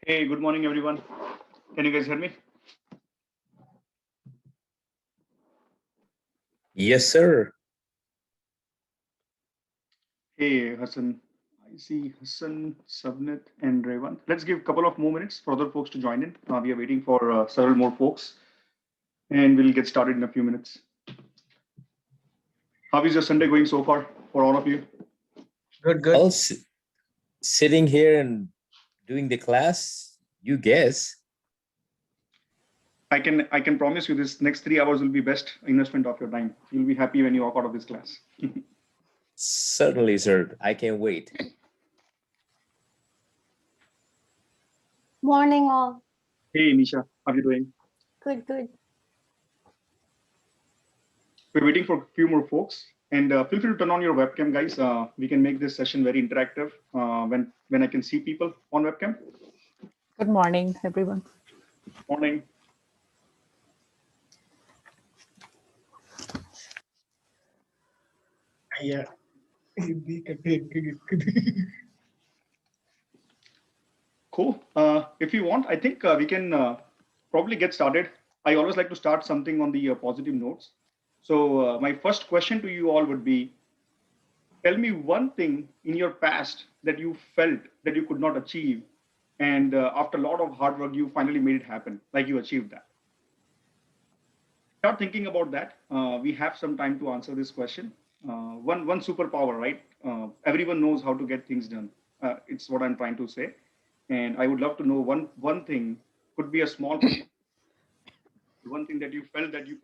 Hey, good morning, everyone. Can you guys hear me? Yes, sir. Hey, Hassan. I see Hassan, Subnit, and Revan. Let's give a couple of more minutes for other folks to join in. We are waiting for several more folks, and we'll get started in a few minutes. How is your Sunday going so far for all of you? Good, good. Well, sitting here and doing the class, you guess. I can promise you this next 3 hours will be best investment of your time. You'll be happy when you walk out of this class. Certainly, sir. I can't wait. Morning all. Hey, Nisha, how are you doing? Good, good. We're waiting for a few more folks, and feel free to turn on your webcam, guys. We can make this session very interactive when I can see people on webcam. Good morning, everyone. Morning. Yeah. Cool. If you want, I think we can probably get started. I always like to start something on the positive notes. So my first question to you all would be, tell me one thing in your past that you felt that you could not achieve, and after a lot of hard work, you finally made it happen, like you achieved that. Start thinking about that. We have some time to answer this question. One superpower, right? Everyone knows how to get things done. It's what I'm trying to say, and I would love to know one thing. Could be a small one thing that you felt that you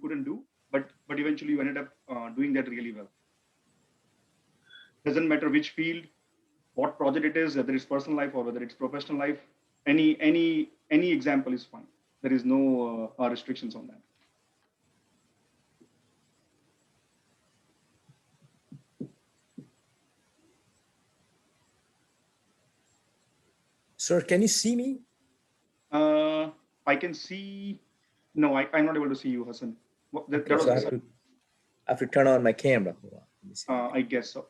couldn't do, but eventually you ended up doing that really well. Doesn't matter which field, what project it is, whether it's personal life or whether it's professional life. Any example is fine. There is no restrictions on that. Sir, can you see me? I can see. No, I'm not able to see you, Hassan. That Okay, was so I have to turn on my camera. Hold on. Let me see. I guess so.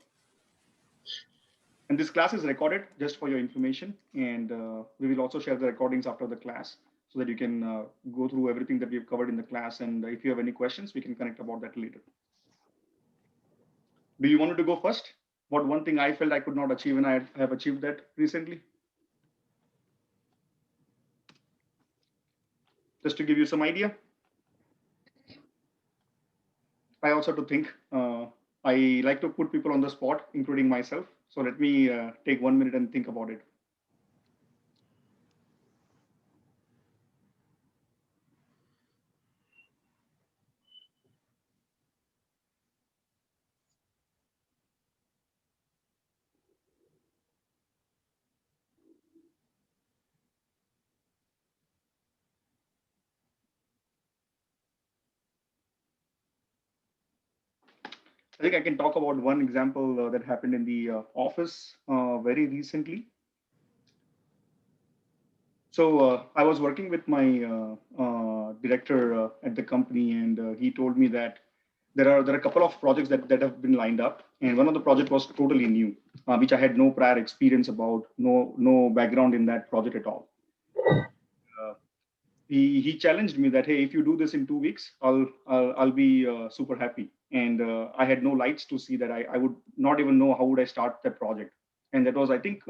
And this class is recorded just for your information, and we will also share the recordings after the class so that you can go through everything that we've covered in the class. And if you have any questions, we can connect about that later. Do you want to go first? What one thing I felt I could not achieve and I have achieved that recently? Just to give you some idea. I also have to think. I like to put people on the spot, including myself. So let me take 1 minute and think about it. I think I can talk about one example that happened in the office very recently. So I was working with my director at the company, and he told me that there are a couple of projects that have been lined up, and one of the project was totally new, which I had no prior experience about, no background in that project at all. He challenged me that, hey, if you do this in 2 weeks, I'll be super happy. And I had no lights to see that I would not even know how would I start that project. And that was, I think,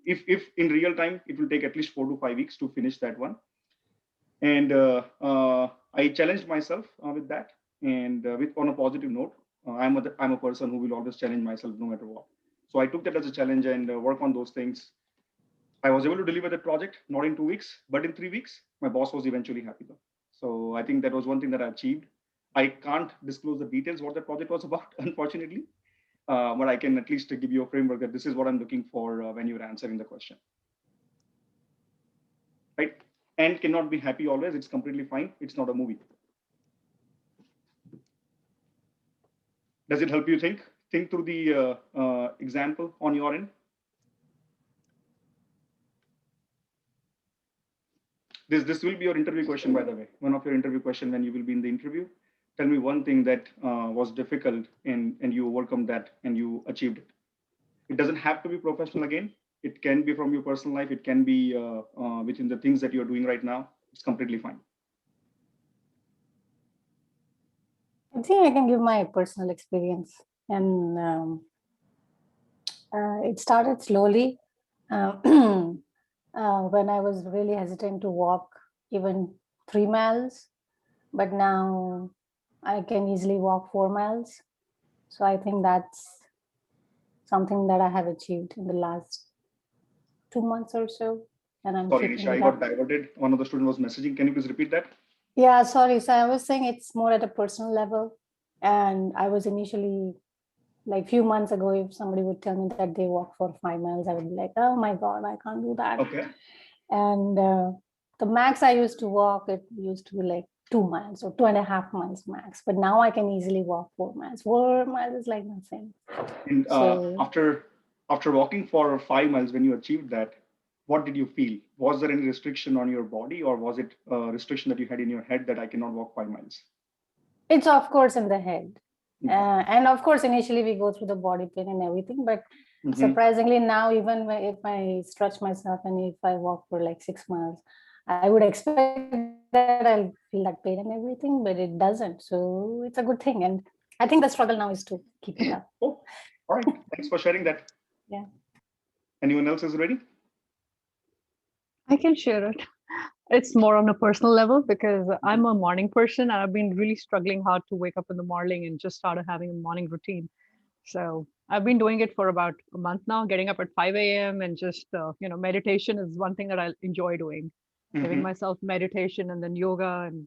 if in real time, it will take at least 4 to 5 weeks to finish that one. And I challenged myself with that. And with on a positive note, I'm a person who will always challenge myself no matter what. So I took that as a challenge and work on those things. I was able to deliver the project, not in 2 weeks, but in 3 weeks. My boss was eventually happy though. So I think that was one thing that I achieved. I can't disclose the details what the project was about, unfortunately, but I can at least give you a framework that this is what I'm looking for when you're answering the question. Right? And cannot be happy always. It's completely fine. It's not a movie. Does it help you think? Think through the example on your end. This will be your interview question, by the way. One of your interview question when you will be in the interview. Tell me one thing that was difficult and you overcome that and you achieved it. It doesn't have to be professional again. It can be from your personal life. It can be within the things that you're doing right now. It's completely fine. I think I can give my personal experience, and it started slowly. When I was really hesitant to walk even 3 miles, but now I can easily walk 4 miles. So I think that's something that I have achieved in the last 2 months or so, and I'm Sorry, keeping Nisha, I it got up. diverted. One of the students was messaging. Can you please repeat that? Yeah, sorry. So I was saying it's more at a personal level, and I was initially like few months ago, if somebody would tell me that they walk for 5 miles, I would be like, oh my God, I can't do that. Okay. And the max I used to walk, it used to be like 2 miles or 2.5 miles max. But now I can easily walk 4 miles. 4 miles is like nothing. And So after walking for 5 miles, when you achieved that, what did you feel? Was there any restriction on your body, or was it a restriction that you had in your head that I cannot walk 5 miles? it's of course in the head. Okay. And of course, initially we go through the body pain and everything, but surprisingly now, even if I stretch myself and if I walk for like 6 miles, I would expect that I'll feel that pain and everything, but it doesn't. So it's a good thing. And I think the struggle now is to keep it up. Oh, all right. Thanks for sharing that. Yeah. Anyone else is ready? I can share it. It's more on a personal level because I'm a morning person and I've been really struggling hard to wake up in the morning and just started having a morning routine. So I've been doing it for about a month now, getting up at 5 a.m. and just, meditation is one thing that I enjoy doing, giving myself meditation and then yoga and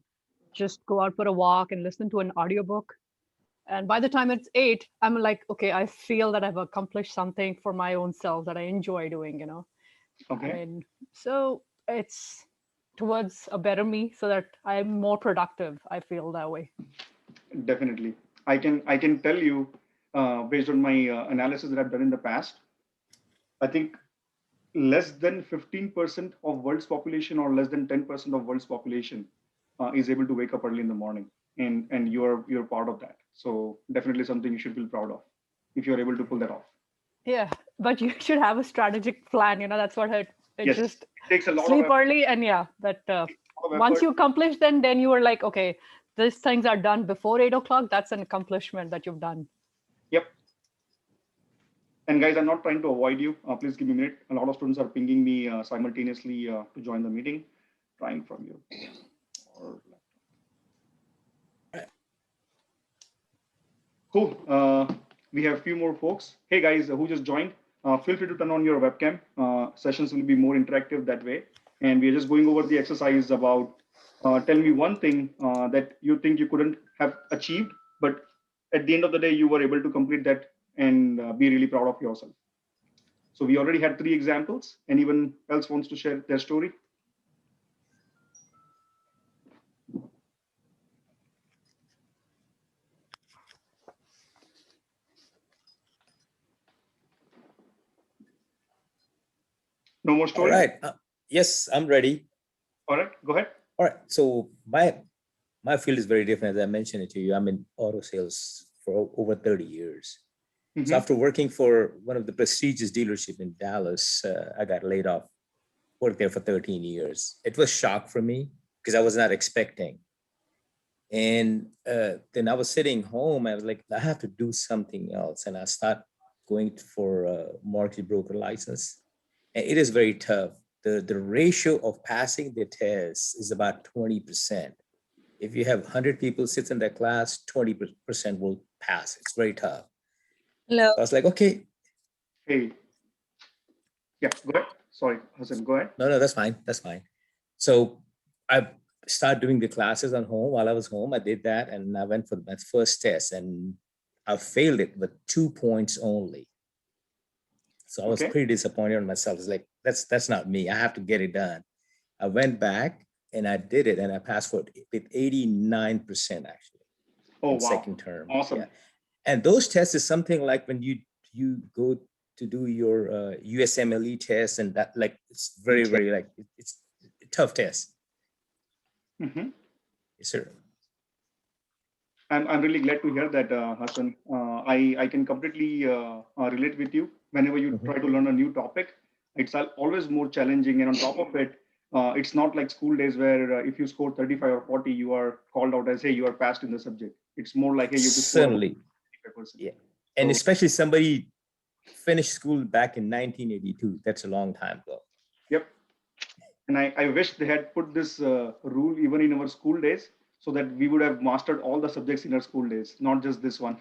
just go out for a walk and listen to an audiobook. And by the time it's 8, I'm like, okay, I feel that I've accomplished something for my own self that I enjoy doing. Okay. I mean, so it's towards a better me so that I'm more productive. I feel that way. Definitely. I can tell you, based on my analysis that I've done in the past, I think less than 15% of world's population or less than 10% of world's population is able to wake up early in the morning, and you're part of that. So definitely something you should feel proud of if you're able to pull that off. Yeah, but you should have a strategic plan. That's what it Yes, just it takes a lot sleep of effort, early and yeah, that once effort. you accomplish, then you are like, okay, these things are done before 8 o'clock. That's an accomplishment that you've done. Yep. And guys, I'm not trying to avoid you. Please give me a minute. A lot of students are pinging me simultaneously to join the meeting. Trying from you. Cool. We have a few more folks. Hey guys, who just joined? Feel free to turn on your webcam. Sessions will be more interactive that way. And we're just going over the exercise about tell me one thing that you think you couldn't have achieved, but at the end of the day, you were able to complete that and be really proud of yourself. So we already had 3 examples. Anyone else wants to share their story? No more All stories? right. Yes, I'm ready. All right, go ahead. All right. So my field is very different. As I mentioned it to you, I'm in auto sales for over 30 years. So after working for one of the prestigious dealership in Dallas, I got laid off. Worked there for 13 years. It was shock for me because I was not expecting. And then I was sitting home. I was like, I have to do something else. And I start going for a mortgage broker license. And it is very tough. The ratio of passing the test is about 20%. If you have 100 people sit in that class, 20% will pass. It's very tough. Hello. So I was like, okay. Hey. Yeah, go ahead. Sorry, Hassan, go ahead. No, that's fine. That's fine. So I started doing the classes at home. While I was home, I did that. And I went for my first test and I failed it with 2 points only. So I was pretty disappointed in myself. It's like, that's not me. I have to get it done. I went back and I did it and I passed with 89% actually. Oh, wow. Second term. Awesome. Yeah. And those tests is something like when you go to do your USMLE test and that like, it's very, very like, it's a tough test. Yes, sir. I'm really glad to hear that, Hassan. I can completely relate with you. Whenever you try to learn a new topic, It's always more challenging. And on top of it, it's not like school days where if you score 35 or 40, you are called out as, hey, you are passed in the subject. It's more like, hey, you have to score Certainly. 35%. Yeah. And So, especially somebody finished school back in 1982. That's a long time ago. yep. And I wish they had put this rule even in our school days so that we would have mastered all the subjects in our school days, not just this one.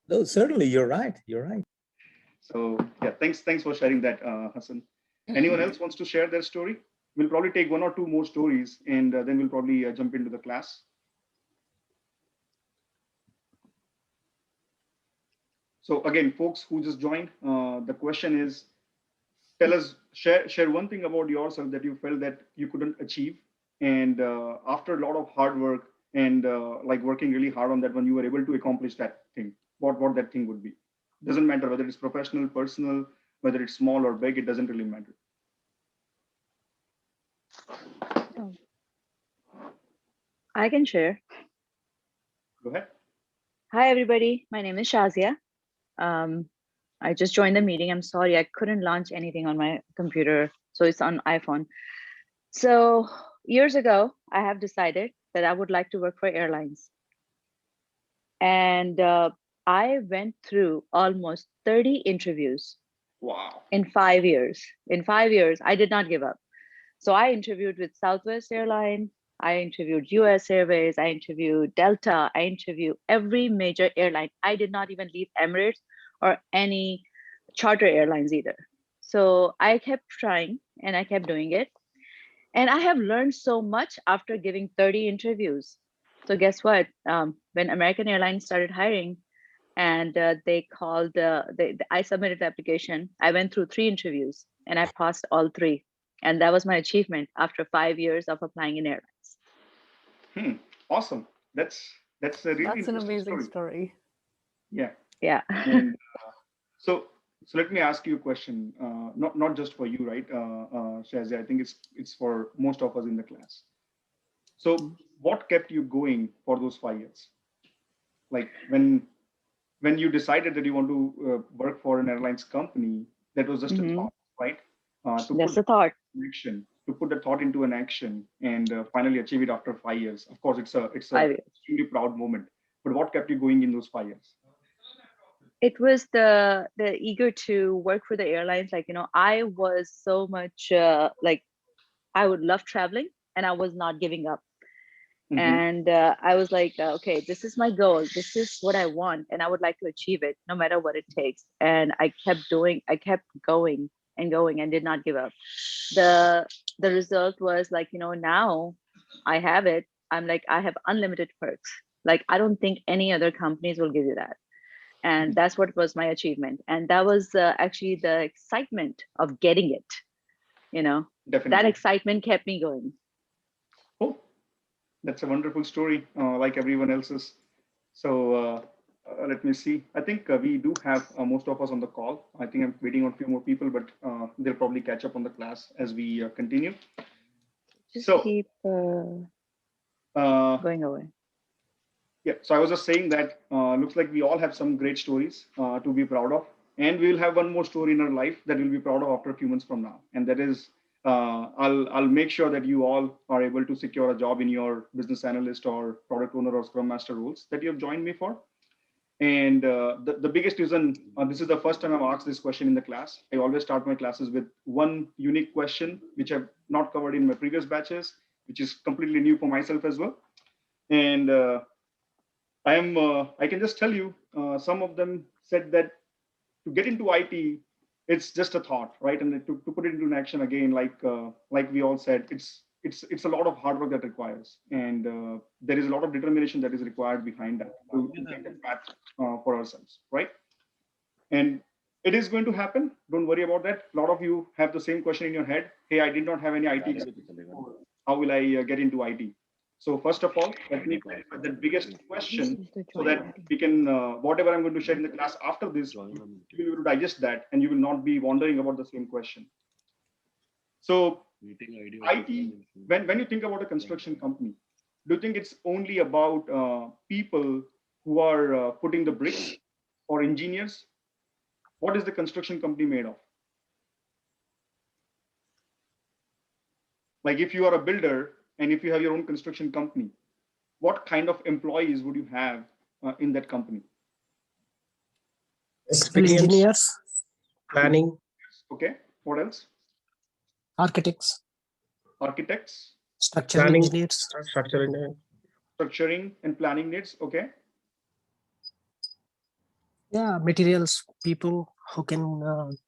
No, certainly, you're right. You're right. So yeah, thanks for sharing that, Hassan. Anyone else wants to share their story? We'll probably take one or two more stories, and then we'll probably jump into the class. So again, folks who just joined, the question is, tell us, share one thing about yourself that you felt that you couldn't achieve, and after a lot of hard work and like working really hard on that one, you were able to accomplish that thing. What that thing would be. Doesn't matter whether it's professional, personal, whether it's small or big, it doesn't really matter. I can share. Go ahead. Hi, everybody. My name is Shazia. I just joined the meeting. I'm sorry, I couldn't launch anything on my computer, so it's on iPhone. So years ago, I have decided that I would like to work for airlines. And I went through almost 30 interviews. Wow. In 5 years. In 5 years, I did not give up. So I interviewed with Southwest Airlines. I interviewed US Airways. I interviewed Delta. I interviewed every major airline. I did not even leave Emirates or any charter airlines either. So I kept trying and I kept doing it. And I have learned so much after giving 30 interviews. So guess what? When American Airlines started hiring and they called, I submitted the application. I went through 3 interviews and I passed all 3. And that was my achievement after 5 years of applying in airlines. Awesome. That's a really That's an amazing story. Yeah. Yeah. And so let me ask you a question. Not just for you, right, Shazia? I think it's for most of us in the class. So what kept you going for those 5 years? Like when you decided that you want to work for an airlines company, that was just a thought, right? That's a thought. To put the thought into an action and finally achieve it after 5 years. Of course, it's a extremely proud moment. But what kept you going in those 5 years? It was the eager to work for the airlines. Like, I was so much like, I would love traveling and I was not giving up. And I was like, okay, this is my goal. This is what I want. And I would like to achieve it no matter what it takes. And I kept going and did not give up. The result was like, now I have it. I'm like, I have unlimited perks. Like, I don't think any other companies will give you that. And that's what was my achievement. And that was actually the excitement of getting it, Definitely. That excitement kept me going. Oh, that's a wonderful story, like everyone else's. So let me see. I think we do have most of us on the call. I think I'm waiting on a few more people, but they'll probably catch up on the class as we continue. Just keep going away. Yeah, so I was just saying that looks like we all have some great stories to be proud of. And we'll have one more story in our life that we'll be proud of after a few months from now. And that is, I'll make sure that you all are able to secure a job in your business analyst or product owner or scrum master roles that you have joined me for. And the biggest reason, this is the first time I've asked this question in the class. I always start my classes with one unique question, which I've not covered in my previous batches, which is completely new for myself as well. And I can just tell you, some of them said that to get into IT, it's just a thought, right? And to put it into an action again, like we all said, it's a lot of hard work that requires, and there is a lot of determination that is required behind that to take that path for ourselves, right? And it is going to happen. Don't worry about that. A lot of you have the same question in your head. Hey, I did not have any IT experience. How will I get into IT? So first of all, let me clarify the biggest question so that we can, whatever I'm going to share in the class after this, you will be able to digest that and you will not be wondering about the same question. So IT, when you think about a construction company, do you think it's only about people who are putting the bricks or engineers? What is the construction company made of? Like if you are a builder and if you have your own construction company, what kind of employees would you have in that company? Civil engineers, planning, Okay. What else? architects, Architects, structural Planning, engineers, structure engineering. structuring and planning needs. Okay. yeah, materials people who can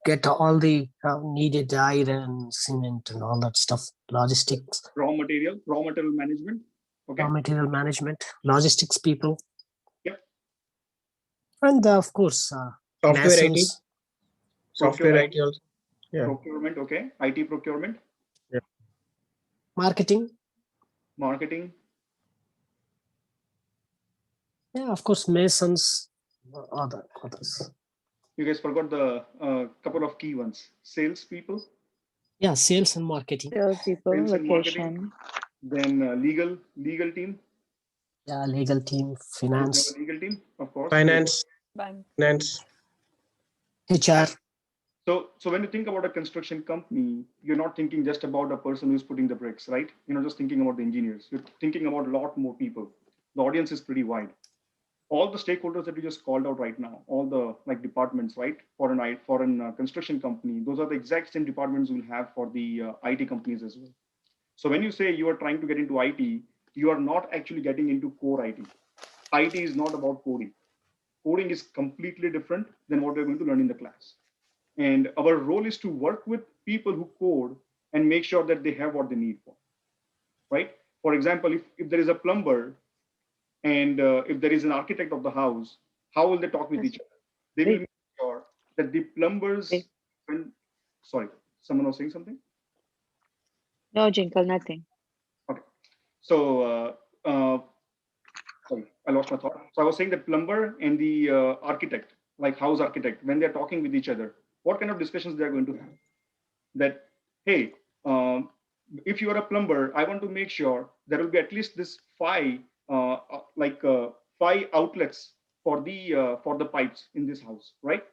get all the needed iron, cement, and all that stuff. Logistics, Raw material management. Okay. raw material management, logistics people. Yep. And of course, Software IT. masons, Software IT also. Yeah. Procurement. Okay. IT procurement, marketing. marketing. Yeah, of course, masons, others. You guys forgot the couple of key ones. Sales people, Yeah, sales and marketing. Salespeople, sales and marketing. location. Then legal team. Yeah, legal team, You have finance, a legal team, of course. Finance. Bank. Finance. HR. So when you think about a construction company, you're not thinking just about a person who's putting the bricks, right? You're not just thinking about the engineers. You're thinking about a lot more people. The audience is pretty wide. All the stakeholders that you just called out right now, all the like departments, right? For an construction company, those are the exact same departments we'll have for the IT companies as well. So when you say you are trying to get into IT, you are not actually getting into core IT. IT is not about coding. Coding is completely different than what we're going to learn in the class. And our role is to work with people who code and make sure that they have what they need for, right? For example, if there is a plumber and if there is an architect of the house, how will they talk with each other? They will make sure that the plumbers, sorry, someone was saying something? No, Jinkle, nothing. Okay. So, sorry, I lost my thought. So I was saying that plumber and the architect, like house architect, when they're talking with each other, what kind of discussions they're going to have? That, hey, if you are a plumber, I want to make sure there will be at least this five outlets for the pipes in this house, right?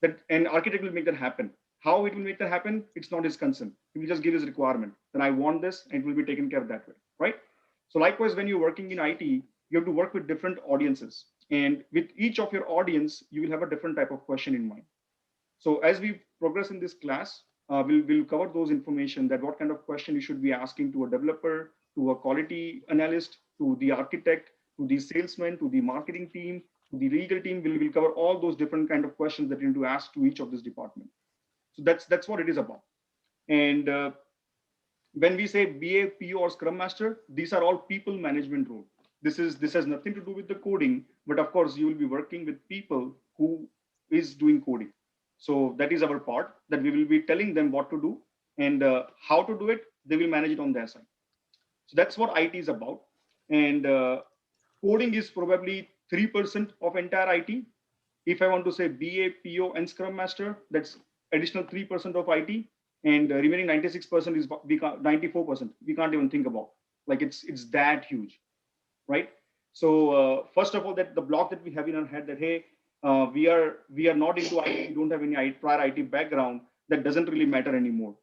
That an architect will make that happen. How it will make that happen, it's not his concern. He will just give his requirement. Then I want this, and it will be taken care of that way, right? So likewise, when you're working in IT, you have to work with different audiences, and with each of your audience, you will have a different type of question in mind. So as we progress in this class, we'll cover those information, that what kind of question you should be asking to a developer, to a quality analyst, to the architect, to the salesman, to the marketing team, to the legal team. We'll cover all those different kind of questions that you need to ask to each of this department. So that's what it is about. And when we say BA, PO, or Scrum Master, these are all people management role. This has nothing to do with the coding, but of course you will be working with people who is doing coding. So that is our part, that we will be telling them what to do, and how to do it. They will manage it on their side. So that's what IT is about. And coding is probably 3% of entire IT. If I want to say BA, PO, and Scrum Master, that's additional 3% of IT, and remaining 96% is 94%. We can't even think about. Like it's that huge, right? So first of all, that the block that we have in our head, that hey, we are not into IT, we don't have any prior IT background, that doesn't really matter anymore.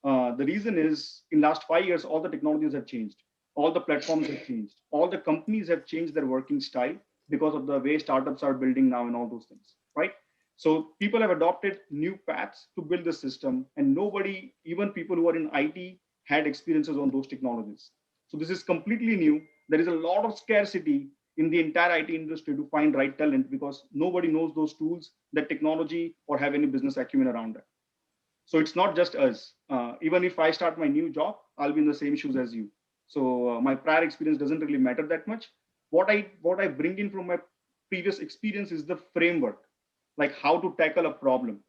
The reason is, in last 5 years, all the technologies have changed, all the platforms have changed, all the companies have changed their working style because of the way startups are building now and all those things, right? So people have adopted new paths to build the system, and nobody, even people who are in IT, had experiences on those technologies. So this is completely new. There is a lot of scarcity in the entire IT industry to find right talent, because nobody knows those tools, that technology, or have any business acumen around it. So it's not just us. Even if I start my new job, I'll be in the same shoes as you. So my prior experience doesn't really matter that much. What I bring in from my previous experience is the framework, like how to tackle a problem,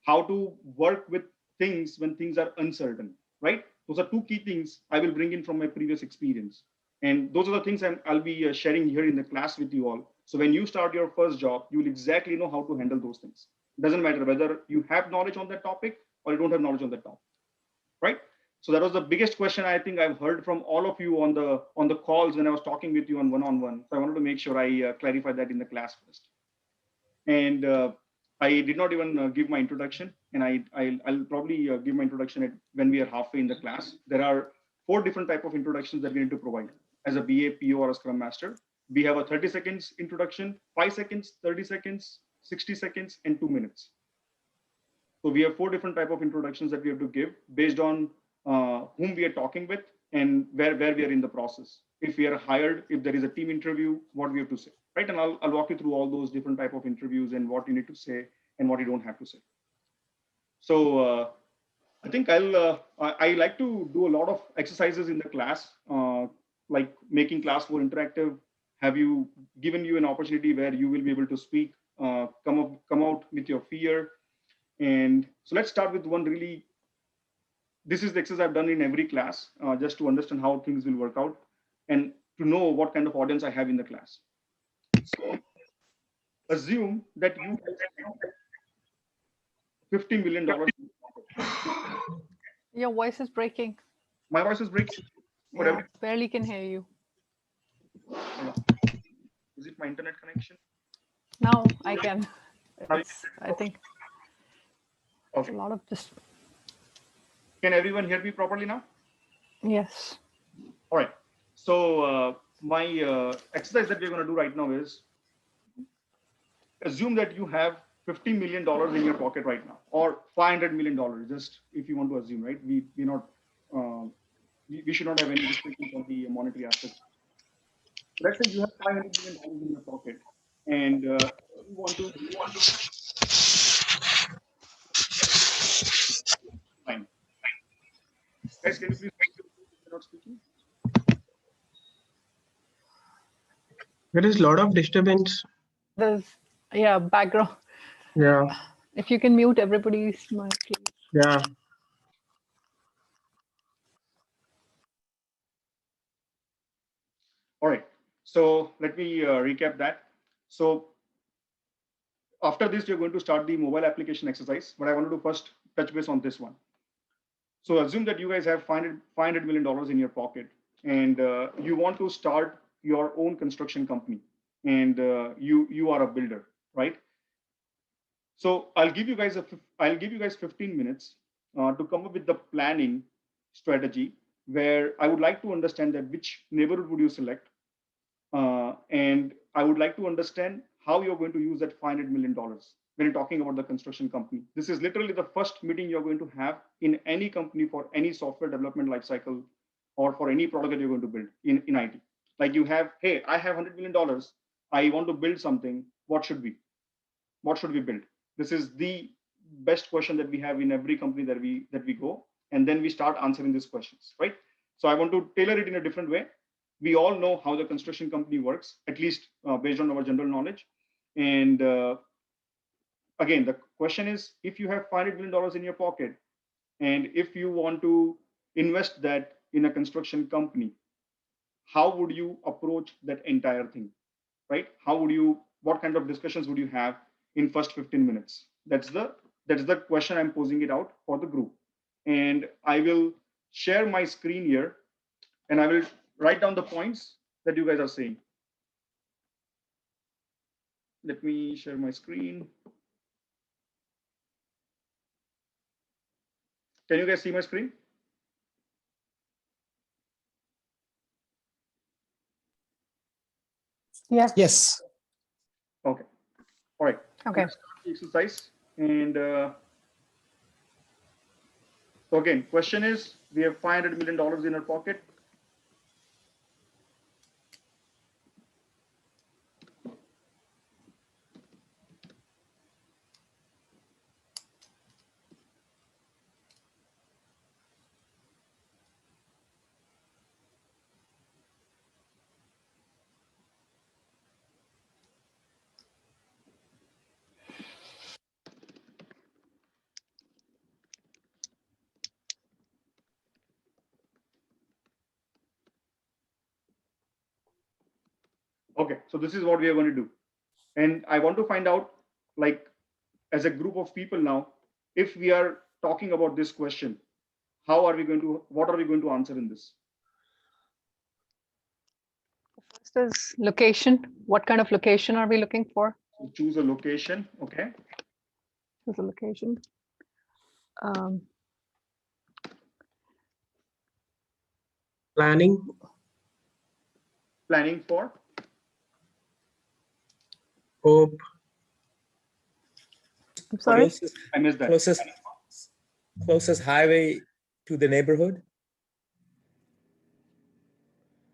how to work with things when things are uncertain, right? Those are two key things I will bring in from my previous experience. And those are the things I'll be sharing here in the class with you all. So when you start your first job, you will exactly know how to handle those things. It doesn't matter whether you have knowledge on that topic or you don't have knowledge on that topic, right? So that was the biggest question I think I've heard from all of you on the calls when I was talking with you on one-on-one. So I wanted to make sure I clarify that in the class first. And I did not even give my introduction. and I'll probably give my introduction when we are halfway in the class. There are 4 different type of introductions that we need to provide as a BA, PO, or a Scrum Master. We have a 30 seconds introduction, 5 seconds, 30 seconds, 60 seconds, and 2 minutes. So we have 4 different type of introductions that we have to give based on whom we are talking with and where we are in the process. If we are hired, if there is a team interview, what we have to say, right? And I'll walk you through all those different type of interviews and what you need to say and what you don't have to say. So I think I like to do a lot of exercises in the class, like making class more interactive. Have you given you an opportunity where you will be able to speak, come out with your fear. And so let's start with one really, this is the exercise I've done in every class, just to understand how things will work out and to know what kind of audience I have in the class. So assume that you have $15 million. Your voice is breaking. My voice is breaking. Yeah, barely can hear you. Is it my internet connection? Now I can. I think okay. A lot of this. Can everyone hear me properly now? Yes. All right. So my exercise that we're going to do right now is assume that you have $50 million in your pocket right now, or $500 million, just if you want to assume, right? We should not have any restrictions on the monetary aspect. Let's say you have $500 million in your pocket, and you want to. Fine. Guys, can you please you're not speaking? There is a lot of disturbance. There's background. Yeah. If you can mute everybody's mic, please. Yeah. All right. So let me recap that. So after this, we're going to start the mobile application exercise, but I wanted to first touch base on this one. So assume that you guys have $500 million in your pocket, and you want to start your own construction company, and you are a builder, right? So I'll give you guys 15 minutes to come up with the planning strategy, where I would like to understand that which neighborhood would you select, and I would like to understand how you're going to use that $500 million when you're talking about the construction company. This is literally the first meeting you're going to have in any company for any software development lifecycle or for any product that you're going to build in IT. Like you have, hey, I have $100 million. I want to build something. What should we build? This is the best question that we have in every company that we go. And then we start answering these questions, right? So I want to tailor it in a different way. We all know how the construction company works, at least based on our general knowledge. And again, the question is, if you have $500 million in your pocket, and if you want to invest that in a construction company, how would you approach that entire thing, right? What kind of discussions would you have in first 15 minutes? That's the question I'm posing it out for the group. And I will share my screen here, and I will write down the points that you guys are saying. Let me share my screen. Can you guys see my screen? Yeah. Yes. Okay. All right. Okay. Exercise. And so again, question is, we have $500 million in our pocket. Okay, so this is what we are going to do. And I want to find out, like, as a group of people now, if we are talking about this question, what are we going to answer in this? First is location. What kind of location are we looking for? So choose a location, okay? Choose a location. Planning, Planning for? hope, I'm sorry. I missed that. Closest highway to the neighborhood.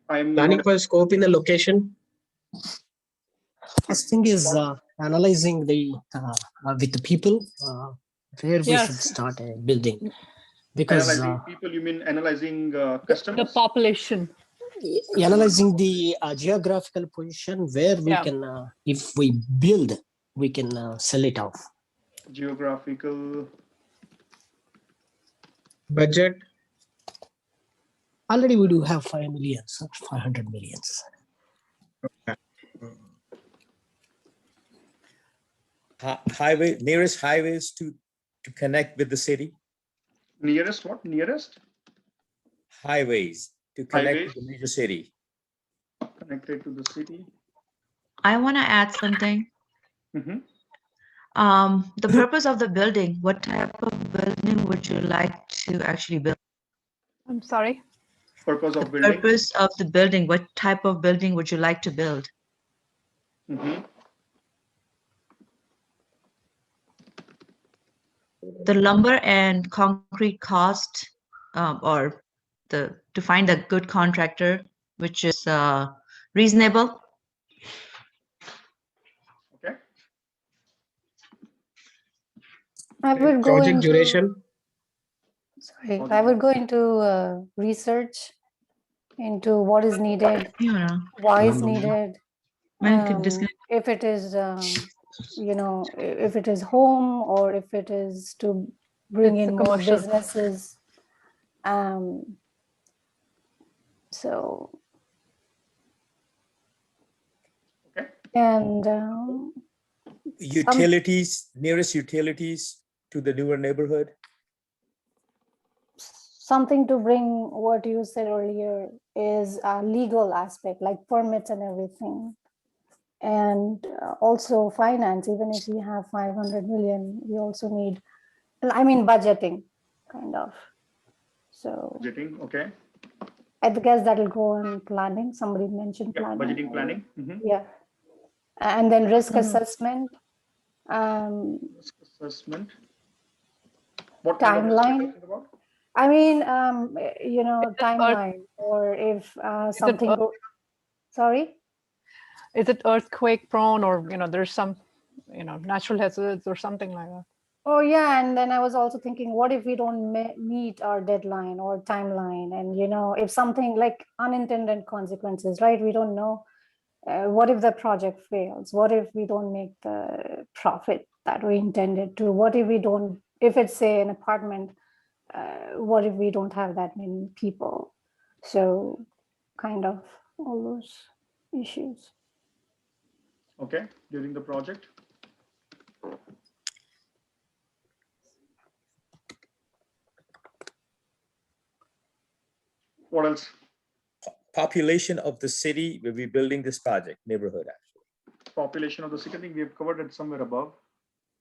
I'm planning not, for scope in the location, First thing is analyzing the with the people where we should Yes. start building, because analyzing people. You mean analyzing The customers? population. analyzing the geographical position where we Yeah. can, if we build, we can sell it off. Geographical. budget, Already we do have 5 millions, 500 millions. Highway, nearest highways to connect with the city. Nearest what? Nearest? Highways to connect Highways. to the major city. Connected to the city. I want to add something. Mm-hmm. The purpose of the building, what type of building would you like to actually build? I'm sorry. Purpose The of building. purpose of the building, what type of building would you like to build? Mm-hmm. The lumber and concrete cost, or to find a good contractor, which is reasonable. Okay. I would go project into, duration, sorry, I would go into research into what is needed, Yeah. why is needed, Man could disconnect. if it is, you know, if it is home or if it is to bring It's a in more commercial. businesses. So, Okay. and Utilities, nearest utilities to the newer neighborhood. something to bring what you said earlier is a legal aspect, like permits and everything. And also finance, even if we have 500 million, we also need, I mean, budgeting, kind of. So Budgeting. Okay. I guess that'll go on planning. Somebody mentioned Yeah. planning. Budgeting, planning. Mm-hmm. Yeah. And then risk assessment. Risk assessment. What kind of risk Timeline. you're talking about? I mean, you know, timeline, or if something sorry? Is it earthquake prone, or, you know, there's some, you know, natural hazards or something like that? Oh yeah, and then I was also thinking, what if we don't meet our deadline or timeline? And, you know, if something like unintended consequences, right? We don't know. What if the project fails? What if we don't make the profit that we intended to? What if we don't, if it's, say, an apartment, what if we don't have that many people? So kind of all those issues. Okay. During the project. What else? Population of the city where we're building this project, neighborhood actually. Population of the city. I think we have covered it somewhere above.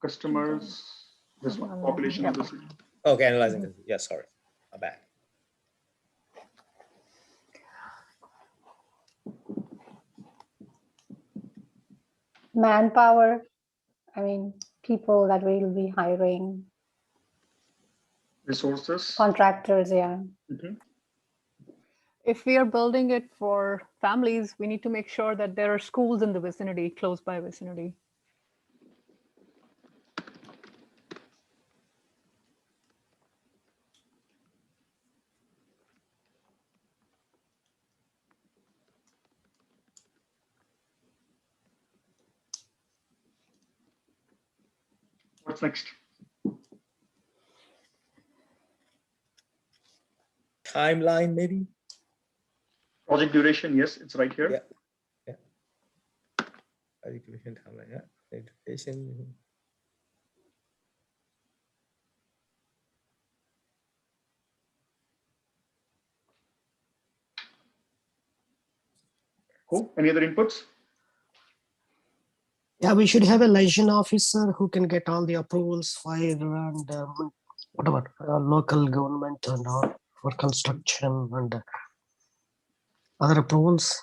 Customers. This one. Population of the city. Okay, analyzing this. Yeah, sorry. My bad. Manpower. I mean, people that we will be hiring. Resources. Contractors, yeah. Mm-hmm. If we are building it for families, we need to make sure that there are schools in the vicinity, close by vicinity. What's next? Timeline, maybe? Project duration. Yes, it's right here. Yeah. Yeah. Project duration, timeline, yeah. Education. Cool. Any other inputs? Yeah, we should have a liaison officer who can get all the approvals filed, and what about local government and all for construction and other approvals?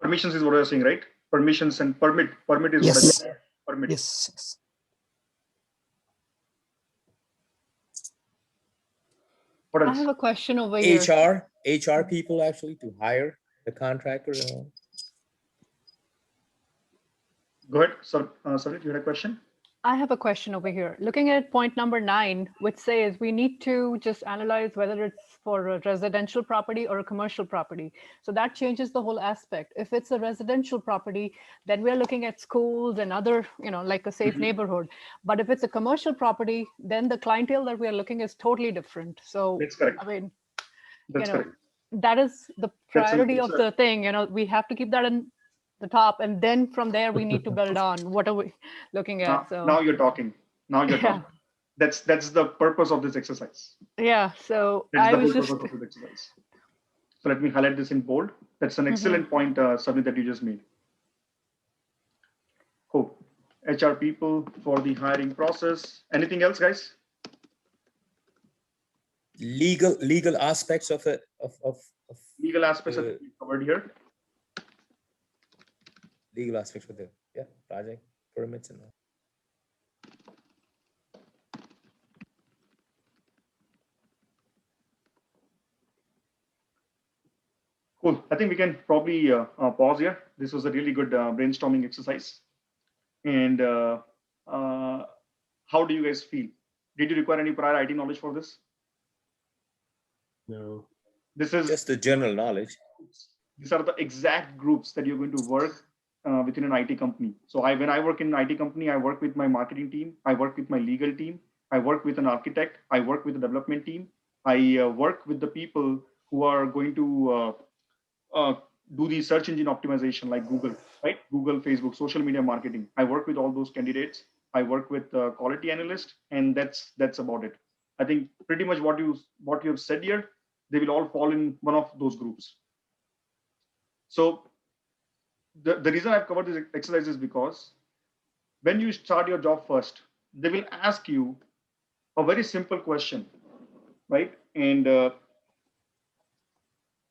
Permissions is what you're saying, right? Permissions and permit. Permit is what I Yes. mean. Permit. Yes. What I else? have a question over here. HR people actually to hire the contractors and all. Go ahead, sir. Sorry, you had a question? I have a question over here. Looking at point number 9, which says we need to just analyze whether it's for a residential property or a commercial property. So that changes the whole aspect. If it's a residential property, then we're looking at schools and other, like a safe neighborhood. But if it's a commercial property, then the clientele that we're looking is totally different. So, That's correct. I mean, That's correct. that is the priority of the thing. We have to keep that in the top, and then from there we need to build on what are we looking at. Now you're talking. Talking. That's the purpose of this exercise. Yeah. So that's the whole purpose of this exercise. So let me highlight this in bold. That's an excellent point, Sabni, that you just made. Cool. HR people for the hiring process. Anything else, guys? Legal aspects of it of legal aspects that we covered here. Legal aspects for the project permits and all. Cool. I think we can probably pause here. This was a really good brainstorming exercise. And how do you guys feel? Did you require any prior IT knowledge for this? No. This is just the general knowledge. These are the exact groups that you're going to work within an IT company. So when I work in an IT company, I work with my marketing team. I work with my legal team. I work with an architect. I work with the development team. I work with the people who are going to do the search engine optimization like Google, right? Google, Facebook, social media marketing. I work with all those candidates. I work with quality analyst, and that's about it. I think pretty much what you have said here, they will all fall in one of those groups. So the reason I've covered this exercise is because when you start your job first, they will ask you a very simple question, right? And the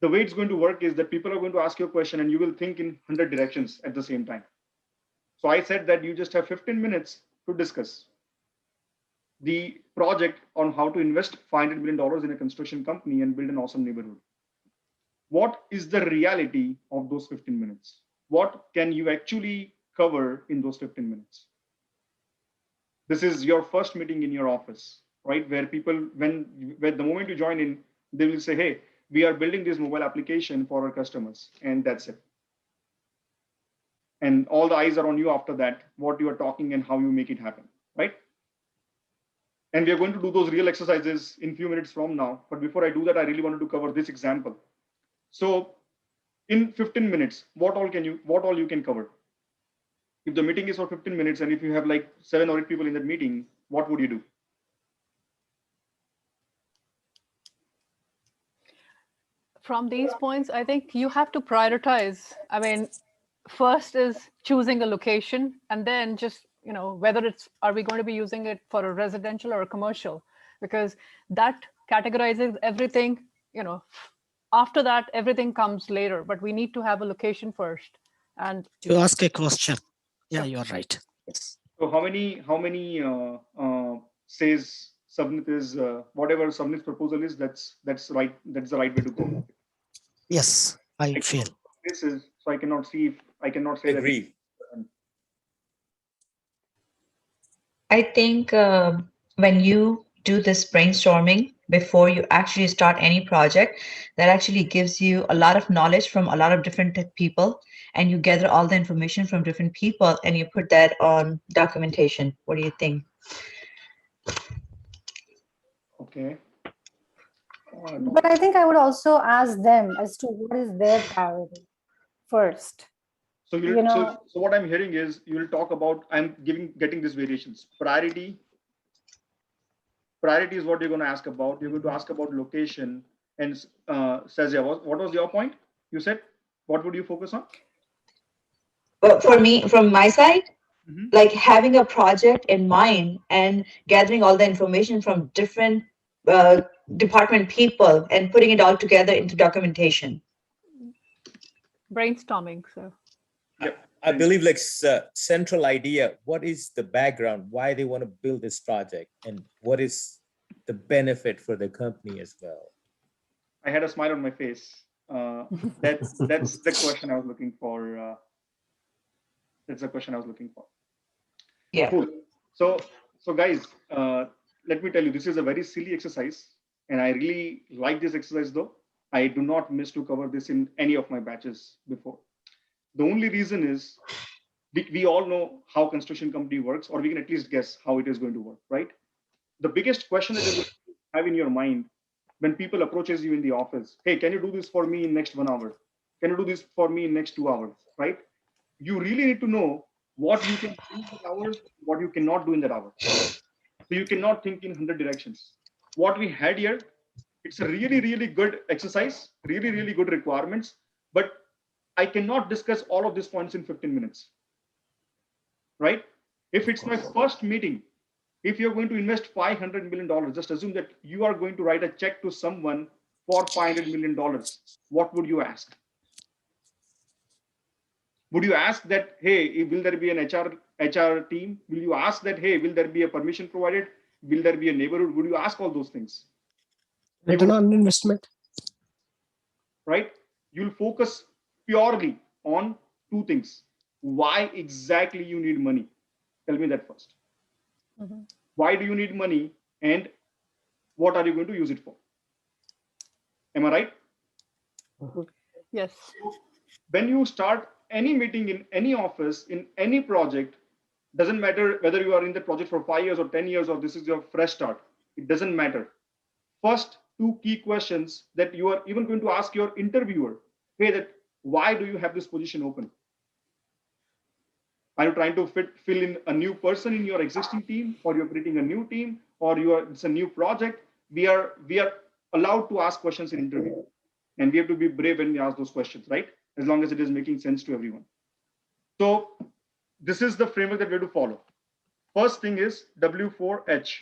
way it's going to work is that people are going to ask you a question and you will think in 100 directions at the same time. So I said that you just have 15 minutes to discuss the project on how to invest $500 million in a construction company and build an awesome neighborhood. What is the reality of those 15 minutes? What can you actually cover in those 15 minutes? This is your first meeting in your office, right? Where people, when the moment you join in, they will say, hey, we are building this mobile application for our customers, and that's it. And all the eyes are on you after that, what you are talking and how you make it happen, right? And we are going to do those real exercises in a few minutes from now. But before I do that, I really wanted to cover this example. So in 15 minutes, what all you can cover? If the meeting is for 15 minutes and if you have like 7 or 8 people in that meeting, what would you do? From these points, I think you have to prioritize. I mean, first is choosing a location, and then just, whether are we going to be using it for a residential or a commercial, because that categorizes everything, after that, everything comes later, but we need to have a location first. And to ask a question. Yeah, you're right. Yes. So how many says Subnit is whatever Subnit's proposal is, that's right. That's the right way to go. Yes, I feel. This is, so I cannot see if I cannot say Agree. that. I think when you do this brainstorming before you actually start any project, that actually gives you a lot of knowledge from a lot of different people, and you gather all the information from different people and you put that on documentation. What do you think? Okay. But I think I would also ask them as to what is their priority first. So so what I'm hearing is you will talk about, I'm getting these variations: priority, Priority is what you're going to ask about. You're going to ask about location. And Sazia, what was your point? You said, what would you focus on? But for me, from my side, like having a project in mind and gathering all the information from different department people and putting it all together into documentation. Brainstorming. So I believe like central idea, what is the background, why they want to build this project, and what is the benefit for the company as well. I had a smile on my face. That's the question I was looking for. That's the question I was looking for. Yeah. Cool. So guys, let me tell you, this is a very silly exercise, and I really like this exercise though. I do not miss to cover this in any of my batches before. The only reason is we all know how construction company works, or we can at least guess how it is going to work, right? The biggest question that you have in your mind when people approaches you in the office, hey, can you do this for me in next 1 hour? Can you do this for me in next 2 hours, right? You really need to know what you can do in that hour, what you cannot do in that hour. So you cannot think in 100 directions. What we had here, it's a really, really good exercise, really, really good requirements, but I cannot discuss all of these points in 15 minutes, right? If it's my first meeting, if you're going to invest $500 million, just assume that you are going to write a check to someone for $500 million. What would you ask? Would you ask that, hey, will there be an HR team? Will you ask that, hey, will there be a permission provided? Will there be a neighborhood? Would you ask all those things? Return on investment. Right? You'll focus purely on two things. Why exactly you need money? Tell me that first. Why do you need money, and what are you going to use it for? Am I right? yes. When you start any meeting in any office, in any project, doesn't matter whether you are in the project for 5 years or 10 years, or this is your fresh start. It doesn't matter. First two key questions that you are even going to ask your interviewer, hey, that why do you have this position open? Are you trying to fill in a new person in your existing team, or you're creating a new team, or it's a new project? We are allowed to ask questions in interview, and we have to be brave when we ask those questions, right? As long as it is making sense to everyone. So this is the framework that we have to follow. First thing is W4H.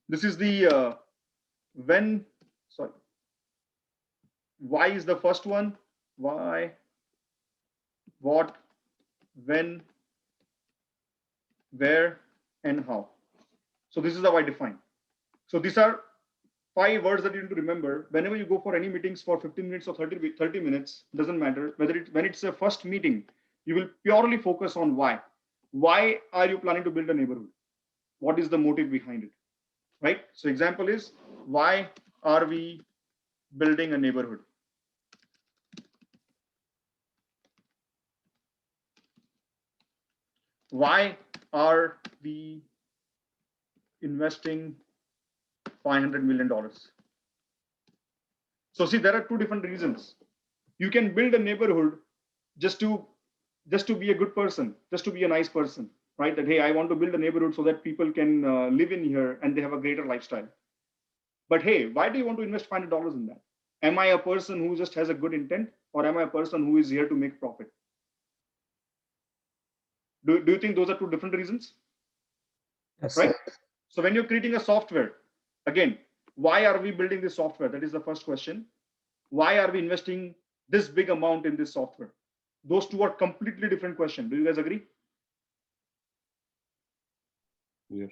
This is the why is the first one. Why, what, when, where, and how. So this is how I define. So these are 5 words that you need to remember whenever you go for any meetings for 15 minutes or 30 minutes. Doesn't matter whether when it's a first meeting, you will purely focus on why. Why are you planning to build a neighborhood? What is the motive behind it, right? So example is, why are we building a neighborhood? Why are we investing $500 million? So see, there are 2 different reasons. You can build a neighborhood just to be a good person, just to be a nice person, right? That, hey, I want to build a neighborhood so that people can live in here and they have a greater lifestyle. But hey, why do you want to invest $500 in that? Am I a person who just has a good intent, or am I a person who is here to make profit? Do you think those are 2 different reasons? Yes. Right? So when you're creating a software, again, why are we building this software? That is the first question. Why are we investing this big amount in this software? Those 2 are completely different questions. Do you guys agree? Yes.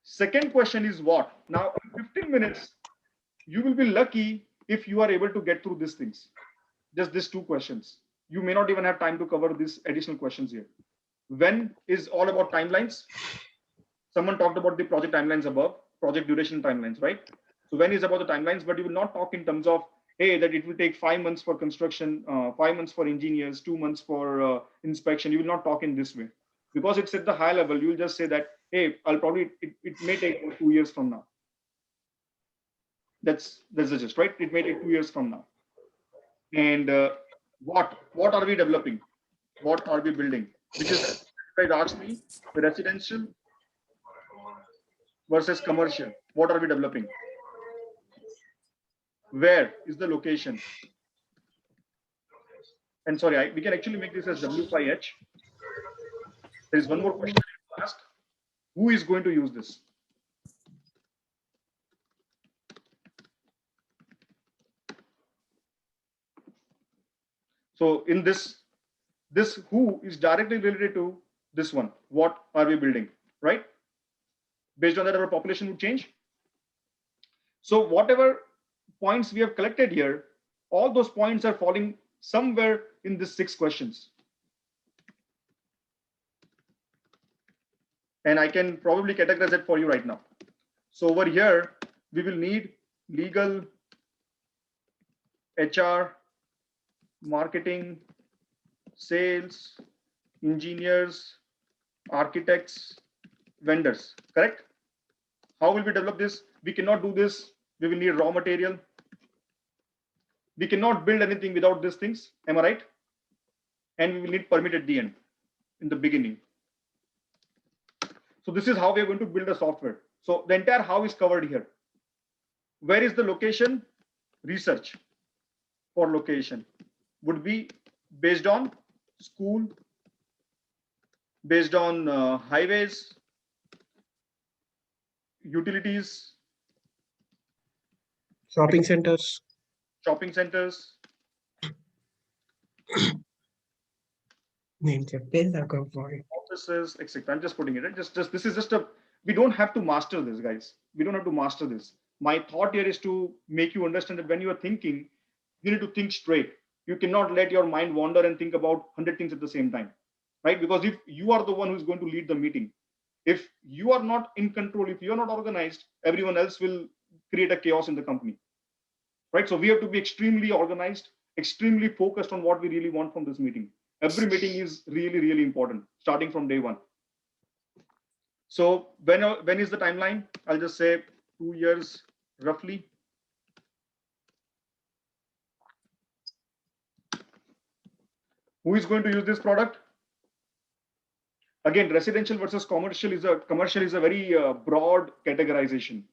Second question is what? Now, in 15 minutes, you will be lucky if you are able to get through these things. Just these 2 questions. You may not even have time to cover these additional questions here. When is all about timelines. Someone talked about the project timelines above, project duration timelines, right? So when is about the timelines, but you will not talk in terms of, hey, that it will take 5 months for construction, 5 months for engineers, 2 months for inspection. You will not talk in this way, because it's at the high level. You will just say that, hey, it may take 2 years from now. That's the gist, right? It may take 2 years from now. And what are we developing? What are we building? Because if I ask me, the residential, versus commercial. What are we developing? Where is the location? And sorry, we can actually make this as W5H. There is one more question I have to ask. Who is going to use this? So in this who is directly related to this one. What are we building, right? Based on that, our population would change. So whatever points we have collected here, all those points are falling somewhere in these 6 questions. And I can probably categorize it for you right now. So over here, we will need legal, HR, marketing, sales, engineers, architects, vendors, correct? How will we develop this? We cannot do this. We will need raw material. We cannot build anything without these things. Am I right? And we will need permit at the end, in the beginning. So this is how we are going to build a software. So the entire how is covered here. Where is the location? Research for location would be based on school, based on highways, utilities, Shopping centers. shopping centers. Offices, etc. I'm just putting it. Just this is just a. We don't have to master this, guys. We don't have to master this. My thought here is to make you understand that when you are thinking, you need to think straight. You cannot let your mind wander and think about 100 things at the same time, right? Because if you are the one who is going to lead the meeting, if you are not in control, if you're not organized, everyone else will create a chaos in the company, right? So we have to be extremely organized, extremely focused on what we really want from this meeting. Every meeting is really, really important, starting from day one. So when is the timeline? I'll just say 2 years roughly. Who is going to use this product? Again, residential versus commercial is a very broad categorization.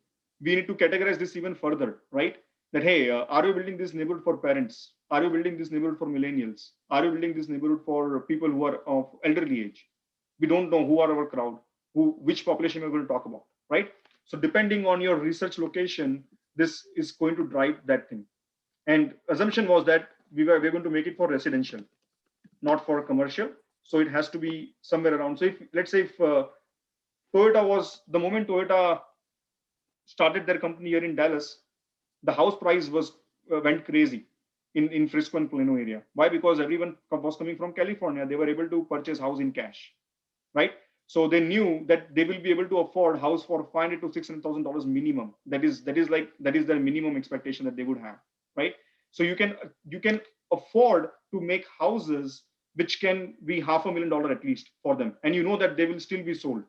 We need to categorize this even further, right? That hey, are you building this neighborhood for parents? Are you building this neighborhood for millennials? Are you building this neighborhood for people who are of elderly age? We don't know who are our crowd, which population we're going to talk about, right? So depending on your research location, this is going to drive that thing. And assumption was that we're going to make it for residential, not for commercial. So it has to be somewhere around. So if let's say if Toyota was the moment Toyota started their company here in Dallas, the house price went crazy in Frisco and Plano area. Why? Because everyone was coming from California. They were able to purchase house in cash, right? So they knew that they will be able to afford house for $500,000 to $600,000 minimum. That is their minimum expectation that they would have, right? So you can afford to make houses which can be $500,000 at least for them, and you know that they will still be sold.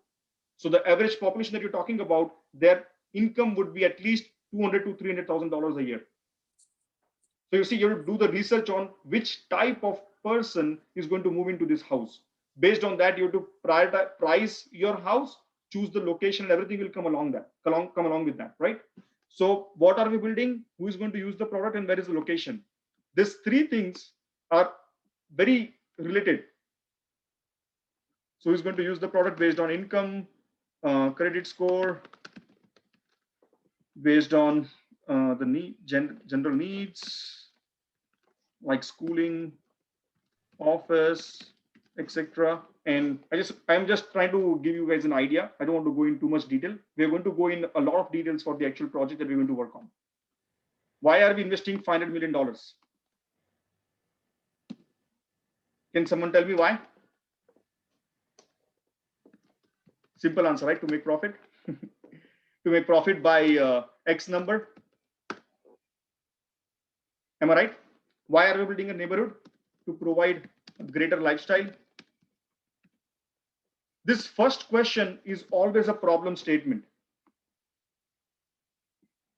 So the average population that you're talking about, their income would be at least $200,000 to $300,000 a year. So you see, you have to do the research on which type of person is going to move into this house. Based on that, you have to price your house, choose the location, and everything will come along with that, right? So what are we building? Who is going to use the product, and where is the location? These 3 things are very related. So who's going to use the product based on income, credit score, based on the general needs like schooling, office, etc. And I'm just trying to give you guys an idea. I don't want to go in too much detail. We're going to go in a lot of details for the actual project that we're going to work on. Why are we investing $500 million? Can someone tell me why? Simple answer, right? To make profit. To make profit by X number. Am I right? Why are we building a neighborhood? To provide a greater lifestyle. This first question is always a problem statement.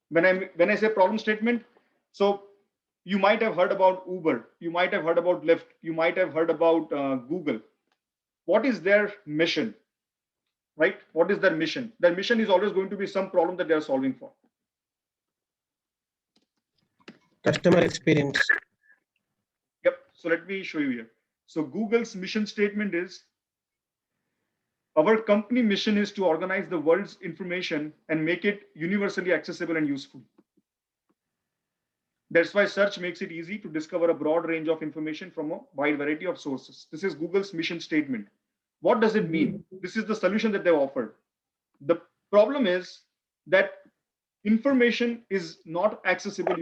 When I say problem statement, so you might have heard about Uber, you might have heard about Lyft, you might have heard about Google. What is their mission? right? What is their mission? Their mission is always going to be some problem that they are solving for. Customer experience. Yep. So let me show you here. So Google's mission statement is, our company mission is to organize the world's information and make it universally accessible and useful. That's why search makes it easy to discover a broad range of information from a wide variety of sources. This is Google's mission statement. What does it mean? This is the solution that they've offered. The problem is that information is not accessible.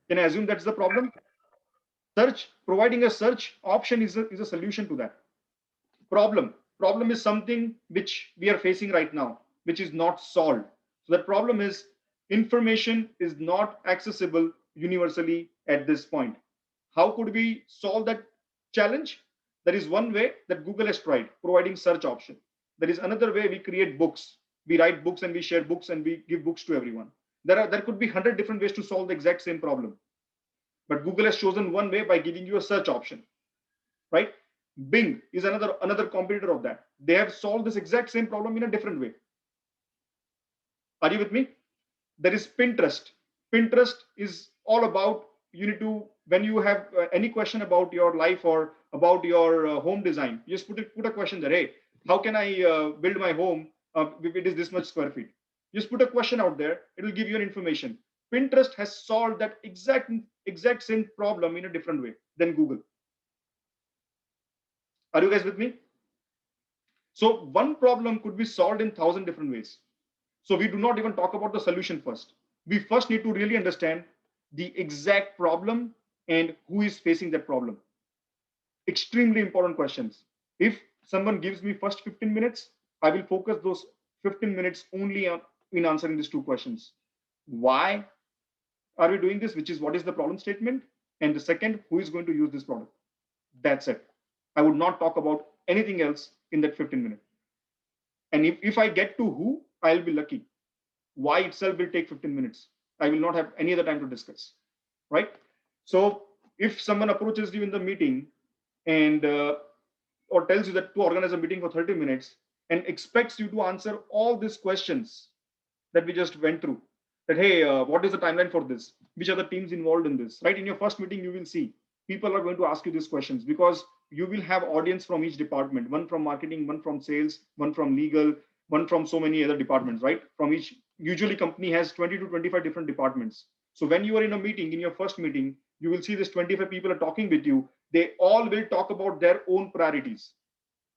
Can I assume that's the problem? Search, providing a search option is a solution to that problem. Problem is something which we are facing right now, which is not solved. So the problem is information is not accessible universally at this point. How could we solve that challenge? There is one way that Google has tried, providing search option. There is another way, we create books. We write books and we share books and we give books to everyone. There could be 100 different ways to solve the exact same problem. But Google has chosen one way by giving you a search option, right? Bing is another competitor of that. They have solved this exact same problem in a different way. Are you with me? There is Pinterest. Pinterest is all about, you need to, when you have any question about your life or about your home design, you just put a question there. Hey, how can I build my home if it is this much square feet? Just put a question out there. It will give you an information. Pinterest has solved that exact same problem in a different way than Google. Are you guys with me? So one problem could be solved in 1,000 different ways. So we do not even talk about the solution first. We first need to really understand the exact problem and who is facing that problem. Extremely important questions. If someone gives me first 15 minutes, I will focus those 15 minutes only in answering these two questions. Why are we doing this? Which is, what is the problem statement? And the second, who is going to use this product? That's it. I would not talk about anything else in that 15 minutes. And if I get to who, I'll be lucky. Why itself will take 15 minutes. I will not have any other time to discuss, right? So if someone approaches you in the meeting and or tells you that to organize a meeting for 30 minutes and expects you to answer all these questions that we just went through, that, hey, what is the timeline for this? Which are the teams involved in this, right? In your first meeting, you will see people are going to ask you these questions because you will have audience from each department, one from marketing, one from sales, one from legal, one from so many other departments, right? From each, usually company has 20 to 25 different departments. So when you are in a meeting, in your first meeting, you will see this 25 people are talking with you. They all will talk about their own priorities,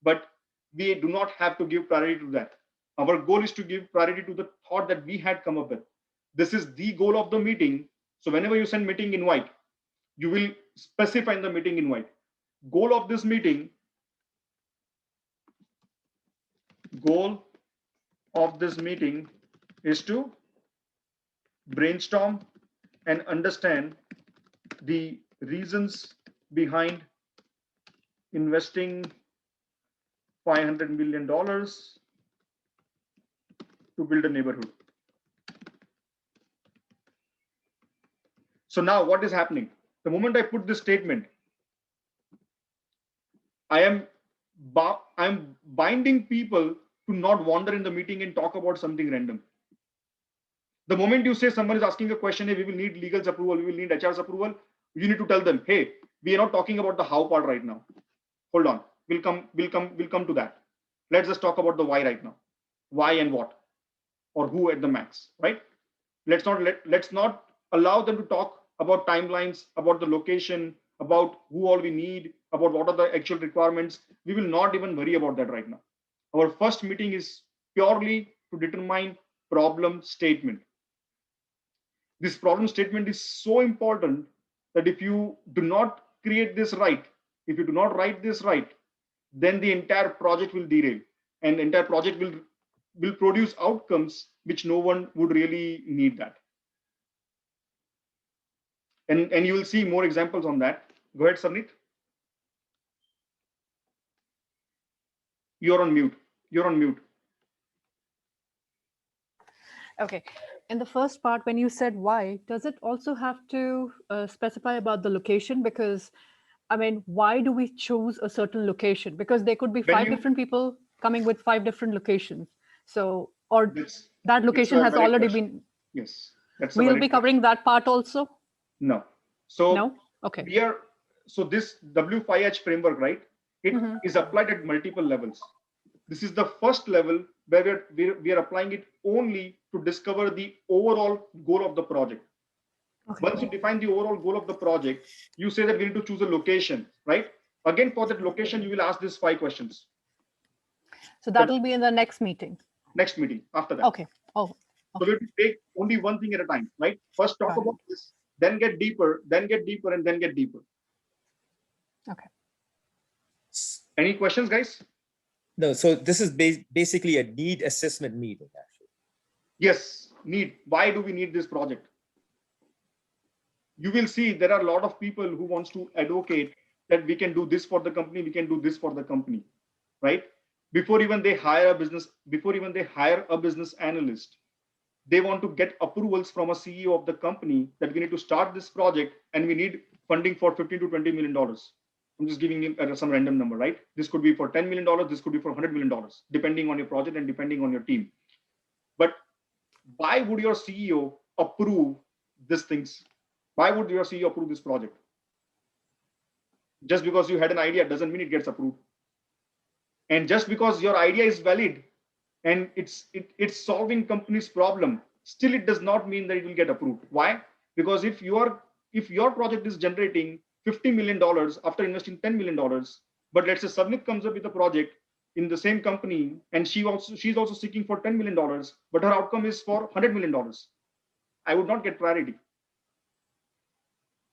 but we do not have to give priority to that. Our goal is to give priority to the thought that we had come up with. This is the goal of the meeting. So whenever you send meeting invite, you will specify in the meeting invite. Goal of this meeting, goal of this meeting is to brainstorm and understand the reasons behind investing $500 million to build a neighborhood. So now what is happening? The moment I put this statement, I am binding people to not wander in the meeting and talk about something random. The moment you say someone is asking a question, hey, we will need legal's approval, we will need HR's approval, you need to tell them, hey, we are not talking about the how part right now. Hold on, we'll come to that. Let's just talk about the why right now. Why and what, or who at the max, right? Let's not allow them to talk about timelines, about the location, about who all we need, about what are the actual requirements. We will not even worry about that right now. Our first meeting is purely to determine problem statement. This problem statement is so important that if you do not create this right, if you do not write this right, then the entire project will derail, and the entire project will produce outcomes which no one would really need that. And you will see more examples on that. Go ahead, Sarneet. You're on mute. You're on mute. Okay. In the first part, when you said why, does it also have to specify about the location? Because I mean, why do we choose a certain location? Because there could be When five you, different people coming with 5 different locations. So, or it's, that it's location a has valid already question. been, Yes, that's a we'll valid be question. covering that part also? No. So No? Okay. we are, so this W5H framework, right? It is applied at multiple levels. This is the first level where we are applying it only to discover the overall goal of the project. Okay. Once you define the overall goal of the project, you say that we need to choose a location, right? Again, for that location, you will ask these 5 questions. So that will be in the next meeting. Next meeting after that. Okay. Oh, so we have to take only one thing at a time, right? First talk Got it. about this, then get deeper, and then get deeper. Okay. Any questions, guys? No, so this is basically a need assessment meeting, actually. Yes, need. Why do we need this project? You will see there are a lot of people who wants to advocate that we can do this for the company, we can do this for the company, right? Before even they hire a business analyst, they want to get approvals from a CEO of the company that we need to start this project and we need funding for $15 to $20 million. I'm just giving you some random number, right? This could be for $10 million, this could be for $100 million, depending on your project and depending on your team. But why would your CEO approve these things? Why would your CEO approve this project? Just because you had an idea doesn't mean it gets approved. And just because your idea is valid and it's solving company's problem, still it does not mean that it will get approved. Why? Because if your project is generating $50 million after investing $10 million, but let's say Savnit comes up with a project in the same company and she's also seeking for $10 million, but her outcome is for $100 million, I would not get priority.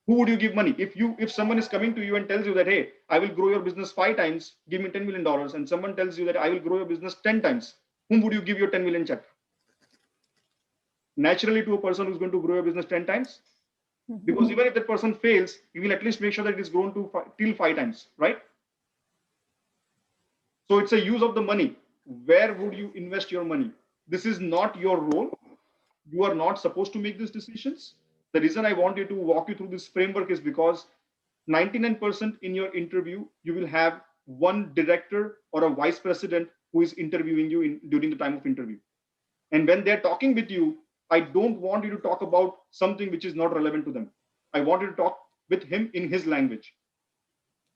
Who would you give money? If someone is coming to you and tells you that, hey, I will grow your business 5 times, give me $10 million, and someone tells you that I will grow your business 10 times, whom would you give your 10 million check? Naturally to a person who's going to grow your business 10 times. Because even if that person fails, you will at least make sure that it is grown to till 5 times, right? So it's a use of the money. Where would you invest your money? This is not your role. You are not supposed to make these decisions. The reason I want you to walk you through this framework is because 99% in your interview, you will have one director or a vice president who is interviewing you during the time of interview. And when they're talking with you, I don't want you to talk about something which is not relevant to them. I want you to talk with him in his language,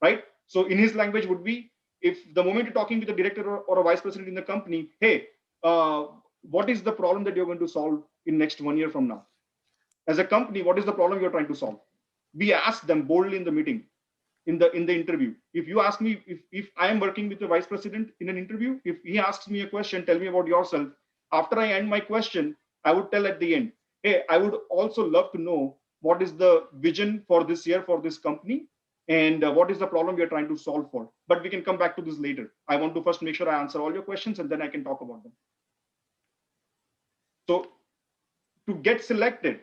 right? So in his language would be, if the moment you're talking with a director or a vice president in the company, hey, what is the problem that you're going to solve in next 1 year from now? As a company, what is the problem you're trying to solve? We ask them boldly in the meeting, in the interview. If you ask me, if I am working with the vice president in an interview, if he asks me a question, tell me about yourself. After I end my question, I would tell at the end, hey, I would also love to know what is the vision for this year for this company and what is the problem we are trying to solve for. But we can come back to this later. I want to first make sure I answer all your questions and then I can talk about them. So to get selected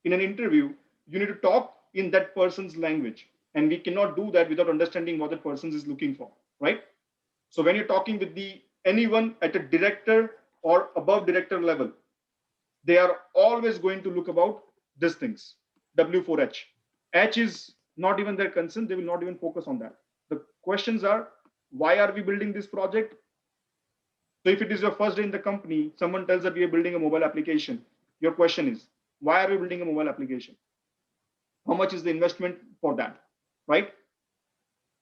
in an interview, you need to talk in that person's language. And we cannot do that without understanding what that person is looking for, right? So when you're talking with anyone at a director or above director level, they are always going to look about these things, W4H. H is not even their concern. They will not even focus on that. The questions are, why are we building this project? So if it is your first day in the company, someone tells that we are building a mobile application. Your question is, why are we building a mobile application? How much is the investment for that, right?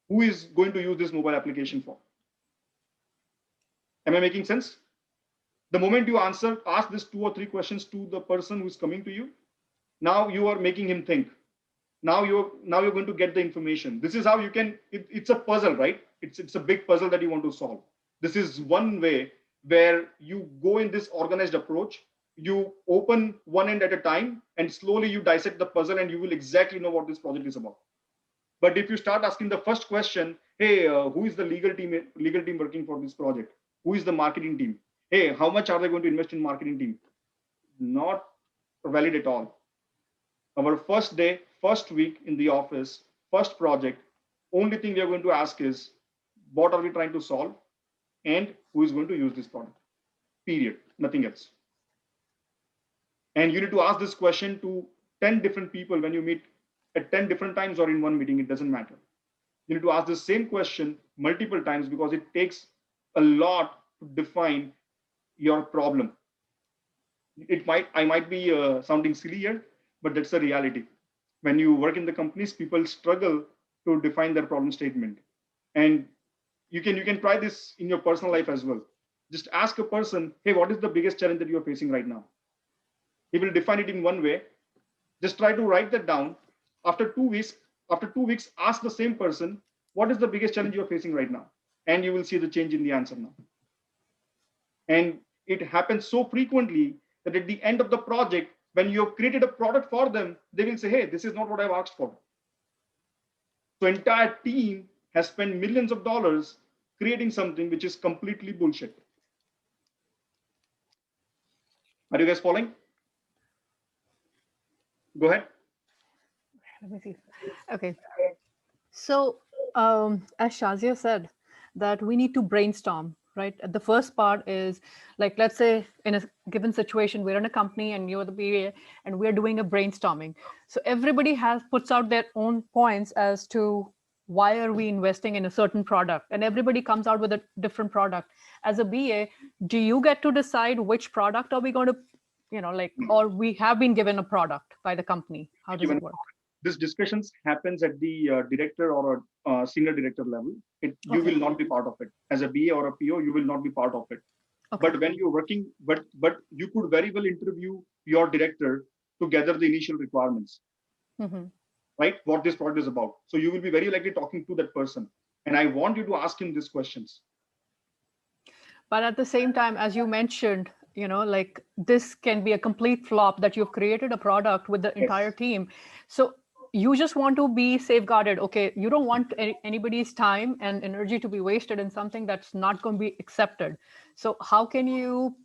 Who is going to use this mobile application for? Am I making sense? The moment you ask these 2 or 3 questions to the person who is coming to you, now you are making him think. Now you're going to get the information. This is how you can, it's a puzzle, right? It's a big puzzle that you want to solve. This is one way where you go in this organized approach. You open one end at a time and slowly you dissect the puzzle and you will exactly know what this project is about. But if you start asking the first question, hey, who is the legal team working for this project? Who is the marketing team? Hey, how much are they going to invest in marketing team? Not valid at all. Our first day, first week in the office, first project, only thing we are going to ask is, what are we trying to solve and who is going to use this product? Period, nothing else. And you need to ask this question to 10 different people when you meet at 10 different times or in one meeting, it doesn't matter. You need to ask the same question multiple times because it takes a lot to define your problem. I might be sounding silly here, but that's the reality. When you work in the companies, people struggle to define their problem statement. And you can try this in your personal life as well. Just ask a person, hey, what is the biggest challenge that you're facing right now? He will define it in one way. Just try to write that down. After 2 weeks, ask the same person, what is the biggest challenge you're facing right now? And you will see the change in the answer now. And it happens so frequently that at the end of the project, when you have created a product for them, they will say, hey, this is not what I've asked for. So entire team has spent millions of dollars creating something which is completely bullshit. Are you guys following? Go ahead. Let me see. Okay. So as Shazia said, that we need to brainstorm, right? The first part is like, let's say in a given situation, we're in a company and you're the BA and we're doing a brainstorming. So everybody puts out their own points as to why are we investing in a certain product, and everybody comes out with a different product. As a BA, do you get to decide which product are we going to, or we have been given a product by the company? How does it work? This discussions happens at the director or a senior director level. You will not be part of it. As a BA or a PO, you will not be part of it. Okay. But when you're working, but you could very well interview your director to gather the initial requirements, right? What this product is about. So you will be very likely talking to that person. And I want you to ask him these questions. But at the same time, as you mentioned, like this can be a complete flop that you've created a product with the entire team. So you just want to be safeguarded. Okay, you don't want anybody's time and energy to be wasted in something that's not going to be accepted. So how can you,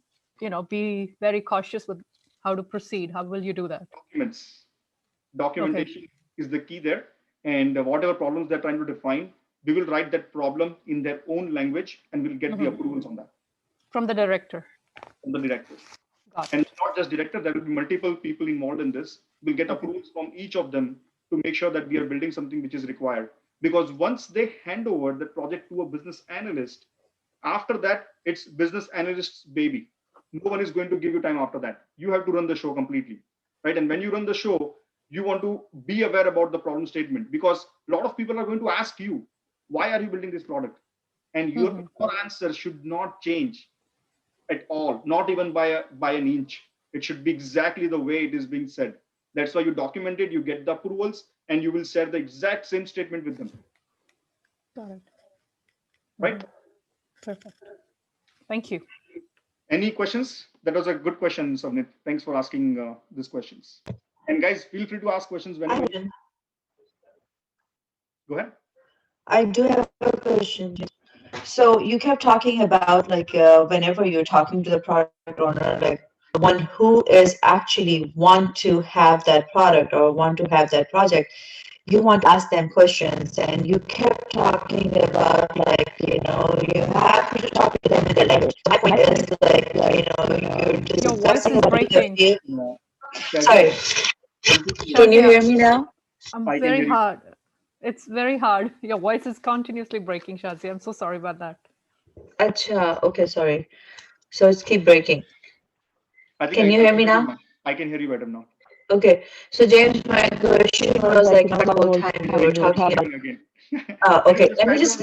be very cautious with how to proceed? How will you do that? Documentation is the key there. And whatever problems they're trying to define, we will write that problem in their own language and we'll get the approvals on that. From the director. From the director. And not just director, there will be multiple people involved in this. We'll get approvals from each of them to make sure that we are building something which is required. Because once they hand over the project to a business analyst, after that, it's business analyst's baby. No one is going to give you time after that. You have to run the show completely, right? And when you run the show, you want to be aware about the problem statement because a lot of people are going to ask you, why are you building this product? And your answer should not change at all, not even by an inch. It should be exactly the way it is being said. That's why you document it, you get the approvals, and you will share the exact same statement with them. Got it. Right? Perfect. Thank you. Any questions? That was a good question, Savnit. Thanks for asking these questions. And guys, feel free to ask questions whenever. Go ahead. I do have a question. So you kept talking about like whenever you're talking to the product owner, like the one who is actually want to have that product or want to have that project, you want to ask them questions, and you kept talking about like, you have to talk to them in their language. My point is like, you're just your voice is breaking. Sorry. Can you hear me now? Very hard. It's very hard. Your voice is continuously breaking, Shazia. I'm so sorry about that. Acha, okay, sorry. So it's keep breaking. Can you hear me now? I can hear you better now. Okay, so James, my question was like not the whole time we were talking about. Again. Okay. Let me just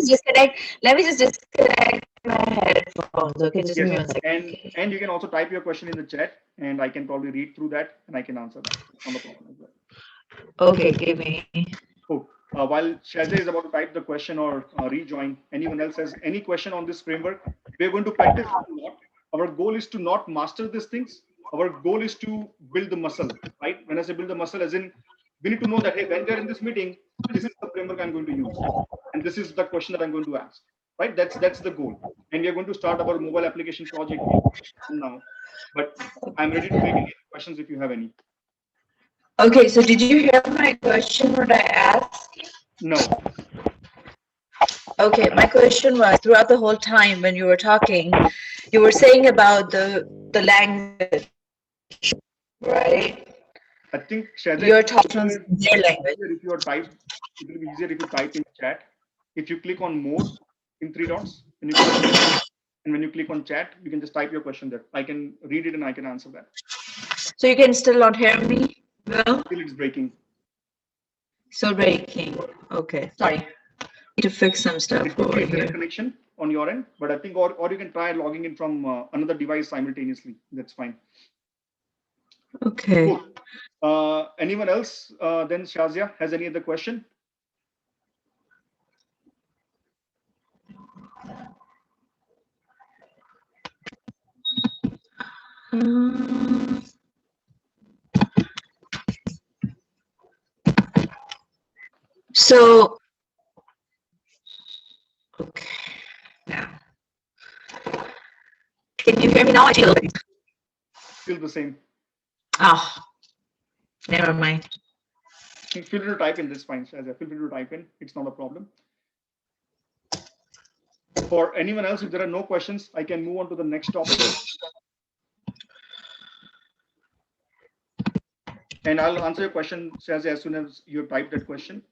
disconnect. Let me just disconnect my headphones. Okay, just give me 1 second. And you can also type your question in the chat, and I can probably read through that, and I can answer that on the problem as well. Okay, give me. Cool. While Shazia is about to type the question or rejoin, anyone else has any question on this framework? We're going to practice a lot. Our goal is to not master these things. Our goal is to build the muscle, right? When I say build the muscle, as in we need to know that, hey, when we're in this meeting, this is the framework I'm going to use. And this is the question that I'm going to ask, right? That's the goal. And we are going to start our mobile application project now. But I'm ready to take any questions if you have any. Okay, so did you hear my question, what I asked? No. Okay, my question was, throughout the whole time when you were talking, you were saying about the language, right? I think Shazia, Your thoughts on their language. if you are type, it will be easier if you type in chat. If you click on more in 3 dots, and when you click on chat, you can just type your question there. I can read it and I can answer that. So you can still not hear me well? Still it's breaking. Still breaking. Okay, sorry. Need to fix some stuff It could over be internet here. connection on your end, but I think, or you can try logging in from another device simultaneously. That's fine. Okay. Cool. Anyone else? Then Shazia has any other question? So, okay, now. Can you hear me now? I feel Still the same. Oh, never mind. Feel free to type in, this fine, Shazia. Feel free to type in. It's not a problem. For anyone else, if there are no questions, I can move on to the next topic. And I'll answer your question, Shazia, as soon as you type that question.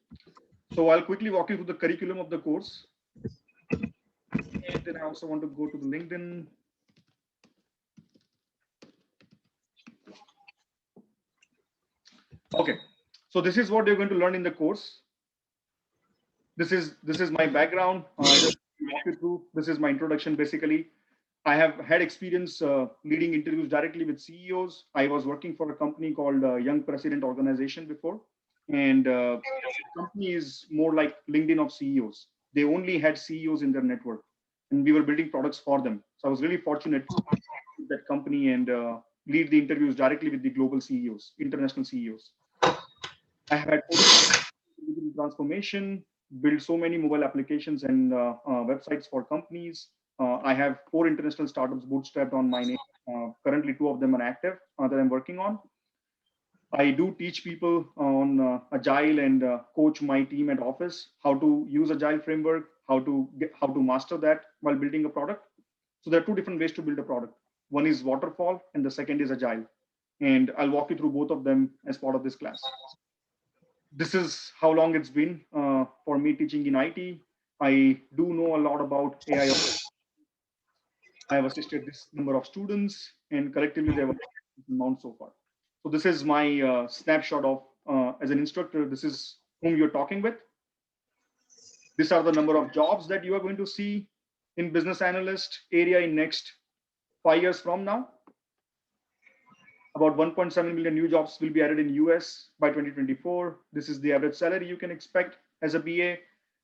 So I'll quickly walk you through the curriculum of the course. And then I also want to go to the LinkedIn. Okay, so this is what you're going to learn in the course. This is my background. Just walk you through. This is my introduction. Basically, I have had experience leading interviews directly with CEOs. I was working for a company called Young President Organization before, and the company is more like LinkedIn of CEOs. They only had CEOs in their network, and we were building products for them. So I was really fortunate with that company and lead the interviews directly with the global CEOs, international CEOs. I have had digital transformation, build so many mobile applications and websites for companies. I have 4 international startups bootstrapped on my name. Currently, 2 of them are active that I'm working on. I do teach people on Agile and coach my team at office how to use Agile framework, how to master that while building a product. So there are 2 different ways to build a product. One is waterfall, and the second is Agile. And I'll walk you through both of them as part of this class. This is how long it's been for me teaching in IT. I do know a lot about AI. I have assisted this number of students, and collectively they have amount so far. So this is my snapshot of as an instructor. This is whom you're talking with. These are the number of jobs that you are going to see in business analyst area in next 5 years from now. About 1.7 million new jobs will be added in US by 2024. This is the average salary you can expect as a BA.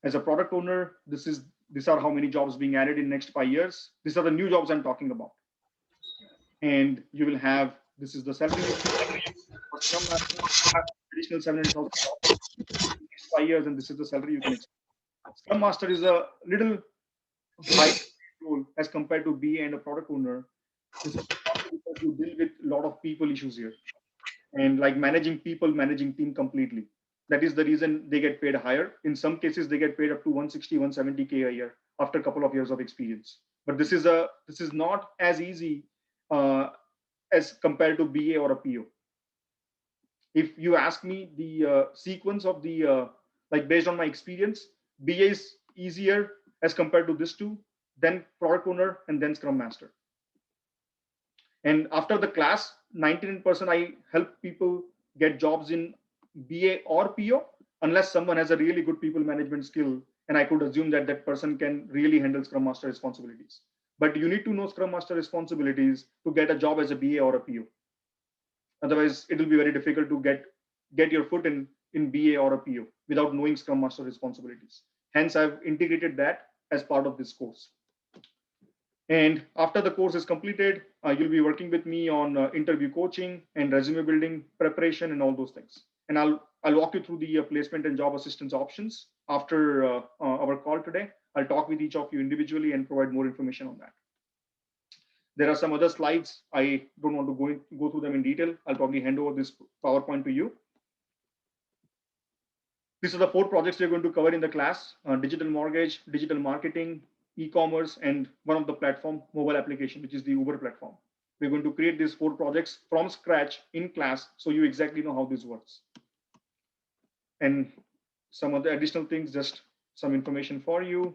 As a product owner, these are how many jobs being added in next 5 years. These are the new jobs I'm talking about. And you will have, this is the salary for some additional 700,000 next 5 years, and this is the salary you can expect. Scrum Master is a little high role as compared to BA and a product owner. This is because you deal with a lot of people issues here, and like managing people, managing team completely. That is the reason they get paid higher. In some cases, they get paid up to 160, 170K a year after a couple of years of experience. But this is not as easy as compared to BA or a PO. If you ask me the sequence of the like based on my experience, BA is easier as compared to this 2, then product owner, and then Scrum Master. And after the class, 99% I help people get jobs in BA or PO, unless someone has a really good people management skill, and I could assume that that person can really handle Scrum Master responsibilities. But you need to know Scrum Master responsibilities to get a job as a BA or a PO. Otherwise, it will be very difficult to get your foot in BA or a PO without knowing Scrum Master responsibilities. Hence, I've integrated that as part of this course. And after the course is completed, you'll be working with me on interview coaching and resume building preparation and all those things. And I'll walk you through the placement and job assistance options after our call today. I'll talk with each of you individually and provide more information on that. There are some other slides. I don't want to go through them in detail. I'll probably hand over this PowerPoint to you. These are the 4 projects we're going to cover in the class: digital mortgage, digital marketing, e-commerce, and one of the platform mobile application, which is the Uber platform. We're going to create these 4 projects from scratch in class, so you exactly know how this works. And some of the additional things, just some information for you.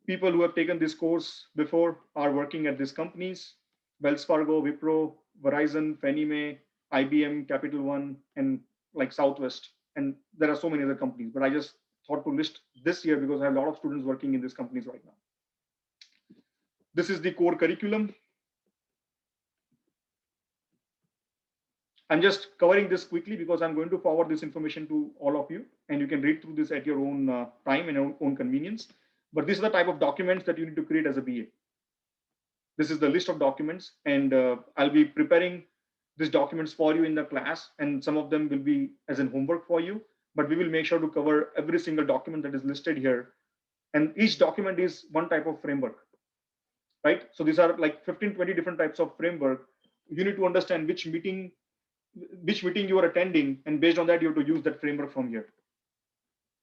People who have taken this course before are working at these companies: Wells Fargo, Wipro, Verizon, Fannie Mae, IBM, Capital One, and like Southwest. And there are so many other companies, but I just thought to list this here because I have a lot of students working in these companies right now. This is the core curriculum. I'm just covering this quickly because I'm going to forward this information to all of you, and you can read through this at your own time and your own convenience. But these are the type of documents that you need to create as a BA. This is the list of documents, and I'll be preparing these documents for you in the class, and some of them will be as in homework for you, but we will make sure to cover every single document that is listed here. And each document is one type of framework, right? So these are like 15, 20 different types of framework. You need to understand which meeting you are attending, and based on that, you have to use that framework from here.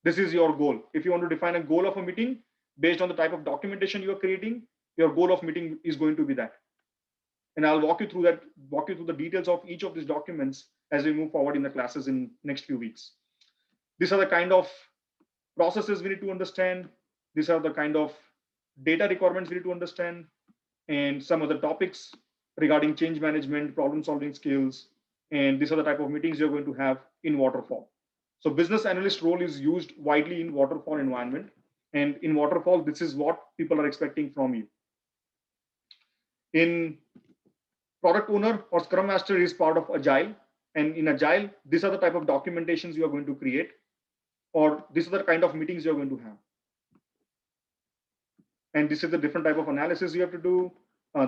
This is your goal. If you want to define a goal of a meeting based on the type of documentation you are creating, your goal of meeting is going to be that. And I'll walk you through the details of each of these documents as we move forward in the classes in next few weeks. These are the kind of processes we need to understand. These are the kind of data requirements we need to understand, and some of the topics regarding change management, problem solving skills. And these are the type of meetings you're going to have in waterfall. So business analyst role is used widely in waterfall environment. And in waterfall, this is what people are expecting from you. In product owner or scrum master is part of agile. And in agile, these are the type of documentations you are going to create, or these are the kind of meetings you're going to have. And this is the different type of analysis you have to do.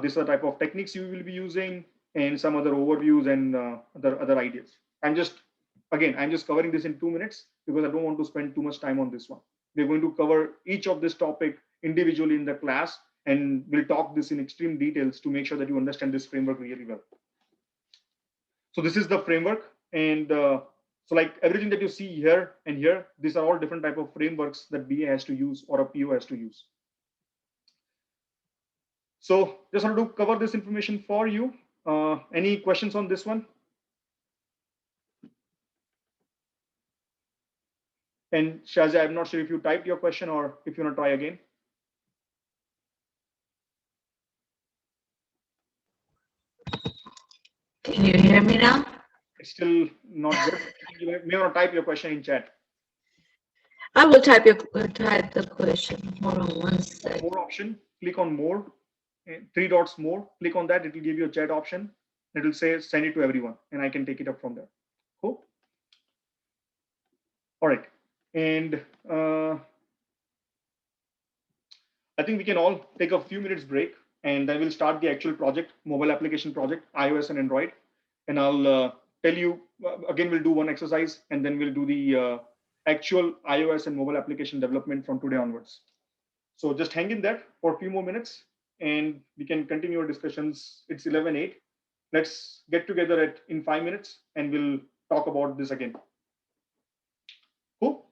This is the type of techniques you will be using, and some other overviews and other ideas. I'm just covering this in 2 minutes because I don't want to spend too much time on this one. We're going to cover each of this topic individually in the class, and we'll talk this in extreme details to make sure that you understand this framework really well. So this is the framework, and so like everything that you see here and here, these are all different type of frameworks that BA has to use or a PO has to use. So just wanted to cover this information for you. Any questions on this one? And Shazia, I'm not sure if you typed your question or if you want to try again. Can you hear me now? It's still not good. You may want to type your question in chat. I will type the question. Hold on one second. More option, click on more, 3 dots more, click on that. It will give you a chat option. It will say send it to everyone, and I can take it up from there. Cool. All right. And I think we can all take a few minutes break, and then we'll start the actual project, mobile application project, iOS and Android. And I'll tell you, again, we'll do one exercise, and then we'll do the actual iOS and mobile application development from today onwards. So just hang in there for a few more minutes, and we can continue our discussions. It's 11:08. Let's get together in 5 minutes, and we'll talk about this again. Cool.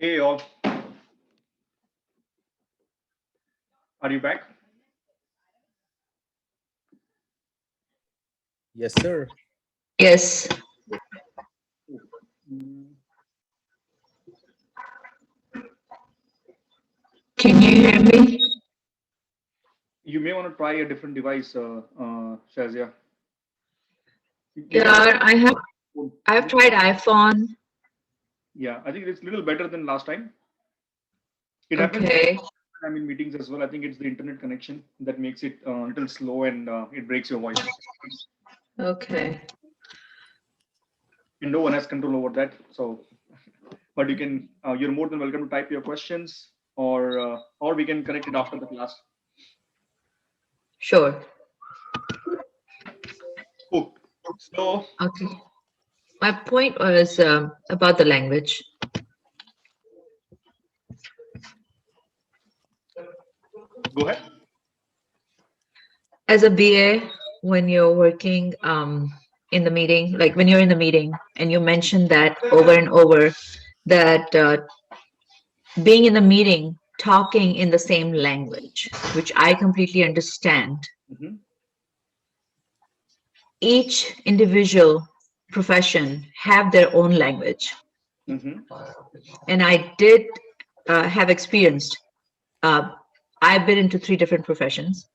Hey all, are you back? Yes, sir. Yes. Mm, Can you hear me? You may want to try a different device, Shazia. You can Yeah, try. I've tried iPhone. Yeah, I think it's a little better than last time. It happens Okay. when I'm in meetings as well. I think it's the internet connection that makes it a little slow and it breaks your voice. Okay. And no one has control over that. So, but you can, you're more than welcome to type your questions, or we can connect it after the class. Sure. Cool. So, Okay. My point was about the language. go ahead. As a BA, when you're working in the meeting, like when you're in the meeting and you mention that over and over, that being in the meeting, talking in the same language, which I completely understand. Mm-hmm. Each individual profession have their own language. Mm-hmm. And I did have experienced, I've been into 3 different professions,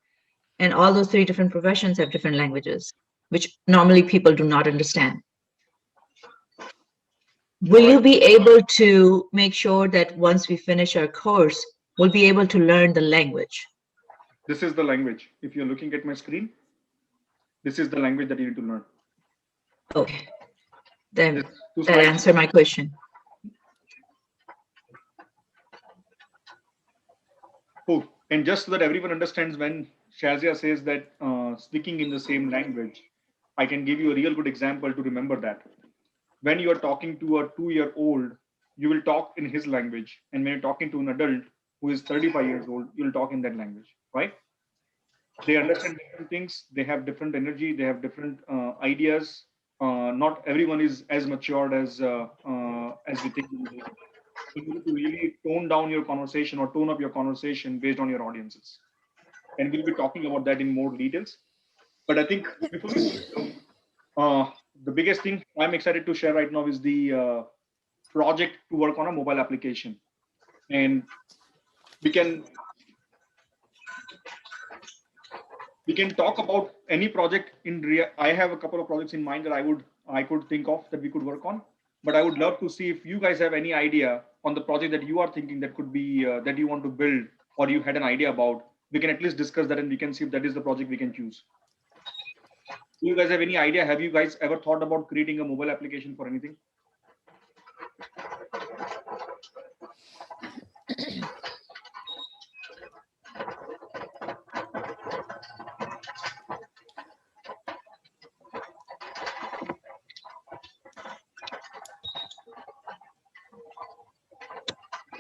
and all those 3 different professions have different languages, which normally people do not understand. Will you be able to make sure that once we finish our course, we'll be able to learn the language? This is the language. If you're looking at my screen, this is the language that you need to learn. Okay, then Two that slides. answered my question. Cool. And just so that everyone understands, when Shazia says that speaking in the same language, I can give you a real good example to remember that. When you are talking to a 2-year-old, you will talk in his language. And when you're talking to an adult who is 35 years old, you'll talk in that language, right? They understand different things. They have different energy. They have different ideas. Not everyone is as matured as we think. You need to really tone down your conversation or tone up your conversation based on your audiences. And we'll be talking about that in more details. But I think before the biggest thing I'm excited to share right now is the project to work on a mobile application. And we can talk about any project in real. I have a couple of projects in mind that I could think of that we could work on. But I would love to see if you guys have any idea on the project that you are thinking that could be that you want to build or you had an idea about. We can at least discuss that and we can see if that is the project we can choose. Do you guys have any idea? Have you guys ever thought about creating a mobile application for anything?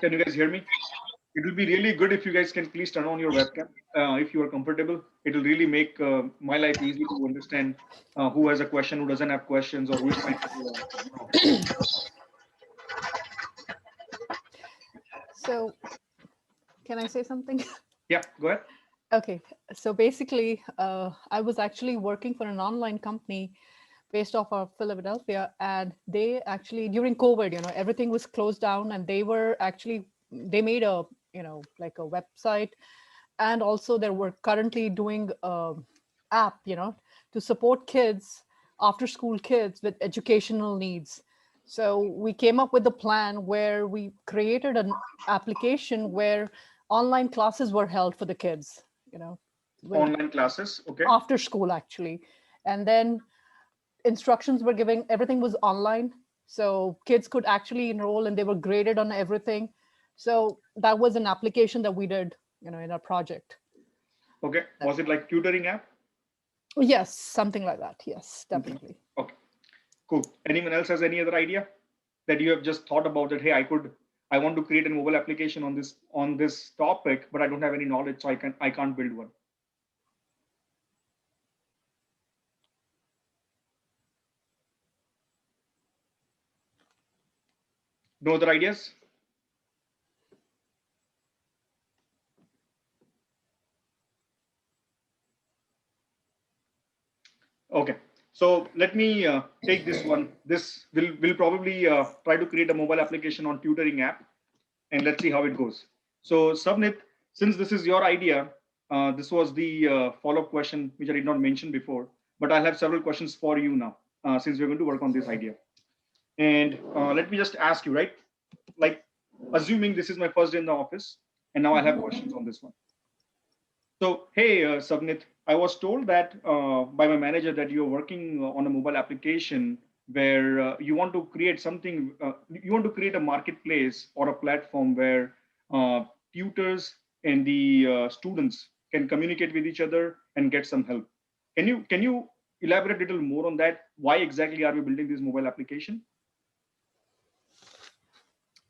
Can you guys hear me? It will be really good if you guys can please turn on your webcam if you are comfortable. It will really make my life easy to understand who has a question, who doesn't have questions, or who is trying to. So, can I say something? Yeah, go ahead. Okay, so basically, I was actually working for an online company based off of Philadelphia, and they actually during COVID, everything was closed down, and they made a like a website, and also they were currently doing a app, to support kids, after school kids with educational needs. So we came up with a plan where we created an application where online classes were held for the kids, Online classes, okay. after school actually. And then instructions were giving, everything was online, so kids could actually enroll and they were graded on everything. So that was an application that we did, in our project. Okay, was it like tutoring app? Yes, something like that. Yes, definitely. Okay, cool. Anyone else has any other idea that you have just thought about that? Hey, I want to create a mobile application on this topic, but I don't have any knowledge, so I can't build one. No other ideas? So let me take this one. This will probably try to create a mobile application on tutoring app, and let's see how it goes. So Savnit, since this is your idea, this was the follow-up question which I did not mention before, but I'll have several questions for you now, since we're going to work on this idea. And let me just ask you, right? Like, assuming this is my first day in the office, and now I have questions on this one. So, hey, Savnit, I was told that by my manager that you're working on a mobile application where you want to create something, you want to create a marketplace or a platform where tutors and the students can communicate with each other and get some help. Can you elaborate a little more on that? Why exactly are we building this mobile application?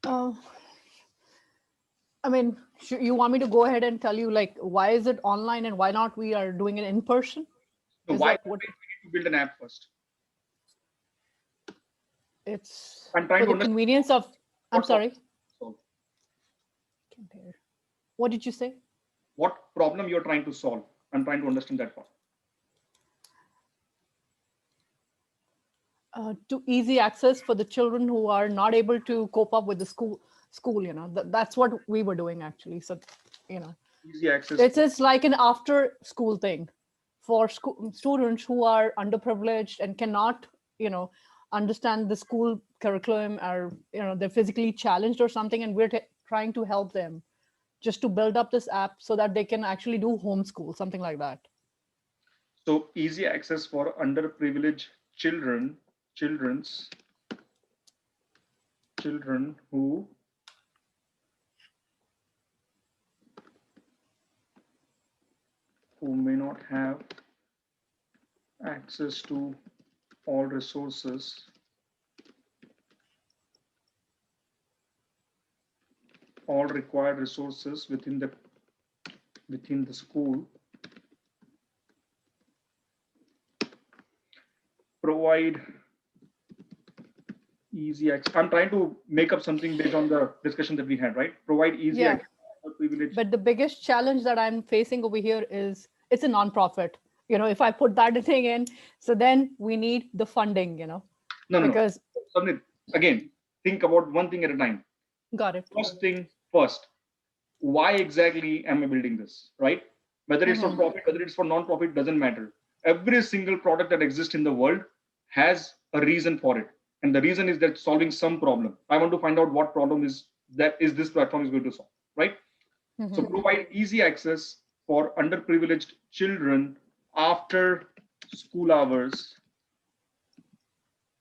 I mean, you want me to go ahead and tell you like why is it online and why not we are doing it in person? So why do we need to build an app first? It's I'm trying for to the convenience of. I'm sorry. Solve. What did you say? What problem you're trying to solve? I'm trying to understand that part. To easy access for the children who are not able to cope up with the school, that's what we were doing actually. So, easy access. It's like an after school thing for students who are underprivileged and cannot, understand the school curriculum, or, they're physically challenged or something. And we're trying to help them just to build up this app so that they can actually do homeschool, something like that. So easy access for underprivileged children who may not have access to all resources, all required resources within the school. Provide easy access. I'm trying to make up something based on the discussion that we had, right? Provide easy access for privileged. But the biggest challenge that I'm facing over here is it's a nonprofit. If I put that thing in, so then we need the funding, No. Again, think about one thing at a time. Got it. First thing first, why exactly am I building this, right? Whether it's for profit, whether it's for non-profit, doesn't matter. Every single product that exists in the world has a reason for it. And the reason is that solving some problem. I want to find out what problem is this platform is going to solve, right? So provide easy access for underprivileged children after school hours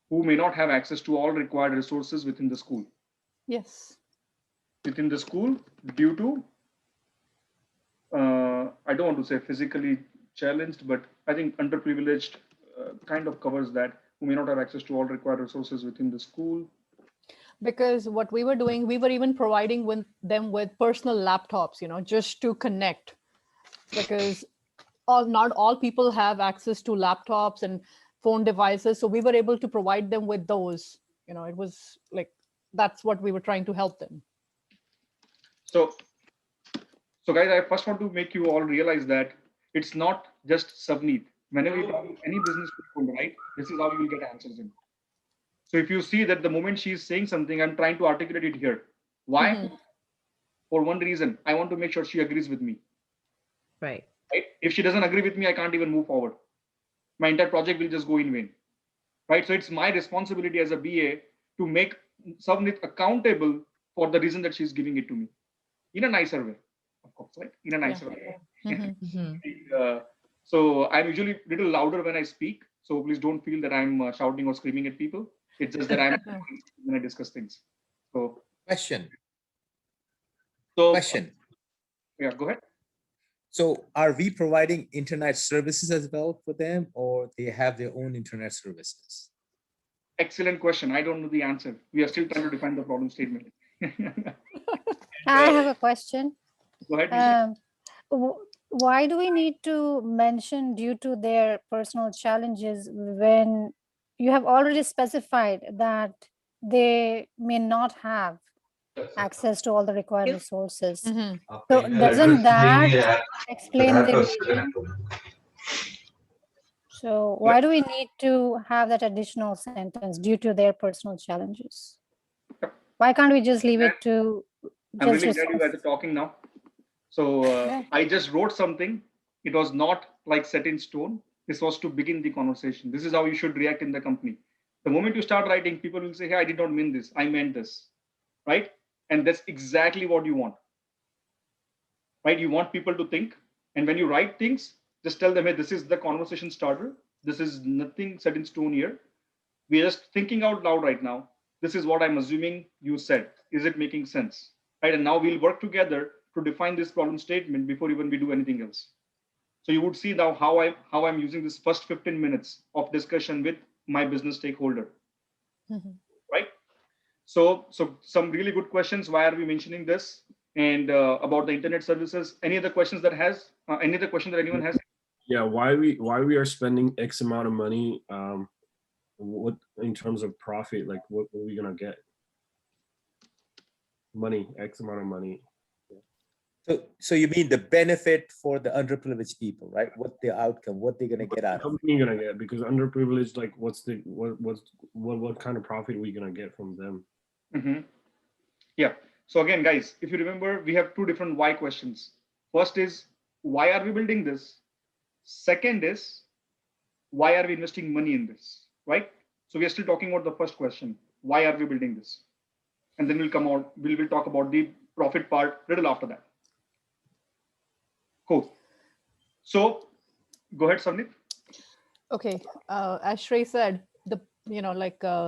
who may not have access to all required resources within the school. Yes. Within the school due to, I don't want to say physically challenged, but I think underprivileged kind of covers that, who may not have access to all required resources within the school. Because what we were doing, we were even providing them with personal laptops, just to connect, because not all people have access to laptops and phone devices. So we were able to provide them with those, it was like, that's what we were trying to help them. So guys, I first want to make you all realize that it's not just Savneet. Whenever you talk to any business people, right, this is how you will get answers in. So if you see that the moment she is saying something, I'm trying to articulate it here. Why? For one reason, I want to make sure she agrees with me. Right. If she doesn't agree with me, I can't even move forward. My entire project will just go in vain. Right? So it's my responsibility as a BA to make Savneet accountable for the reason that she's giving it to me. In a nicer way, of course, right? In a nicer way. So I'm usually a little louder when I speak. So please don't feel that I'm shouting or screaming at people. It's just that I'm when I discuss things. So question. Yeah, go ahead. So are we providing internet services as well for them, or they have their own internet services? Excellent question. I don't know the answer. We are still trying to define the problem statement. I have a question. Go ahead. Why do we need to mention due to their personal challenges when you have already specified that they may not have access to all the required resources? So doesn't that explain the reason? So why do we need to have that additional sentence due to their personal challenges? Why can't we just leave it to I'm just really glad you guys are talking now. So I just wrote something. It was not like set in stone. This was to begin the conversation. This is how you should react in the company. The moment you start writing, people will say, hey, I did not mean this. I meant this, right? And that's exactly what you want, right? You want people to think. And when you write things, just tell them, hey, this is the conversation starter. This is nothing set in stone here. We're just thinking out loud right now. This is what I'm assuming you said. Is it making sense? Right? And now we'll work together to define this problem statement before even we do anything else. So you would see now how I'm using this first 15 minutes of discussion with my business stakeholder. Right? So some really good questions. Why are we mentioning this? And about the internet services. Any other questions that any other question that anyone has? Yeah, why we are spending X amount of money? What in terms of profit? Like, what are we gonna get? Money, X amount of money. So you mean the benefit for the underprivileged people, right? What the outcome, what they're gonna get out of it? Company gonna get, because underprivileged, like what kind of profit are we gonna get from them? Yeah. So again, guys, if you remember, we have two different why questions. First is, why are we building this? Second is, why are we investing money in this, right? So we are still talking about the first question. Why are we building this? And then we'll talk about the profit part little after that. Cool. So go ahead, Savneet. Okay. As Shrey said,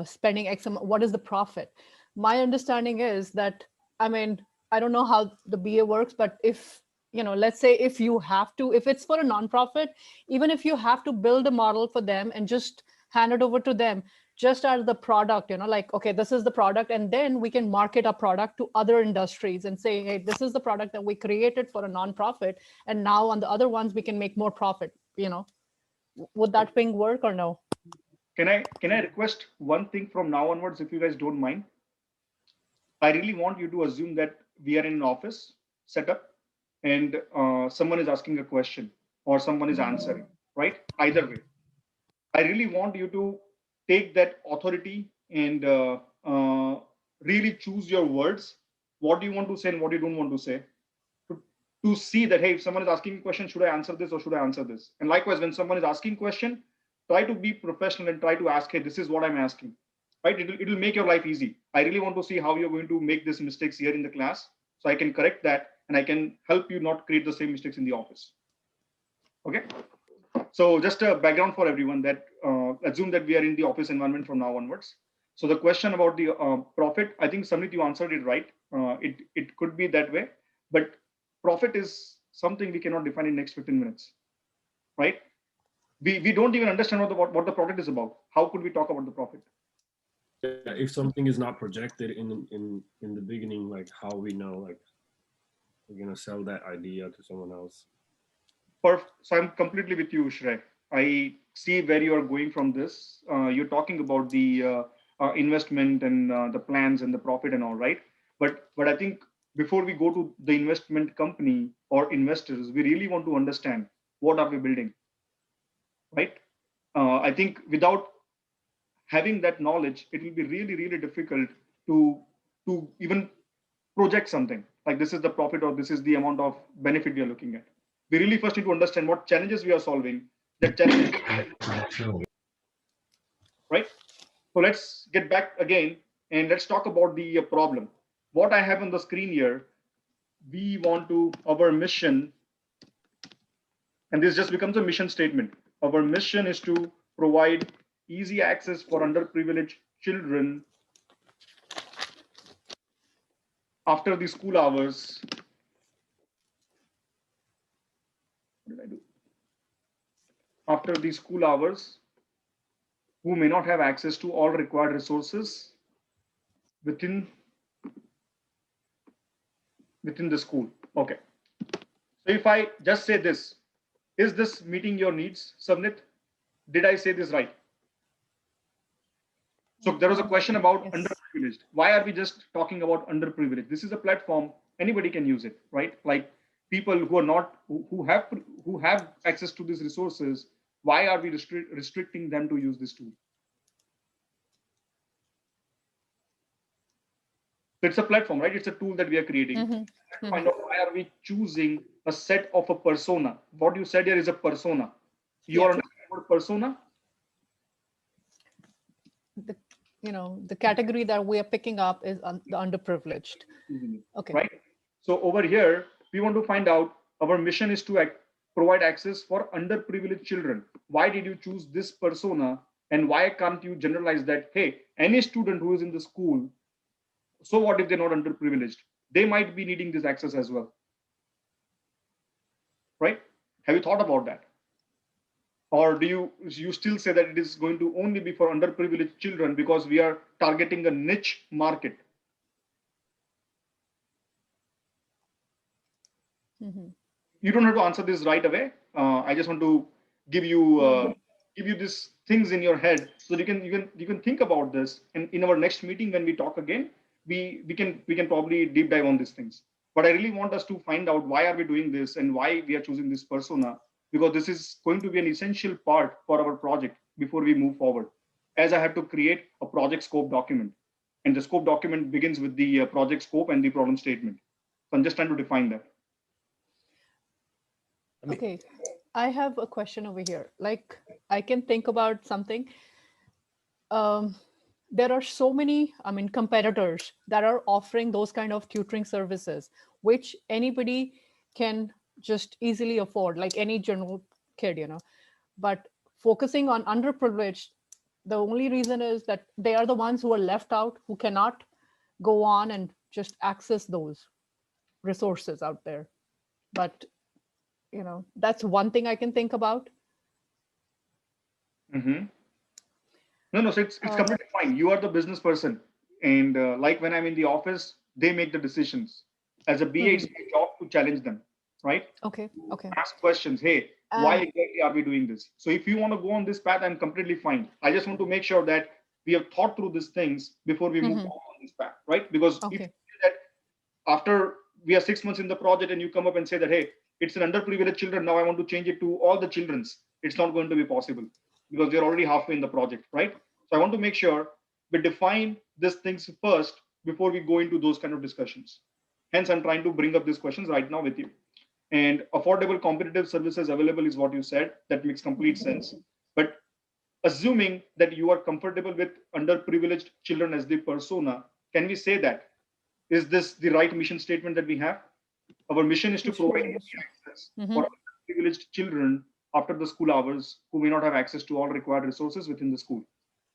spending X amount, what is the profit? My understanding is that, I mean, I don't know how the BA works, but if, let's say if it's for a nonprofit, even if you have to build a model for them and just hand it over to them, just as the product, like, okay, this is the product, and then we can market our product to other industries and say, hey, this is the product that we created for a nonprofit, and now on the other ones we can make more profit. Would that thing work or no? Can I request one thing from now onwards, if you guys don't mind? I really want you to assume that we are in an office setup and someone is asking a question or someone is answering, right? Either way, I really want you to take that authority and really choose your words. What do you want to say and what you don't want to say? To see that, hey, if someone is asking a question, should I answer this or should I answer this? And likewise, when someone is asking a question, try to be professional and try to ask, hey, this is what I'm asking, right? It'll make your life easy. I really want to see how you're going to make these mistakes here in the class so I can correct that and I can help you not create the same mistakes in the office. Okay. So just a background for everyone that assume that we are in the office environment from now onwards. So the question about the profit, I think Samrit, you answered it right. It could be that way, but profit is something we cannot define in next 15 minutes, right? We don't even understand what the product is about. How could we talk about the profit? If something is not projected in the beginning, like how we know, like we're gonna sell that idea to someone else. So I'm completely with you, Shrey. I see where you are going from this. You're talking about the investment and the plans and the profit and all, right? But I think before we go to the investment company or investors, we really want to understand what are we building, right? I think without having that knowledge, it will be really, really difficult to even project something like this is the profit or this is the amount of benefit we are looking at. We really first need to understand what challenges we are solving. That challenge, right? So let's get back again and let's talk about the problem. What I have on the screen here, we want to, our mission, and this just becomes a mission statement. Our mission is to provide easy access for underprivileged children after the school hours. What did I do? After the school hours, who may not have access to all required resources within the school. Okay. So if I just say this, is this meeting your needs, Savnit? Did I say this right? So there was a question about underprivileged. Why are we just talking about underprivileged? This is a platform, anybody can use it, right? Like people who are not, who have access to these resources why are we restricting them to use this tool? So it's a platform, right? It's a tool that we are creating. Find out why are we choosing a set of a persona. What you said here is a persona. You are understanding what persona? The category that we are picking up is the underprivileged. Okay. Right. So over here, we want to find out, our mission is to provide access for underprivileged children. Why did you choose this persona? And why can't you generalize that, hey, any student who is in the school, so what if they're not underprivileged? They might be needing this access as well. Right? Have you thought about that? Or do you still say that it is going to only be for underprivileged children because we are targeting a niche market? You don't have to answer this right away. I just want to give you these things in your head so that you can think about this. And in our next meeting, when we talk again, we can probably deep dive on these things. But I really want us to find out why are we doing this and why we are choosing this persona, because this is going to be an essential part for our project before we move forward. As I have to create a project scope document, and the scope document begins with the project scope and the problem statement. So I'm just trying to define that. Okay, I have a question over here. Like, I can think about something. There are so many, competitors that are offering those kind of tutoring services, which anybody can just easily afford, like any general kid, But focusing on underprivileged, the only reason is that they are the ones who are left out, who cannot go on and just access those resources out there. But that's one thing I can think about. No, so it's completely fine. You are the business person, and like when I'm in the office, they make the decisions. As a BA, it's my job to challenge them, right? Okay. Ask questions. Hey, why exactly are we doing this? So if you want to go on this path, I'm completely fine. I just want to make sure that we have thought through these things before we move on this path, right? Because if you say that after we are 6 months in the project and you come up and say that, hey, it's an underprivileged children, now I want to change it to all the children's, it's not going to be possible because we're already halfway in the project, right? So I want to make sure we define these things first before we go into those kind of discussions. Hence, I'm trying to bring up these questions right now with you. And affordable competitive services available is what you said. That makes complete sense. But assuming that you are comfortable with underprivileged children as the persona, can we say that? Is this the right mission statement that we have? Our mission is to provide access for underprivileged children after the school hours who may not have access to all required resources within the school.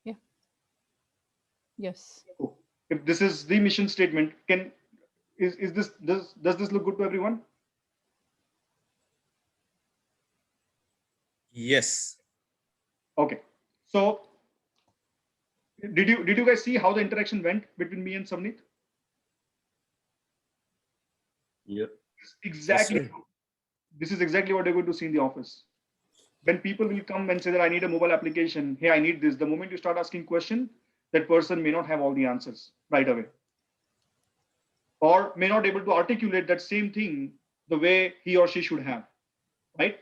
Yeah. Yes. So if this is the mission statement, does this look good to everyone? Yes. Okay. So did you guys see how the interaction went between me and Samneet? Yep. Exactly. Yes, this is exactly what you're going to see in the office. When people will come and say that I need a mobile application, hey, I need this. The moment you start asking questions, that person may not have all the answers right away, or may not able to articulate that same thing the way he or she should have, right?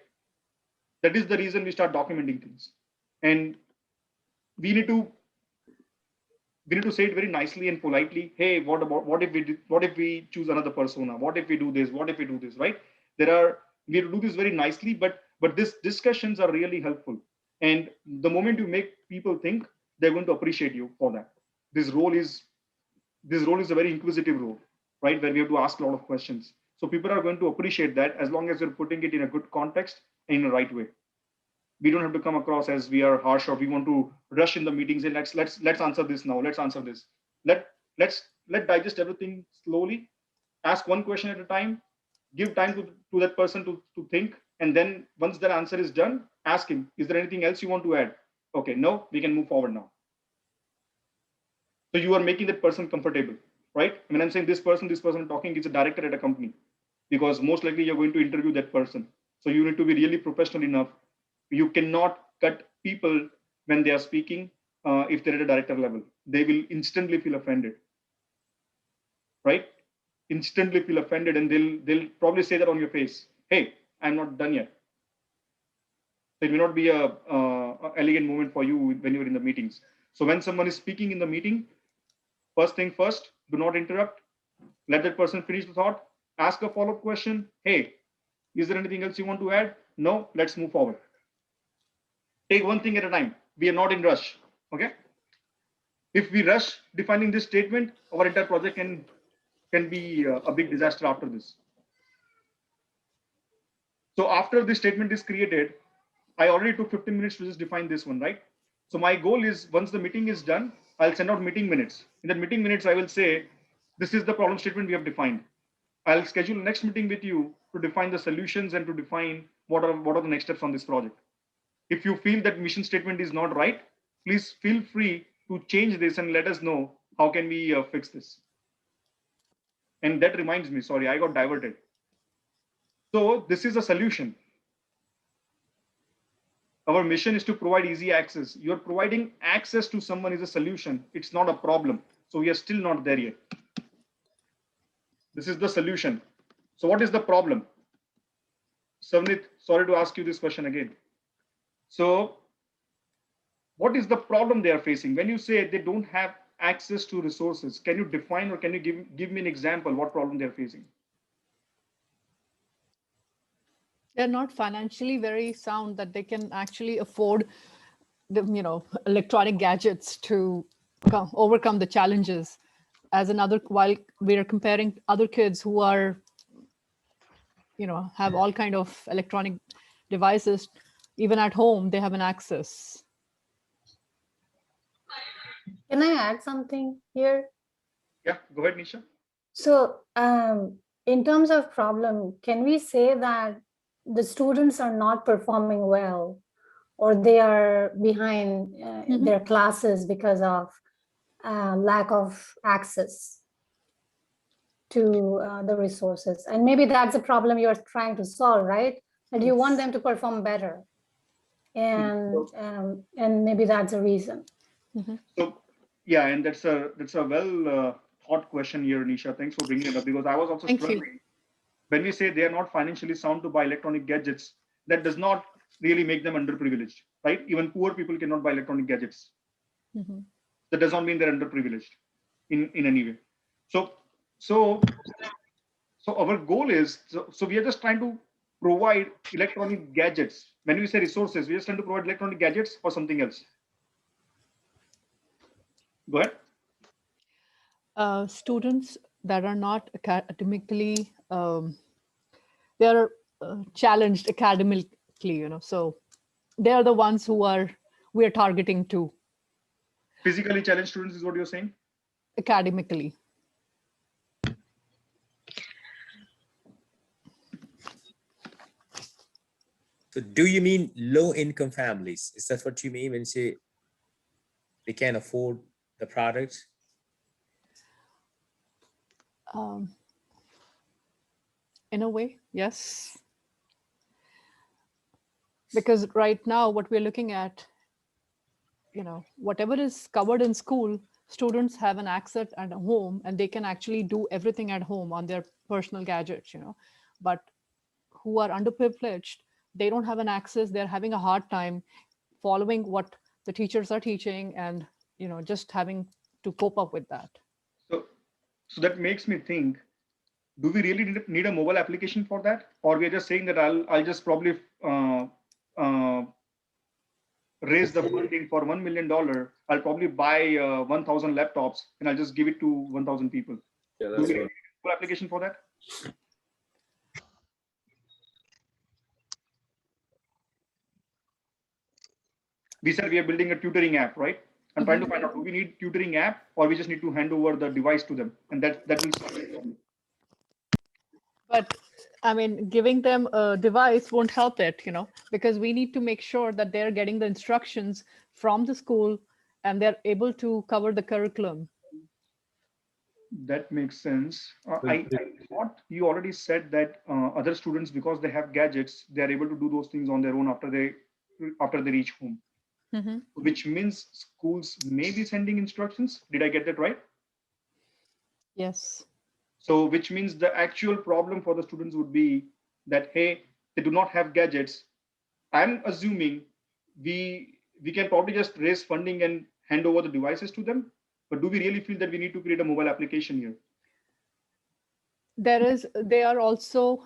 That is the reason we start documenting things. And we need to say it very nicely and politely. Hey, what if we choose another persona? What if we do this? What if we do this? Right? We have to do this very nicely, but these discussions are really helpful. And the moment you make people think, they're going to appreciate you for that. This role is a very inquisitive role, right? Where we have to ask a lot of questions. So people are going to appreciate that as long as you're putting it in a good context and in the right way. We don't have to come across as we are harsh or we want to rush in the meetings and let's answer this now. Let's answer this. Let's digest everything slowly. Ask one question at a time. Give time to that person to think. And then once that answer is done, ask him, is there anything else you want to add? Okay, no, we can move forward now. So you are making that person comfortable, right? When I'm saying this person talking is a director at a company, because most likely you're going to interview that person. So you need to be really professional enough. You cannot cut people when they are speaking. If they're at a director level, they will instantly feel offended, right? Instantly feel offended, and they'll probably say that on your face. Hey, I'm not done yet. So it may not be a elegant moment for you when you're in the meetings. So when someone is speaking in the meeting, first thing first, do not interrupt. Let that person finish the thought. Ask a follow-up question. Hey, is there anything else you want to add? No, let's move forward. Take one thing at a time. We are not in rush. Okay. If we rush defining this statement, our entire project can be a big disaster after this. So after this statement is created, I already took 15 minutes to just define this one, right? So my goal is once the meeting is done, I'll send out meeting minutes. In that meeting minutes, I will say, this is the problem statement we have defined. I'll schedule next meeting with you to define the solutions and to define what are the next steps on this project. If you feel that mission statement is not right, please feel free to change this and let us know how can we fix this. And that reminds me, sorry, I got diverted. So this is a solution. Our mission is to provide easy access. You're providing access to someone is a solution. It's not a problem. So we are still not there yet. This is the solution. So what is the problem? Savnit, sorry to ask you this question again. So what is the problem they are facing? When you say they don't have access to resources, can you define or can you give me an example what problem they're facing? They're not financially very sound that they can actually afford the, electronic gadgets to overcome the challenges. As another, while we are comparing other kids who are, have all kind of electronic devices, even at home, they have an access. Can I add something here? Yeah, go ahead, Nisha. So in terms of problem, can we say that the students are not performing well or they are behind their classes because of lack of access to the resources? And maybe that's a problem you're trying to solve, right? That you want them to perform better. And maybe that's a reason. So yeah, and that's a well thought question here, Nisha. Thanks for bringing it up, because I was also struggling. When we say they are not financially sound to buy electronic gadgets, that does not really make them underprivileged, right? Even poor people cannot buy electronic gadgets. That does not mean they're underprivileged in any way. So our goal is, so we are just trying to provide electronic gadgets. When we say resources, we are just trying to provide electronic gadgets or something else. Go ahead. Students that are not academically, they are challenged academically, so they are the ones who we are targeting to. Physically challenged students is what you're saying? Academically. So do you mean low-income families? Is that what you mean when you say they can't afford the product? In a way, yes. Because right now what we're looking at, whatever is covered in school, students have an access at home and they can actually do everything at home on their personal gadgets, but who are underprivileged, they don't have an access. They're having a hard time following what the teachers are teaching and, just having to cope up with that. So that makes me think, do we really need a mobile application for that? Or we're just saying that I'll just probably raise the funding for $1 million. I'll probably buy 1,000 laptops and I'll just give it to 1,000 people. Yeah, do we need a mobile application for that? We said we are building a tutoring app, right? I'm trying to find out, do we need tutoring app or we just need to hand over the device to them? And that will solve the problem. But I mean, giving them a device won't help it, because we need to make sure that they're getting the instructions from the school and they're able to cover the curriculum. That makes sense. I thought you already said that other students, because they have gadgets, they're able to do those things on their own after they reach home. Which means schools may be sending instructions. Did I get that right? Yes. So which means the actual problem for the students would be that, hey, they do not have gadgets. I'm assuming we can probably just raise funding and hand over the devices to them. But do we really feel that we need to create a mobile application here? They are also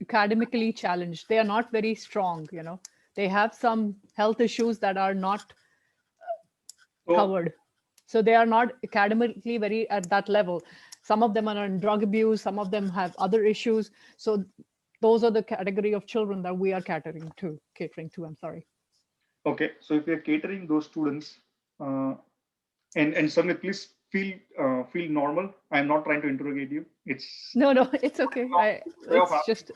academically challenged. They are not very strong, they have some health issues that are not covered. So they are not academically very at that level. Some of them are in drug abuse, some of them have other issues. So those are the category of children that we are catering to, I'm sorry. Okay, so if we are catering those students, and Samit, please feel normal. I'm not trying to interrogate you. No, it's okay. It's just.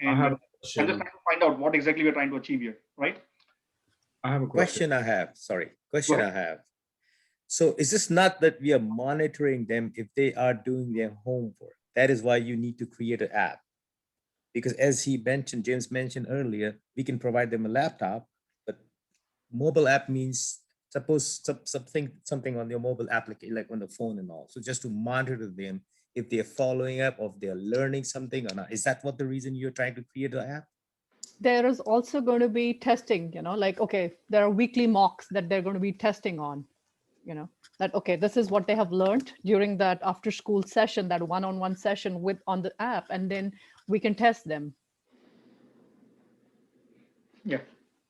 And I'm just trying to find out what exactly we're trying to achieve here, right? I have a question. Question I have. So is this not that we are monitoring them if they are doing their homework? That is why you need to create an app. Because as James mentioned earlier, we can provide them a laptop, but mobile app means suppose something on your mobile application, like on the phone and all. So just to monitor them if they're following up or if they're learning something or not. Is that what the reason you're trying to create an app? There is also going to be testing, like, okay, there are weekly mocks that they're going to be testing on, that, okay, this is what they have learned during that after school session, that one-on-one session on the app, and then we can test them. Yeah.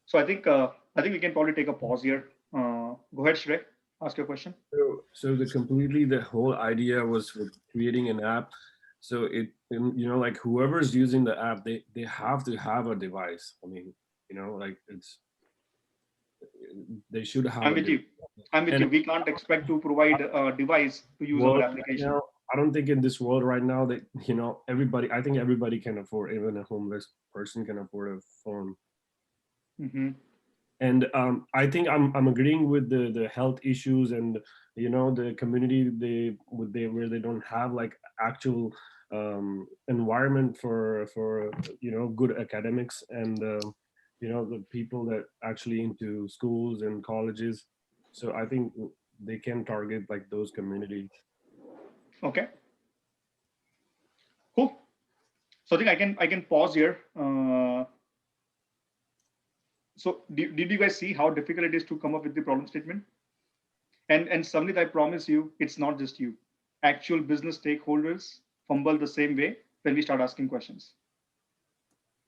So I think we can probably take a pause here. Go ahead, Shrek. Ask your question. So the whole idea was for creating an app. So like whoever's using the app, they have to have a device. I mean, like they should have. I'm with you. We can't expect to provide a device to use our application. I don't think in this world right now that I think everybody can afford, even a homeless person can afford a phone. Mm-hmm. And I think I'm agreeing with the health issues and the community where they don't have like actual environment for good academics and the people that actually into schools and colleges. So I think they can target like those communities. Okay. Cool. So I think I can pause here. So did you guys see how difficult it is to come up with the problem statement? And Samit, I promise you, it's not just you. Actual business stakeholders fumble the same way when we start asking questions.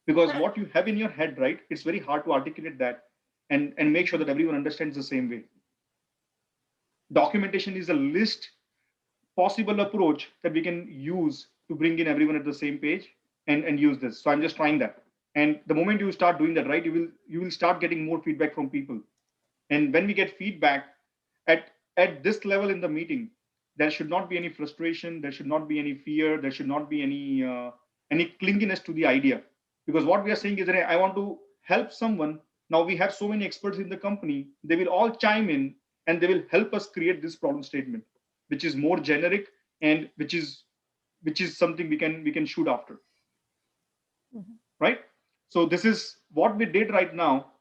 Because what you have in your head, right, it's very hard to articulate that and make sure that everyone understands the same way. Documentation is the least possible approach that we can use to bring in everyone at the same page and use this. So I'm just trying that. And the moment you start doing that, right, you will start getting more feedback from people. And when we get feedback at this level in the meeting, there should not be any frustration, there should not be any fear, there should not be any clinginess to the idea. Because what we are saying is that I want to help someone. Now we have so many experts in the company, they will all chime in and they will help us create this problem statement, which is more generic and which is something we can shoot after. Mm-hmm. Right? So this is what we did right now.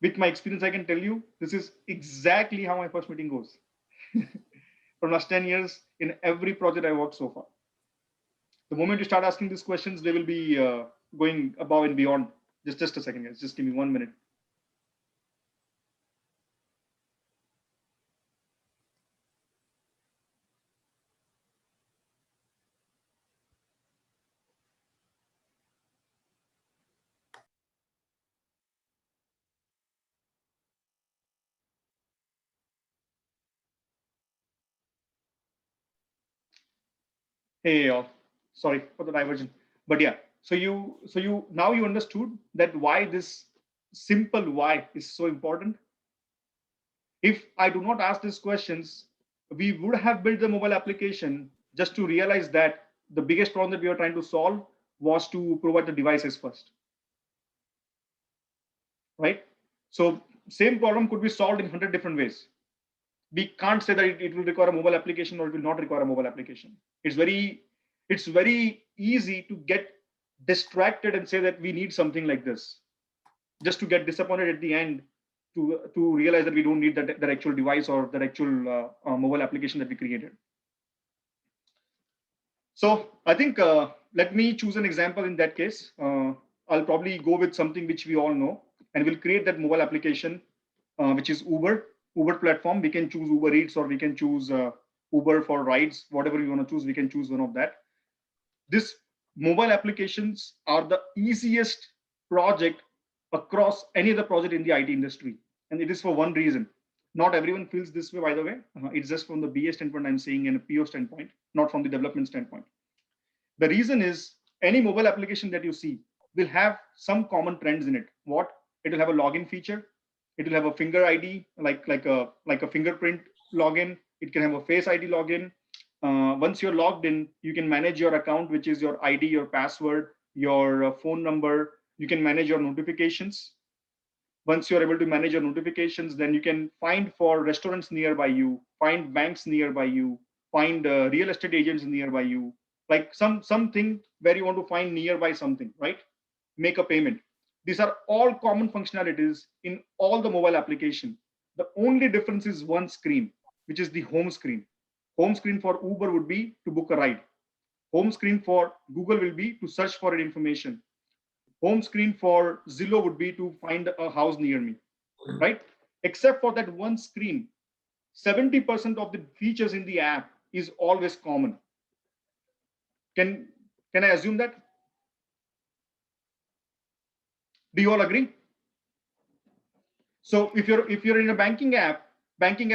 With my experience, I can tell you, this is exactly how my first meeting goes. For last 10 years, in every project I worked so far. The moment you start asking these questions, they will be going above and beyond. Just a second, guys. Just give me 1 minute. Hey, sorry for the diversion, but yeah. So you now you understood that why this simple why is so important. If I do not ask these questions, we would have built the mobile application just to realize that the biggest problem that we are trying to solve was to provide the devices first, right? So same problem could be solved in 100 different ways. We can't say that it will require a mobile application or it will not require a mobile application. It's very easy to get distracted and say that we need something like this, just to get disappointed at the end to realize that we don't need that actual device or that actual mobile application that we created. So I think let me choose an example in that case. I'll probably go with something which we all know, and we'll create that mobile application, which is Uber platform. We can choose Uber Eats, or we can choose Uber for rides, whatever you want to choose, we can choose one of that. This mobile applications are the easiest project across any other project in the IT industry. And it is for one reason. Not everyone feels this way, by the way. It's just from the BA standpoint, I'm saying, and a PO standpoint, not from the development standpoint. The reason is any mobile application that you see will have some common trends in it. What? It will have a login feature. It will have a finger ID, like a fingerprint login. It can have a face ID login. Once you're logged in, you can manage your account, which is your ID, your password, your phone number. You can manage your notifications. Once you're able to manage your notifications, then you can find for restaurants nearby you, find banks nearby you, find real estate agents nearby you, like something where you want to find nearby something, right? Make a payment. These are all common functionalities in all the mobile application. The only difference is one screen, which is the home screen. Home screen for Uber would be to book a ride. Home screen for Google will be to search for information. Home screen for Zillow would be to find a house near me, right? Except for that one screen, 70% of the features in the app is always common. Can I assume that? Do you all agree? So if you're in a banking app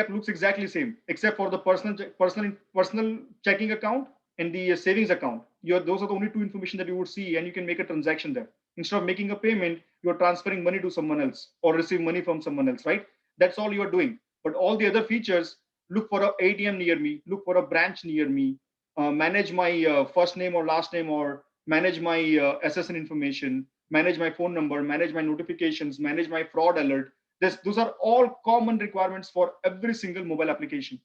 looks exactly the same, except for the personal checking account and the savings account. Those are the only two information that you would see, and you can make a transaction there. Instead of making a payment, you're transferring money to someone else or receive money from someone else, right? That's all you're doing. But all the other features, look for an ATM near me, look for a branch near me, manage my first name or last name, or manage my SSN information, manage my phone number, manage my notifications, manage my fraud alert. Those are all common requirements for every single mobile application.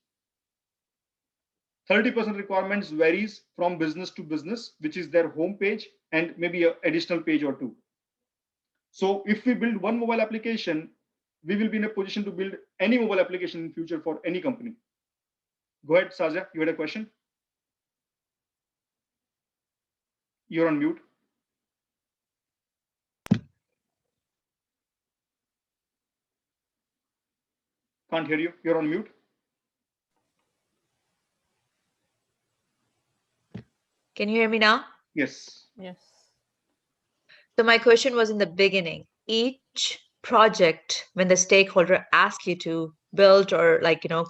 30% requirements varies from business to business, which is their home page and maybe an additional page or two. So if we build one mobile application, we will be in a position to build any mobile application in future for any company. Go ahead, Saja, you had a question? You're on mute. Can't hear you. You're on mute. Can you hear me now? Yes. Yes. So my question was in the beginning. Each project, when the stakeholder asks you to build or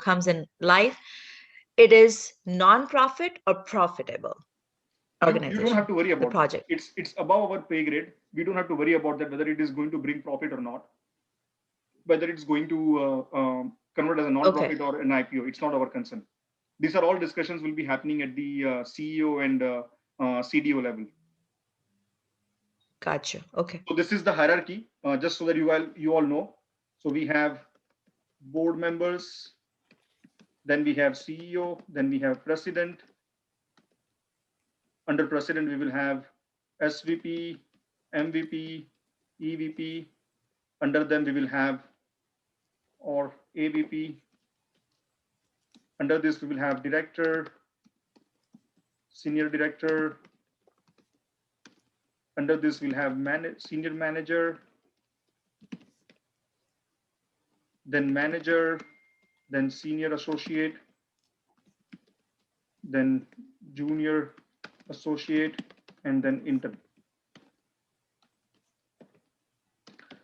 comes in live, it is non-profit or profitable organization. You don't have to worry about the project. It's above our pay grade. We don't have to worry about that, whether it is going to bring profit or not, whether it's going to convert as a non-profit or an IPO. It's not our concern. These are all discussions will be happening at the CEO and CDO level. Gotcha. Okay. So this is the hierarchy, just so that you all know. So we have board members, then we have CEO, then we have president. Under president, we will have SVP, MVP, EVP. Under them, we will have or AVP. Under this, we will have director, senior director. Under this, we'll have senior manager, then manager, then senior associate, then junior associate, and then intern.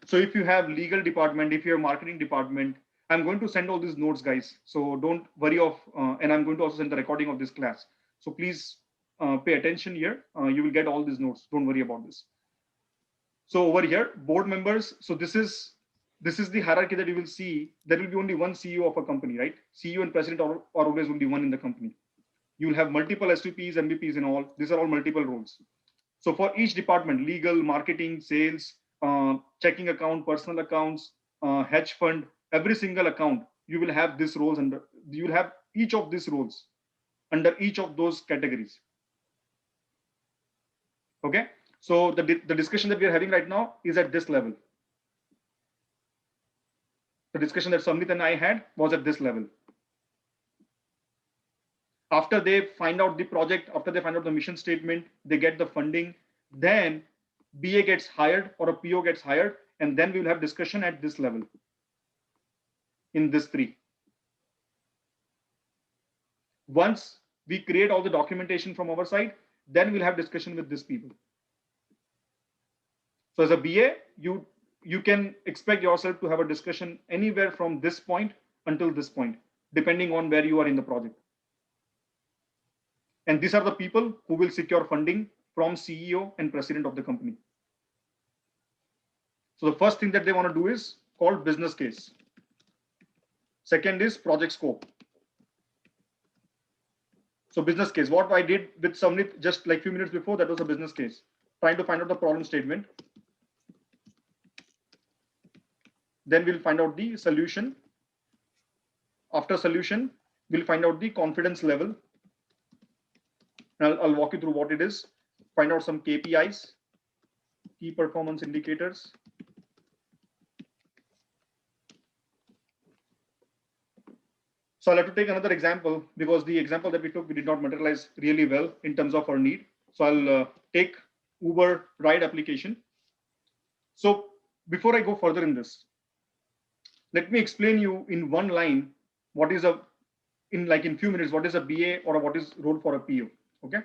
So if you have legal department, if you have marketing department, I'm going to send all these notes, guys. So don't worry and I'm going to also send the recording of this class. So please pay attention here. You will get all these notes. Don't worry about this. So over here, board members. So this is the hierarchy that you will see. There will be only one CEO of a company, right? CEO and president are always only one in the company. You will have multiple SVPs, MVPs, and all. These are all multiple roles. So for each department, legal, marketing, sales, checking account, personal accounts, hedge fund, every single account, you will have these roles under. You will have each of these roles under each of those categories. Okay. So the discussion that we are having right now is at this level. The discussion that Samnit and I had was at this level. After they find out the project, after they find out the mission statement, they get the funding, then BA gets hired or a PO gets hired, and then we will have discussion at this level in this 3. Once we create all the documentation from our side, then we'll have discussion with these people. So as a BA, you can expect yourself to have a discussion anywhere from this point until this point, depending on where you are in the project. And these are the people who will secure funding from CEO and president of the company. So the first thing that they want to do is called business case. Second is project scope. So business case, what I did with Samnit just like few minutes before, that was a business case, trying to find out the problem statement. Then we'll find out the solution. After solution, we'll find out the confidence level. And I'll walk you through what it is. Find out some KPIs, key performance indicators. So I'll have to take another example because the example that we took, we did not materialize really well in terms of our need. So I'll take Uber ride application. So before I go further in this, let me explain you in one line what is in few minutes, what is a BA or what is role for a PO. Okay.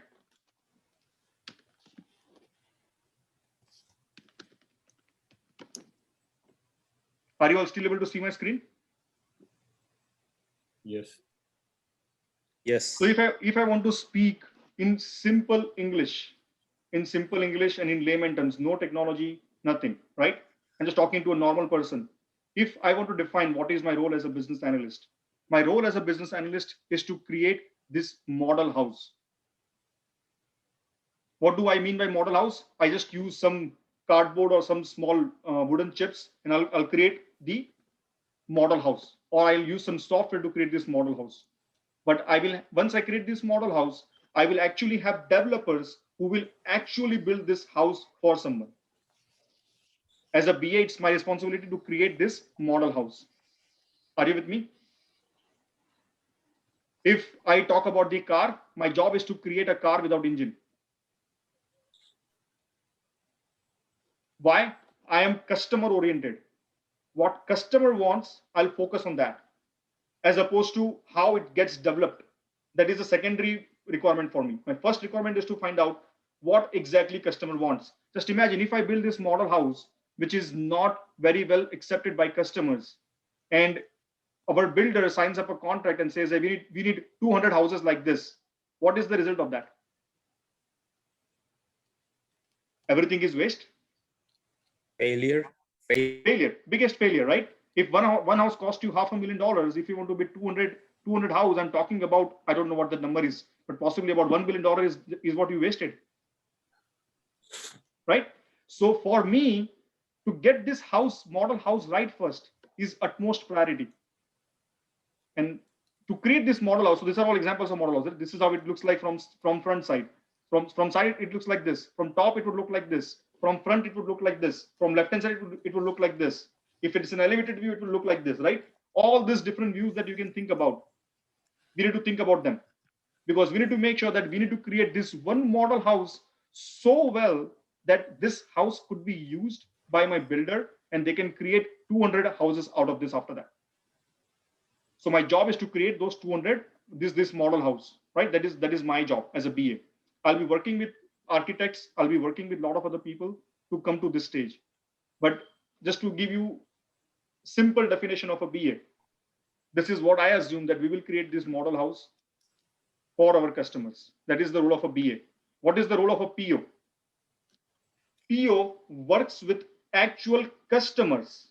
Are you all still able to see my screen? Yes. Yes. So if I want to speak in simple English and in layman terms, no technology, nothing, right? I'm just talking to a normal person. If I want to define what is my role as a business analyst, my role as a business analyst is to create this model house. What do I mean by model house? I just use some cardboard or some small wooden chips and I'll create the model house, or I'll use some software to create this model house. But once I create this model house, I will actually have developers who will actually build this house for someone. As a BA, it's my responsibility to create this model house. Are you with me? If I talk about the car, my job is to create a car without engine. Why? I am customer oriented. What customer wants, I'll focus on that, as opposed to how it gets developed. That is a secondary requirement for me. My first requirement is to find out what exactly customer wants. Just imagine if I build this model house, which is not very well accepted by customers, and our builder signs up a contract and says, hey, we need 200 houses like this. What is the result of that? Everything is waste. Failure. Failure. Biggest failure, right? If one house costs you $500,000, if you want to build 200 house, I'm talking about, I don't know what the number is, but possibly about $1 billion is what you wasted, right? So for me, to get this model house right first is utmost priority. And to create this model house, so these are all examples of model house. This is how it looks like from front side. From side, it looks like this. From top, it would look like this. From front, it would look like this. From left-hand side, it would look like this. If it's an elevated view, it will look like this, right? All these different views that you can think about, we need to think about them, because we need to make sure that we need to create this one model house so well that this house could be used by my builder and they can create 200 houses out of this after that. So my job is to create those 200, this model house, right? That is my job as a BA. I'll be working with architects. I'll be working with a lot of other people to come to this stage. But just to give you simple definition of a BA, this is what I assume, that we will create this model house for our customers. That is the role of a BA. What is the role of a PO? PO works with actual customers.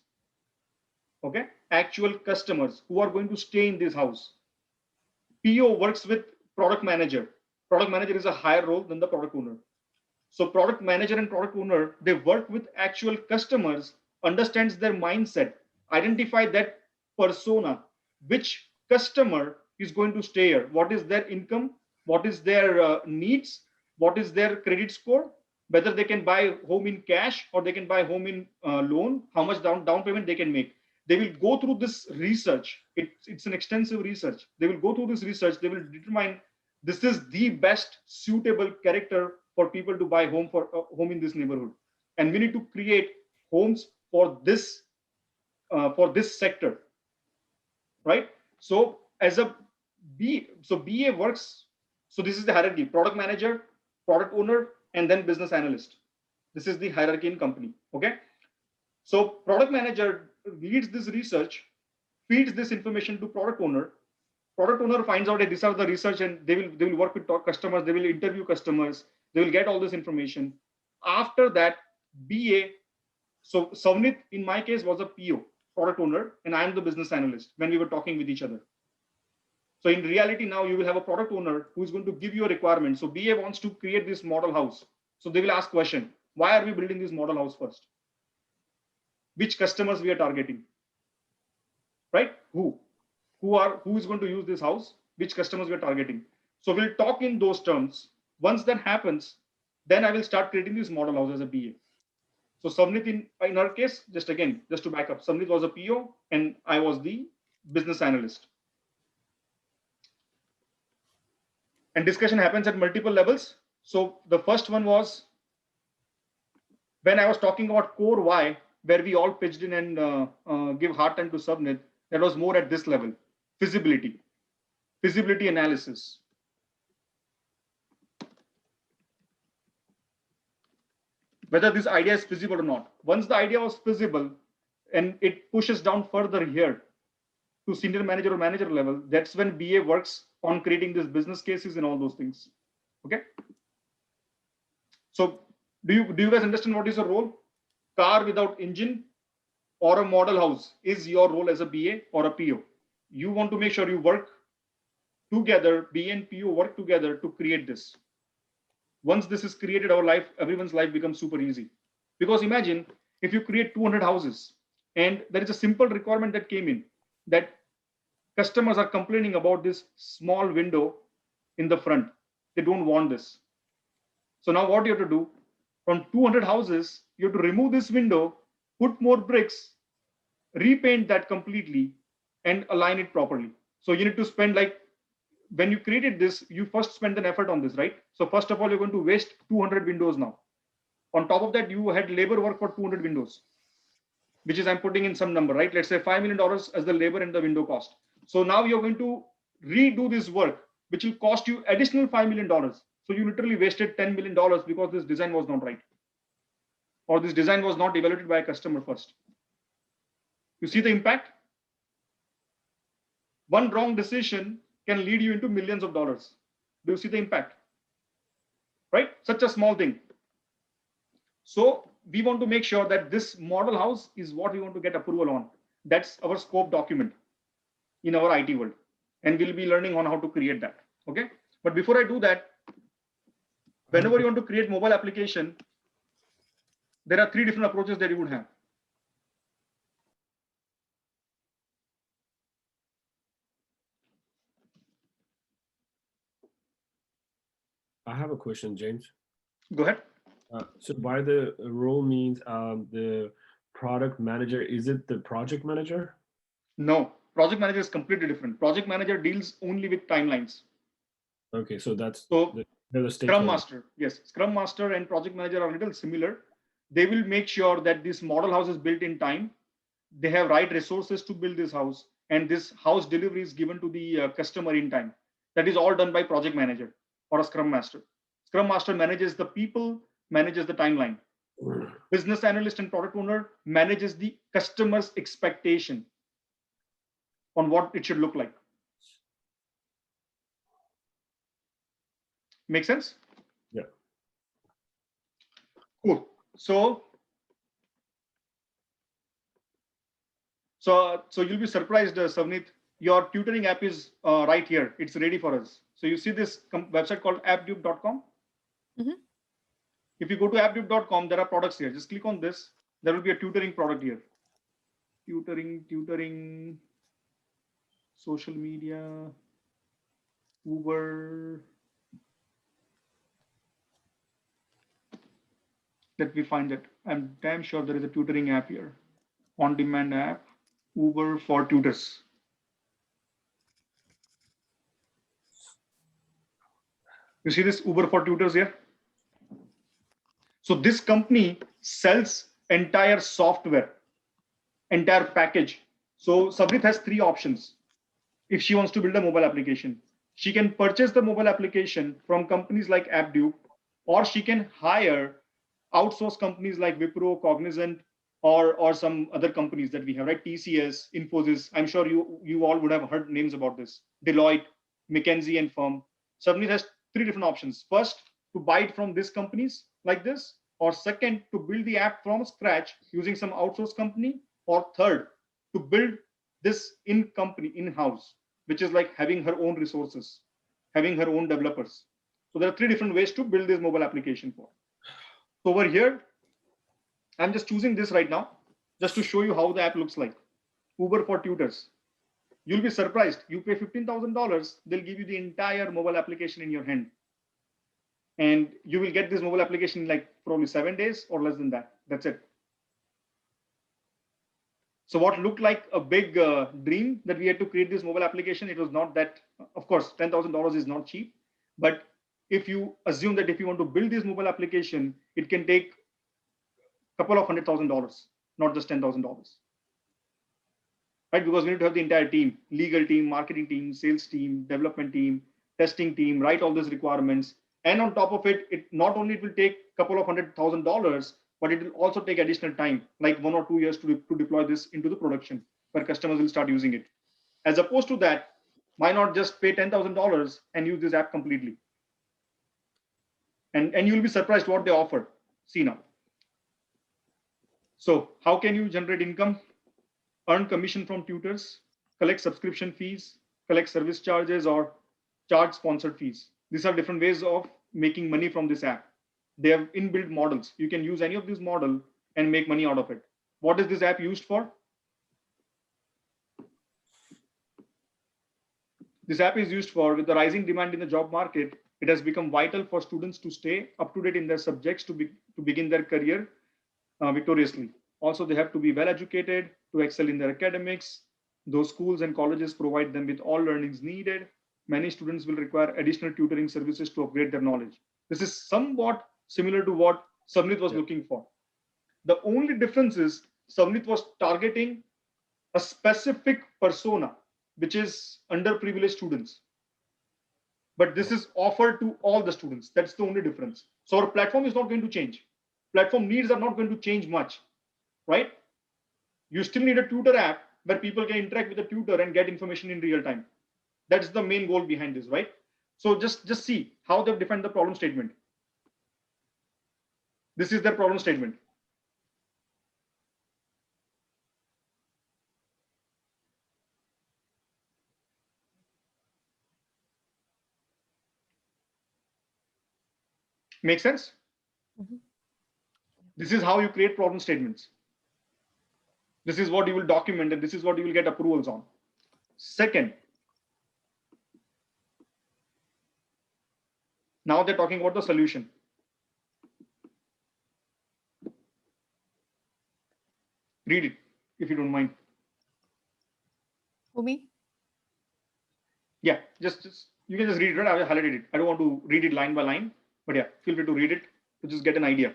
Okay, actual customers who are going to stay in this house. PO works with product manager. Product manager is a higher role than the product owner. So product manager and product owner, they work with actual customers, understands their mindset, identify that persona, which customer is going to stay here, what is their income, what is their needs, what is their credit score, whether they can buy home in cash or they can buy home in loan, how much down payment they can make. They will go through this research. It's an extensive research. They will go through this research. They will determine this is the best suitable character for people to buy home in this neighborhood. and we need to create homes for this sector, right? So as a BA works. So this is the hierarchy: product manager, product owner, and then business analyst. This is the hierarchy in company. Okay. So product manager leads this research, feeds this information to product owner. Product owner finds out that these are the research, and they will work with top customers. They will interview customers. They will get all this information. After that, BA. So Savnit, in my case, was a PO, product owner, and I am the business analyst when we were talking with each other. So in reality, now you will have a product owner who is going to give you a requirement. So BA wants to create this model house. So they will ask question: why are we building this model house first? Which customers we are targeting, right? Who is going to use this house? Which customers we are targeting? So we'll talk in those terms. Once that happens, then I will start creating this model house as a BA. So Savnit, in our case, just to back up, Savnit was a PO and I was the business analyst. And discussion happens at multiple levels. So the first one was when I was talking about core why, where we all pitched in and give hard time to Savnit. That was more at this level: feasibility analysis. Whether this idea is feasible or not. Once the idea was feasible and it pushes down further here to senior manager or manager level, that's when BA works on creating these business cases and all those things. Okay. So do you guys understand what is your role? Car without engine or a model house is your role as a BA or a PO. You want to make sure you work together, BA and PO work together to create this. Once this is created, everyone's life becomes super easy. Because imagine if you create 200 houses and there is a simple requirement that came in that customers are complaining about this small window in the front. They don't want this. So now what you have to do, from 200 houses, you have to remove this window, put more bricks, repaint that completely, and align it properly. So you need to spend, like, when you created this, you first spend an effort on this, right? So first of all, you're going to waste 200 windows now. On top of that, you had labor work for 200 windows, which is, I'm putting in some number, right? Let's say $5 million as the labor and the window cost. So now you're going to redo this work, which will cost you additional $5 million. So you literally wasted $10 million because this design was not right, or this design was not evaluated by a customer first. You see the impact? One wrong decision can lead you into millions of dollars. Do you see the impact? Right? Such a small thing. So we want to make sure that this model house is what we want to get approval on. That's our scope document in our IT world. And we'll be learning on how to create that. Okay. But before I do that, whenever you want to create mobile application, there are 3 different approaches that you would have. I have a question, James. Go ahead. So by the role means the product manager, is it the project manager? No, project manager is completely different. Project manager deals only with timelines. Okay, so that's the Scrum Master. Yes, Scrum Master and project manager are a little similar. They will make sure that this model house is built in time. They have right resources to build this house, and this house delivery is given to the customer in time. That is all done by project manager or a Scrum Master. Scrum Master manages the people, manages the timeline. Business analyst and product owner manages the customer's expectation on what it should look like. Make sense? Yeah. Cool. So you'll be surprised, Savnit. Your tutoring app is right here. It's ready for us. So you see this website called appdupe.com. Mm-hmm. If you go to appdupe.com, there are products here. Just click on this. There will be a tutoring product here. Tutoring, social media, Uber. Let me find it. I'm damn sure there is a tutoring app here. On-demand app, Uber for tutors. You see this Uber for tutors here? So this company sells entire software, entire package. So Sabrit has 3 options. If she wants to build a mobile application, she can purchase the mobile application from companies like AppDuke, or she can hire outsource companies like Wipro, Cognizant, or some other companies that we have, right? TCS, Infosys. I'm sure you all would have heard names about this. Deloitte, McKinsey, and firm. Sabrit has 3 different options. First, to buy it from these companies like this, or second, to build the app from scratch using some outsource company, or third, to build this in-house, which is like having her own resources, having her own developers. So there are 3 different ways to build this mobile application for. So over here, I'm just choosing this right now, just to show you how the app looks like. Uber for tutors. You'll be surprised. You pay $15,000, they'll give you the entire mobile application in your hand. And you will get this mobile application in like probably 7 days or less than that. That's it. So what looked like a big dream that we had to create this mobile application, it was not that. Of course, $10,000 is not cheap. But if you assume that if you want to build this mobile application, it can take a couple of $100,000, not just $10,000. Right? Because we need to have the entire team, legal team, marketing team, sales team, development team, testing team, write all these requirements. And on top of it, not only it will take a couple of $100,000, but it will also take additional time, like 1 or 2 years to deploy this into the production where customers will start using it. As opposed to that, why not just pay $10,000 and use this app completely? And you'll be surprised what they offer. See now. So how can you generate income? Earn commission from tutors, collect subscription fees, collect service charges, or charge sponsored fees. These are different ways of making money from this app. They have inbuilt models. You can use any of these models and make money out of it. What is this app used for? This app is used for, with the rising demand in the job market, it has become vital for students to stay up to date in their subjects to begin their career victoriously. Also, they have to be well educated to excel in their academics. Those schools and colleges provide them with all learnings needed. Many students will require additional tutoring services to upgrade their knowledge. This is somewhat similar to what Samrit was looking for. The only difference is Samrit was targeting a specific persona, which is underprivileged students. But this is offered to all the students. That's the only difference. So our platform is not going to change. Platform needs are not going to change much, right? You still need a tutor app where people can interact with the tutor and get information in real time. That's the main goal behind this, right? So just see how they've defined the problem statement. This is their problem statement. Make sense? Mm-hmm. This is how you create problem statements. This is what you will document, and this is what you will get approvals on. Second, now they're talking about the solution. Read it, if you don't mind. Who, me? Yeah, just you can just read it. I highlighted it. I don't want to read it line by line, but yeah, feel free to read it to just get an idea.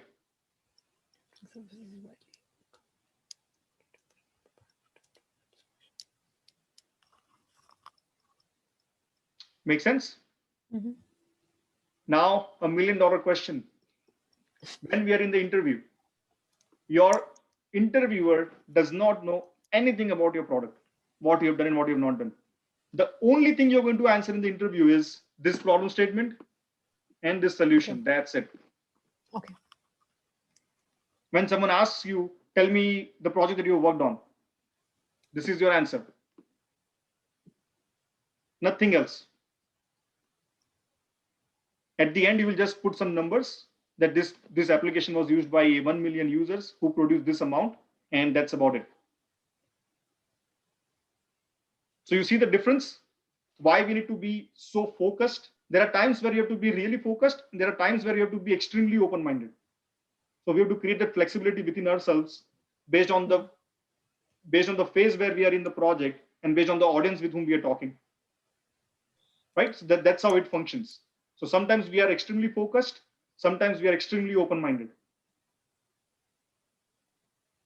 Make sense? Mm-hmm. Now, $1 million question. When we are in the interview, your interviewer does not know anything about your product, what you have done and what you have not done. The only thing you're going to answer in the interview is this problem statement and this solution. Okay. That's it. Okay. When someone asks you, tell me the project that you worked on, this is your answer. Nothing else. At the end, you will just put some numbers that this application was used by 1 million users who produced this amount, and that's about it. So you see the difference, why we need to be so focused. There are times where you have to be really focused, and there are times where you have to be extremely open-minded. So we have to create that flexibility within ourselves based on the phase where we are in the project and based on the audience with whom we are talking. Right? So that's how it functions. So sometimes we are extremely focused, sometimes we are extremely open-minded.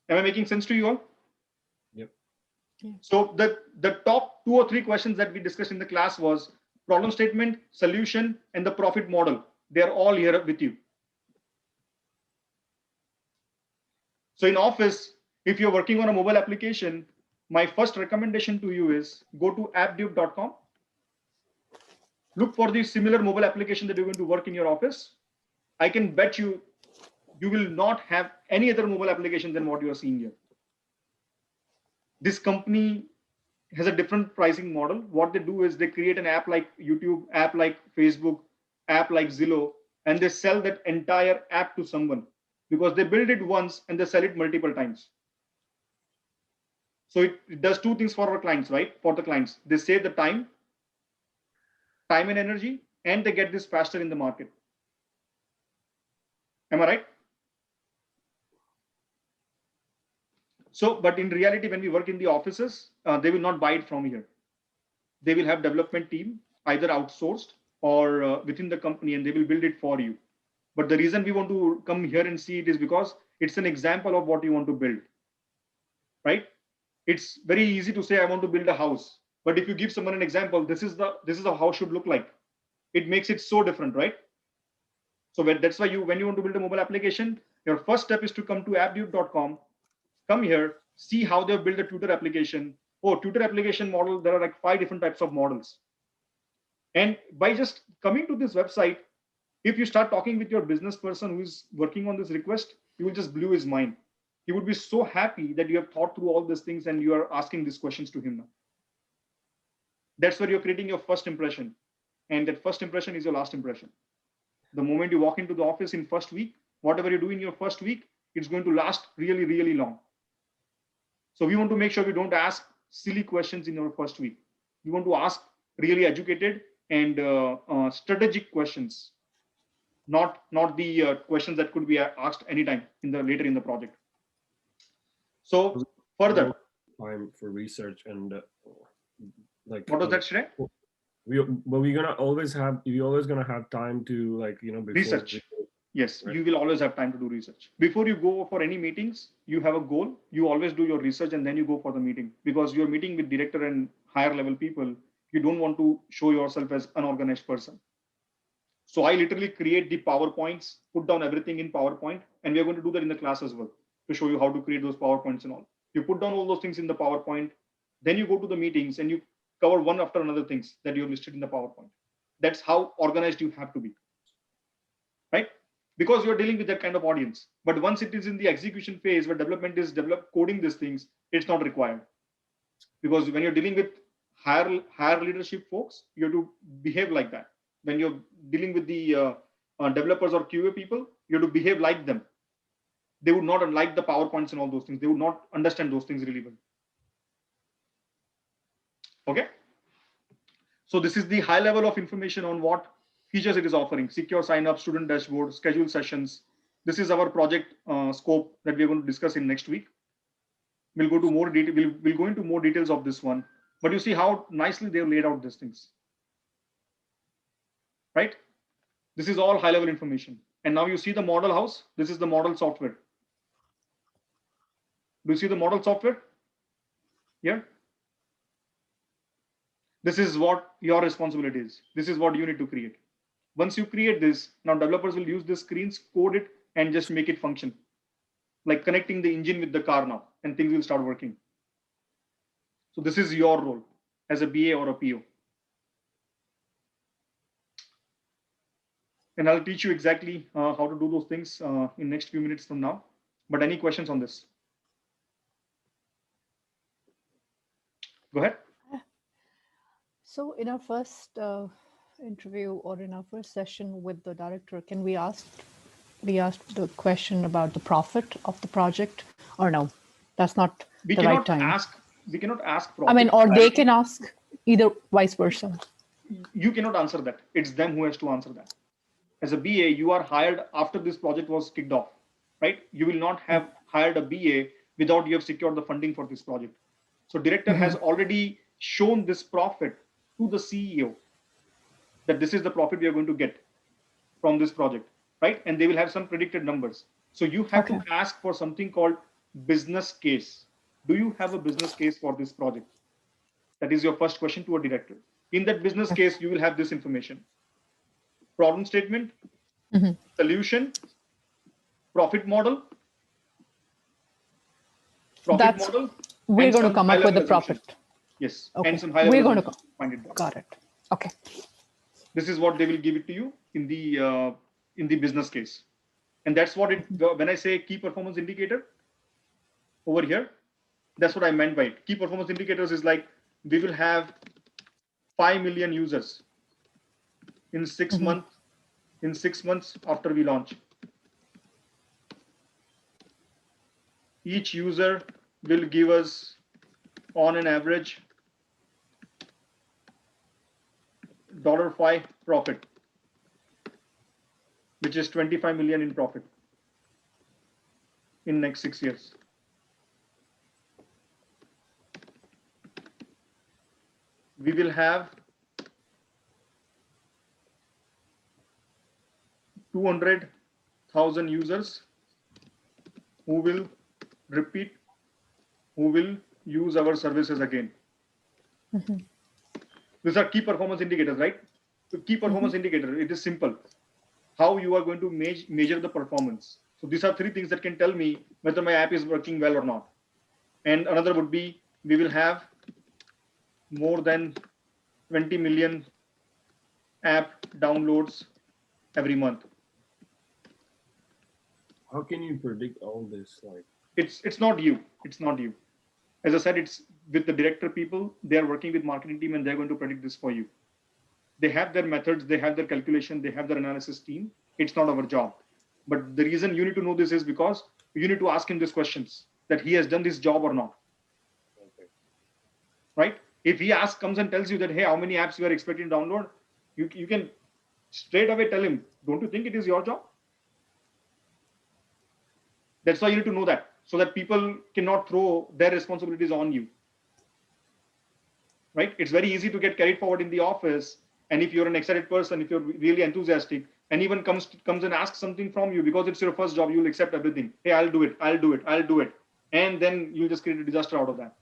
Am I making sense to you all? Yep. Yeah. So the top 2 or 3 questions that we discussed in the class was problem statement, solution, and the profit model. They're all here with you. So in Office, if you're working on a mobile application, my first recommendation to you is go to appdude.com. Look for the similar mobile application that you're going to work in your office. I can bet you will not have any other mobile application than what you are seeing here. This company has a different pricing model. What they do is they create an app like YouTube, app like Facebook, app like Zillow, and they sell that entire app to someone because they build it once and they sell it multiple times. So it does 2 things for our clients, right? For the clients, they save the time and energy, and they get this faster in the market. Am I right? So, but in reality, when we work in the offices, they will not buy it from here. They will have development team either outsourced or within the company, and they will build it for you. But the reason we want to come here and see it is because it's an example of what you want to build, right? It's very easy to say I want to build a house, but if you give someone an example, this is how house should look like. It makes it so different, right? So that's why when you want to build a mobile application, your first step is to come to appdude.com. Come here, see how they've built a tutor application. Oh, tutor application model, there are like 5 different types of models. And by just coming to this website, if you start talking with your business person who is working on this request, you will just blow his mind. He would be so happy that you have thought through all these things and you are asking these questions to him now. That's where you're creating your first impression. And that first impression is your last impression. The moment you walk into the office in first week, whatever you do in your first week, it's going to last really, really long. So we want to make sure we don't ask silly questions in your first week. We want to ask really educated and strategic questions, not the questions that could be asked anytime later in the project. So further, time for research and like what was that, Shrey? We're always gonna have time to before research. Yes, right. You will always have time to do research. Before you go for any meetings, you have a goal. You always do your research and then you go for the meeting, because you're meeting with director and higher level people. You don't want to show yourself as unorganized person. So I literally create the PowerPoints, put down everything in PowerPoint, and we are going to do that in the class as well to show you how to create those PowerPoints and all. You put down all those things in the PowerPoint, then you go to the meetings and you cover one after another things that you have listed in the PowerPoint. That's how organized you have to be, right? Because you're dealing with that kind of audience. But once it is in the execution phase where development is coding these things, it's not required. Because when you're dealing with higher leadership folks, you have to behave like that. When you're dealing with the developers or QA people, you have to behave like them. They would not like the PowerPoints and all those things. They would not understand those things really well. Okay. So this is the high level of information on what features it is offering: secure sign-up, student dashboard, schedule sessions. This is our project scope that we are going to discuss in next week. We'll go to more detail. We'll go into more details of this one. But you see how nicely they've laid out these things, right? This is all high-level information. And now you see the model house. This is the model software. Do you see the model software? Yeah. This is what your responsibility is. This is what you need to create. Once you create this, now developers will use the screens, code it, and just make it function. Like connecting the engine with the car now, and things will start working. So this is your role as a BA or a PO. And I'll teach you exactly how to do those things in next few minutes from now. But any questions on this? Go ahead. So in our first interview or in our first session with the director, can we ask the question about the profit of the project, or no? That's not the right time. We cannot ask profit. I mean, or they can ask, either vice versa. You cannot answer that. It's them who has to answer that. As a BA, you are hired after this project was kicked off, right? You will not have hired a BA without you have secured the funding for this project. So director has already shown this profit to the CEO that this is the profit we are going to get from this project, right? And they will have some predicted numbers. So you have to ask for something called business case. Do you have a business case for this project? That is your first question to a director. In that business case, you will have this information: problem statement, solution, profit model, That's model, we're and going to some come up with high-level the assumption. profit. Yes, Okay. and some high-level We're going to assumption. Find it down. got it. Okay. This is what they will give it to you in the business case, and that's what it. When I say key performance indicator over here, that's what I meant by it. Key performance indicators is like we will have 5 million users in 6 months. In 6 months after we launch, each user will give us on an average $5 profit, which is 25 million in profit in next 6 years. We will have 200,000 users who will repeat, who will use our services again. These are key performance indicators, right? So key performance indicator, it is simple. How you are going to measure the performance. So these are 3 things that can tell me whether my app is working well or not. And another would be, we will have more than 20 million app downloads every month. How can you predict all this? Like, it's not you. It's not you. As I said, it's with the director people. They are working with marketing team, and they're going to predict this for you. They have their methods, they have their calculation, they have their analysis team. It's not our job. But the reason you need to know this is because you need to ask him these questions, that he has done this job or not. Okay. Right? If he comes and tells you that, hey, how many apps you are expecting to download, you can straight away tell him, don't you think it is your job? That's why you need to know that, so that people cannot throw their responsibilities on you. Right? It's very easy to get carried forward in the office. And if you're an excited person, if you're really enthusiastic, and even comes and asks something from you because it's your first job, you'll accept everything. Hey, I'll do it. And then you'll just create a disaster out of that.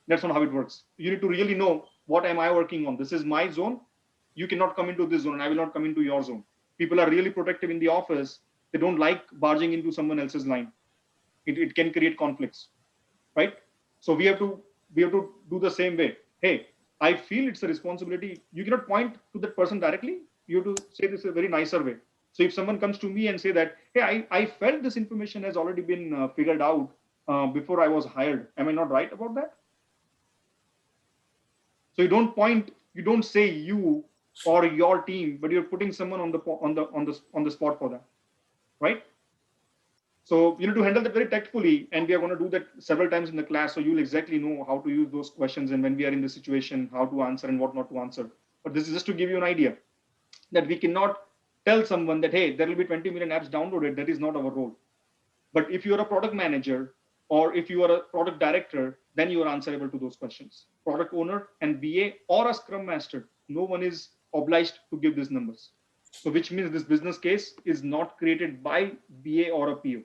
That's not how it works. You need to really know, what am I working on? This is my zone. You cannot come into this zone, and I will not come into your zone. People are really protective in the office. They don't like barging into someone else's line. It can create conflicts, right? So we have to do the same way. Hey, I feel it's a responsibility. You cannot point to that person directly. You have to say this in a very nicer way. So if someone comes to me and say that, hey, I felt this information has already been figured out before I was hired. Am I not right about that? So you don't point, you don't say you or your team, but you're putting someone on the spot for that, right? So you need to handle that very tactfully, and we are going to do that several times in the class, so you'll exactly know how to use those questions, and when we are in the situation, how to answer and what not to answer. But this is just to give you an idea that we cannot tell someone that, hey, there will be 20 million apps downloaded. That is not our role. But if you're a product manager or if you are a product director, then you are answerable to those questions. Product owner and BA or a Scrum Master, no one is obliged to give these numbers. So which means this business case is not created by BA or a PO.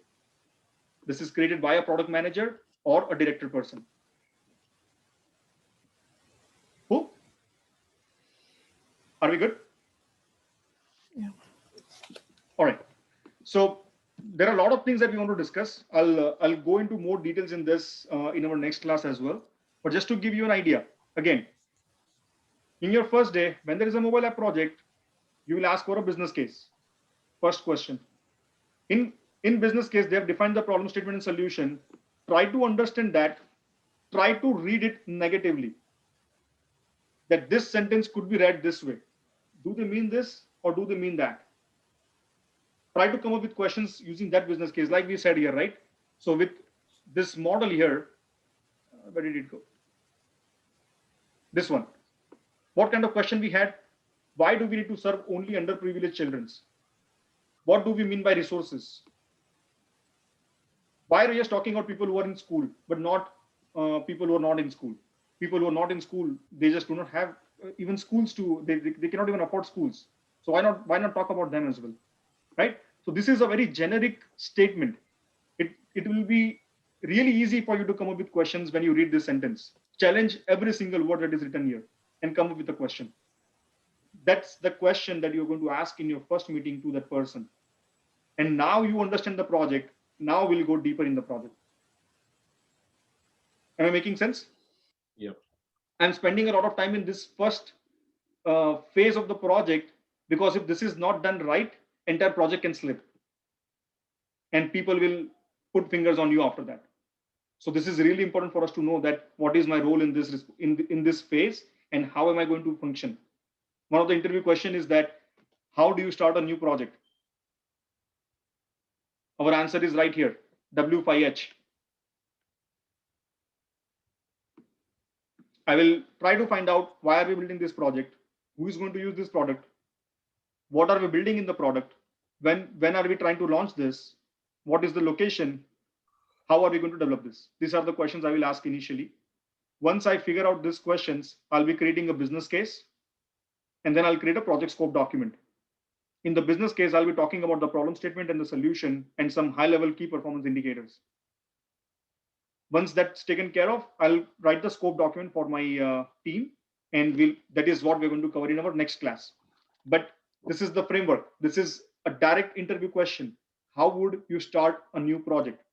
This is created by a product manager or a director person. Who? Are we good? Yeah. All right. So there are a lot of things that we want to discuss. I'll go into more details in this in our next class as well. But just to give you an idea, again, in your first day, when there is a mobile app project, you will ask for a business case. First question. In business case, they have defined the problem statement and solution. Try to understand that. Try to read it negatively. That this sentence could be read this way. Do they mean this or do they mean that? Try to come up with questions using that business case, like we said here, right? So with this model here, where did it go? This one. What kind of question we had? Why do we need to serve only underprivileged children? What do we mean by resources? Why are we just talking about people who are in school, but not people who are not in school? People who are not in school, they just do not have even schools to, they cannot even afford schools. So why not talk about them as well, right? So this is a very generic statement. It will be really easy for you to come up with questions when you read this sentence. Challenge every single word that is written here and come up with a question. That's the question that you're going to ask in your first meeting to that person. And now you understand the project. Now we'll go deeper in the project. Am I making sense? Yep. I'm spending a lot of time in this first phase of the project, because if this is not done right, entire project can slip. And people will put fingers on you after that. So this is really important for us to know that what is my role in this phase and how am I going to function. One of the interview question is that, how do you start a new project? Our answer is right here, W5H. I will try to find out why are we building this project, who is going to use this product, what are we building in the product, when are we trying to launch this, what is the location, how are we going to develop this? These are the questions I will ask initially. Once I figure out these questions, I'll be creating a business case, and then I'll create a project scope document. In the business case, I'll be talking about the problem statement and the solution and some high-level key performance indicators. Once that's taken care of, I'll write the scope document for my team, and that is what we're going to cover in our next class. But this is the framework. This is a direct interview question. How would you start a new project?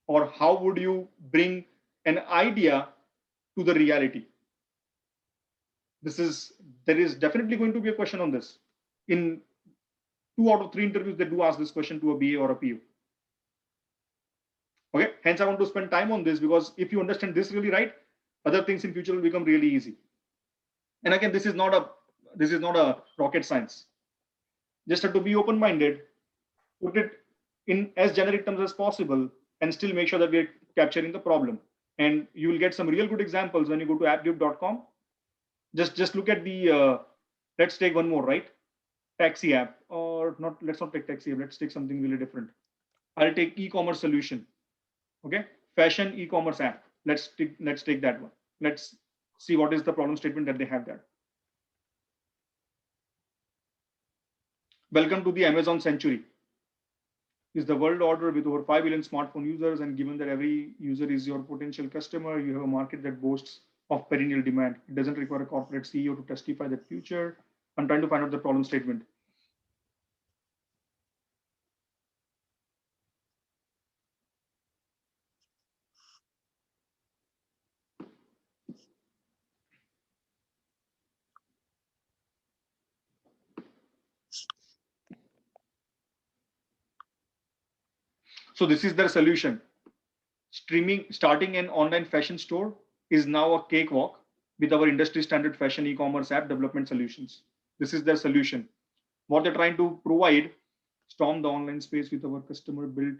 Or how would you bring an idea to the reality? There is definitely going to be a question on this. In 2 out of 3 interviews, they do ask this question to a BA or a PO. Okay, hence I want to spend time on this, because if you understand this really right, other things in future will become really easy. And again, this is not a rocket science. Just have to be open-minded, put it in as generic terms as possible, and still make sure that we're capturing the problem. And you will get some real good examples when you go to appdude.com. Just look at the, let's take one more, right? Taxi app, or not, let's not take taxi app, let's take something really different. I'll take e-commerce solution. Okay, fashion e-commerce app. Let's take that one. Let's see what is the problem statement that they have there. Welcome to the Amazon century. Is the world order with over 5 billion smartphone users, and given that every user is your potential customer, you have a market that boasts of perennial demand. It doesn't require a corporate CEO to testify that future. I'm trying to find out the problem statement. So this is their solution. Starting an online fashion store is now a cakewalk with our industry standard fashion e-commerce app development solutions. This is their solution. What they're trying to provide: storm the online space with our customer built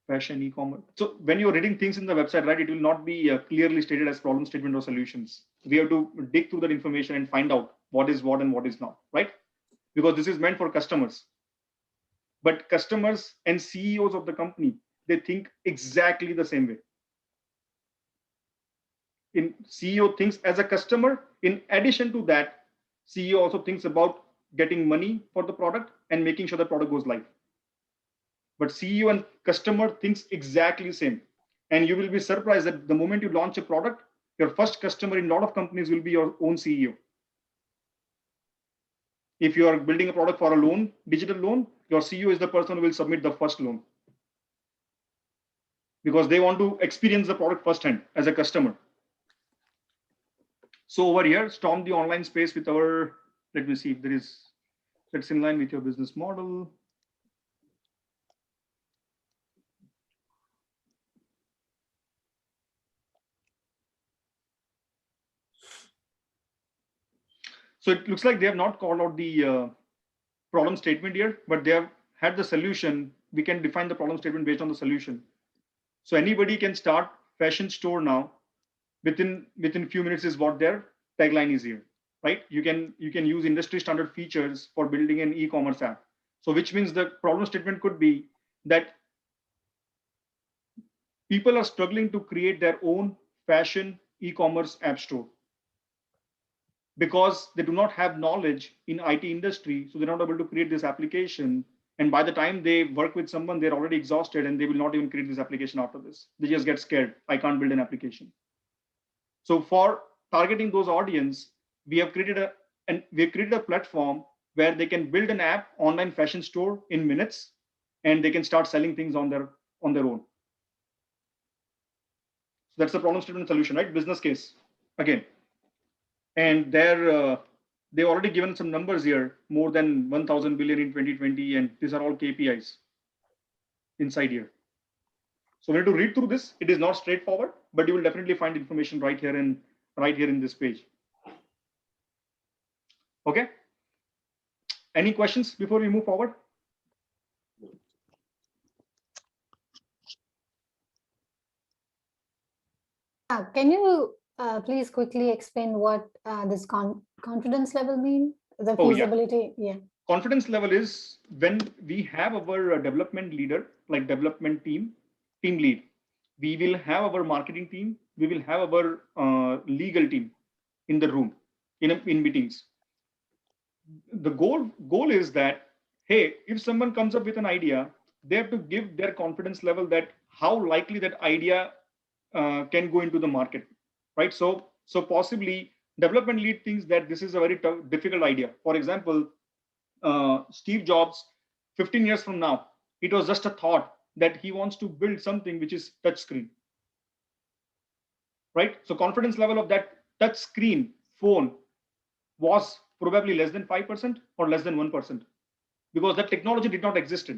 fashion e-commerce. So when you're reading things in the website, right, it will not be clearly stated as problem statement or solutions. We have to dig through that information and find out what is what and what is not, right? Because this is meant for customers. But customers and CEOs of the company, they think exactly the same way. CEO thinks as a customer. In addition to that, CEO also thinks about getting money for the product and making sure the product goes live. But CEO and customer thinks exactly the same. And you will be surprised that the moment you launch a product, your first customer in a lot of companies will be your own CEO. If you are building a product for a loan, digital loan, your CEO is the person who will submit the first loan, because they want to experience the product firsthand as a customer. So over here, storm the online space with our, let me see if there is, that's in line with your business model. So it looks like they have not called out the problem statement here, but they have had the solution. We can define the problem statement based on the solution. So anybody can start fashion store now. Within few minutes is what their tagline is here, right? You can use industry standard features for building an e-commerce app. So which means the problem statement could be that people are struggling to create their own fashion e-commerce app store because they do not have knowledge in IT industry. So they're not able to create this application. And by the time they work with someone, they're already exhausted and they will not even create this application after this. They just get scared. I can't build an application. So for targeting those audience, we have created a platform where they can build an app, online fashion store in minutes, and they can start selling things on their own. So that's the problem statement solution, right? Business case again. And they've already given some numbers here, more than 1,000 billion in 2020, and these are all KPIs inside here. So we need to read through this. It is not straightforward, but you will definitely find information right here in this page. Okay. Any questions before we move forward? Can you please quickly explain what this confidence level mean? The feasibility, yeah. Confidence level is when we have our development leader, like development team lead. We will have our marketing team. We will have our legal team in the room, in meetings. The goal is that, hey, if someone comes up with an idea, they have to give their confidence level that how likely that idea can go into the market, right? So possibly development lead thinks that this is a very difficult idea. For example, Steve Jobs, 15 years from now, it was just a thought that he wants to build something which is touch screen, right? So confidence level of that touch screen phone was probably less than 5% or less than 1%, because that technology did not exist,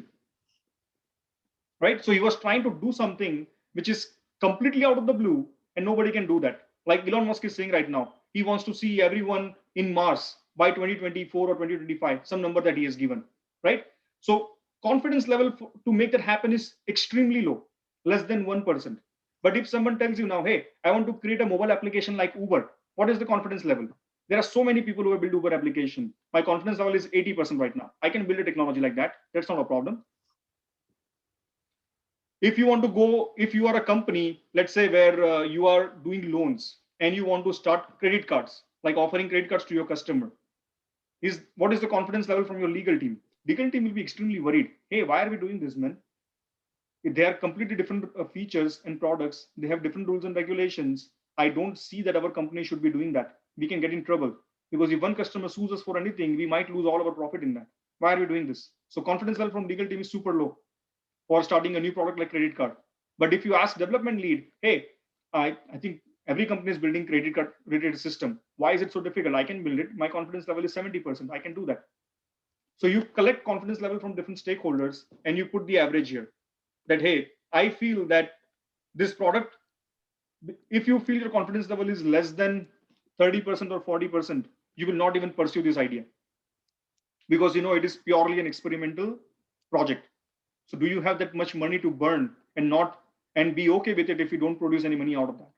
right? So he was trying to do something which is completely out of the blue, and nobody can do that. Like Elon Musk is saying right now, he wants to see everyone in Mars by 2024 or 2025, some number that he has given, right? So confidence level to make that happen is extremely low, less than 1%. But if someone tells you now, hey, I want to create a mobile application like Uber, what is the confidence level? There are so many people who have built Uber application. My confidence level is 80% right now. I can build a technology like that. That's not a problem. If you want to go, if you are a company, let's say where you are doing loans and you want to start credit cards, like offering credit cards to your customer, what is the confidence level from your legal team? Legal team will be extremely worried. Hey, why are we doing this, man? They are completely different features and products. They have different rules and regulations. I don't see that our company should be doing that. We can get in trouble because if one customer sues us for anything, we might lose all our profit in that. Why are we doing this? So confidence level from legal team is super low for starting a new product like credit card. But if you ask development lead, hey, I think every company is building credit card related system. Why is it so difficult? I can build it. My confidence level is 70%. I can do that. So you collect confidence level from different stakeholders and you put the average here. That, hey, I feel that this product, if you feel your confidence level is less than 30% or 40%, you will not even pursue this idea because it is purely an experimental project. So do you have that much money to burn and be okay with it if you don't produce any money out of that?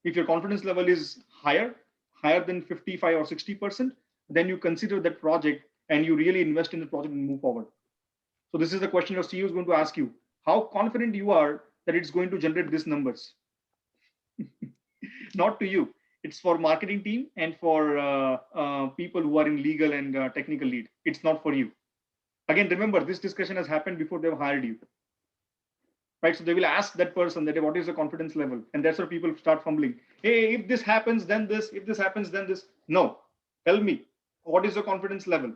If your confidence level is higher than 55 or 60%, then you consider that project and you really invest in the project and move forward. So this is the question your CEO is going to ask you: how confident you are that it's going to generate these numbers? Not to you. It's for marketing team and for people who are in legal and technical lead. It's not for you. Again, remember, this discussion has happened before they've hired you. Right? So they will ask that person that, what is the confidence level? And that's where people start fumbling. Hey, if this happens, then this. If this happens, then this. No. Tell me, what is the confidence level?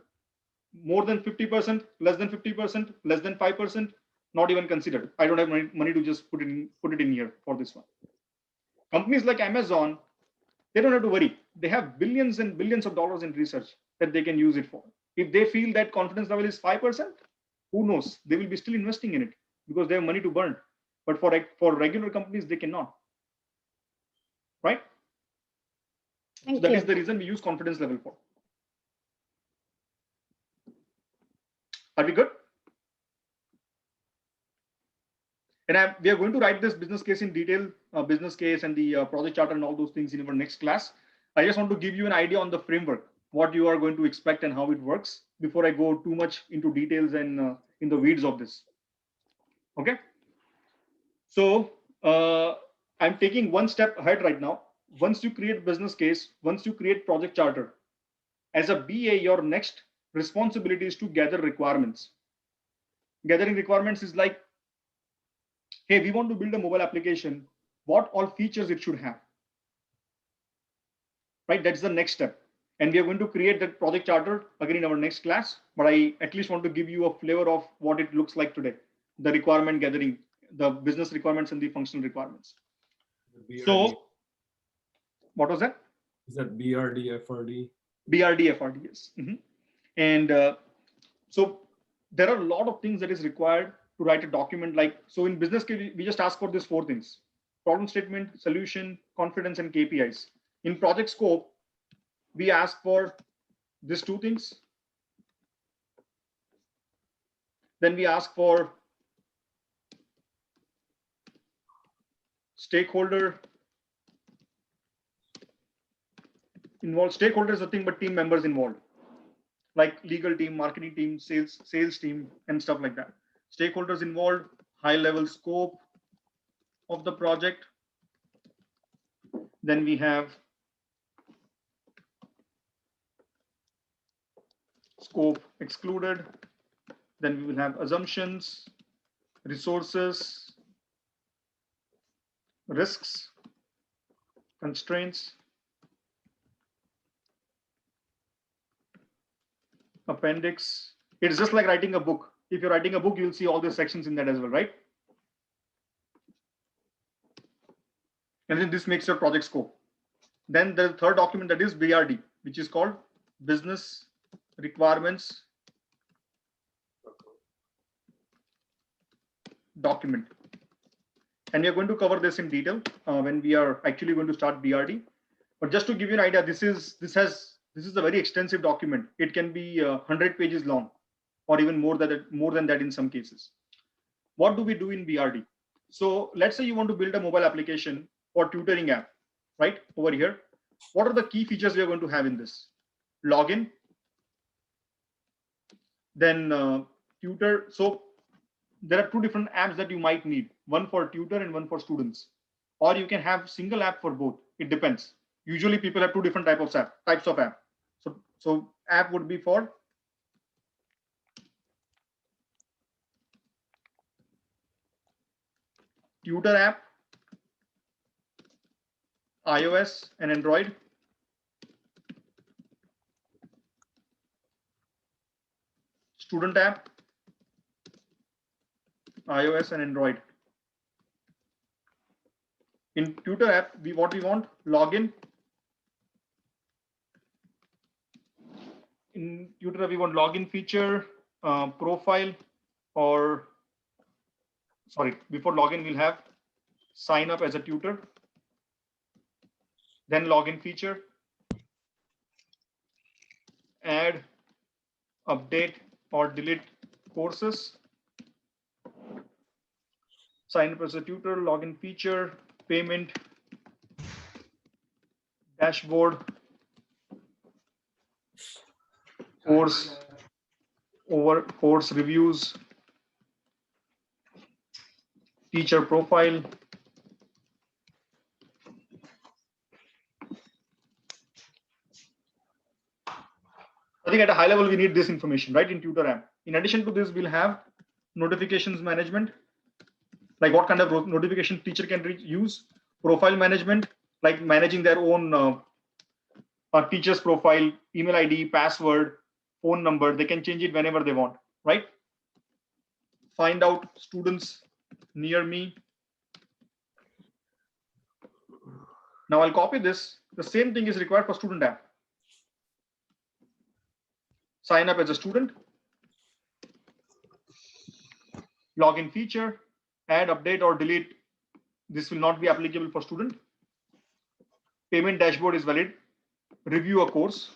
More than 50%, less than 50%, less than 5%, not even considered. I don't have money to just put it in here for this one. Companies like Amazon, they don't have to worry. They have billions and billions of dollars in research that they can use it for. If they feel that confidence level is 5%, who knows? They will be still investing in it because they have money to burn. But for regular companies, they cannot. Right? So that is the reason we use confidence level for. Are we good? And we are going to write this business case in detail, business case and the project charter and all those things in our next class. I just want to give you an idea on the framework, what you are going to expect and how it works before I go too much into details and in the weeds of this. Okay. So I'm taking one step ahead right now. Once you create business case, once you create project charter, as a BA, your next responsibility is to gather requirements. Gathering requirements is like, hey, we want to build a mobile application. What all features it should have, right? That's the next step. And we are going to create that project charter again in our next class. But I at least want to give you a flavor of what it looks like today. The requirement gathering, the business requirements and the functional requirements. So what was that? Is that BRD, FRD? BRD, FRD, yes. And so there are a lot of things that is required to write a document. Like, so in business, we just ask for these 4 things: problem statement, solution, confidence, and KPIs. In project scope, we ask for these 2 things. Then we ask for stakeholder involved. Stakeholder is nothing but team members involved, like legal team, marketing team, sales team, and stuff like that. Stakeholders involved, high level scope of the project. Then we have scope excluded. Then we will have assumptions, resources, risks, constraints, appendix. It's just like writing a book. If you're writing a book, you'll see all the sections in that as well, right? And then this makes your project scope. Then the third document, that is BRD, which is called business requirements document. And we are going to cover this in detail when we are actually going to start BRD. But just to give you an idea, this is a very extensive document. It can be 100 pages long, or even more than that in some cases. What do we do in BRD? So let's say you want to build a mobile application for tutoring app, right? Over here, what are the key features we are going to have in this? Login, then tutor. So there are 2 different apps that you might need, one for tutor and one for students, or you can have single app for both. It depends. Usually people have 2 different types of app. So app would be for tutor app, iOS and Android. Student app, iOS and Android. In tutor app, what we want, login. In tutor, we want login feature, profile, or sorry, before login, we'll have sign up as a tutor. Then login feature, add, update, or delete courses. Sign up as a tutor, login feature, payment, dashboard, course reviews, teacher profile. I think at a high level, we need this information, right, in tutor app. In addition to this, we'll have notifications management, like what kind of notification teacher can use. Profile management, like managing their own teacher's profile, email ID, password, phone number. They can change it whenever they want, right? Find out students near me. Now I'll copy this. The same thing is required for student app. Sign up as a student. Login feature, add, update, or delete. This will not be applicable for student. Payment dashboard is valid. Review a course.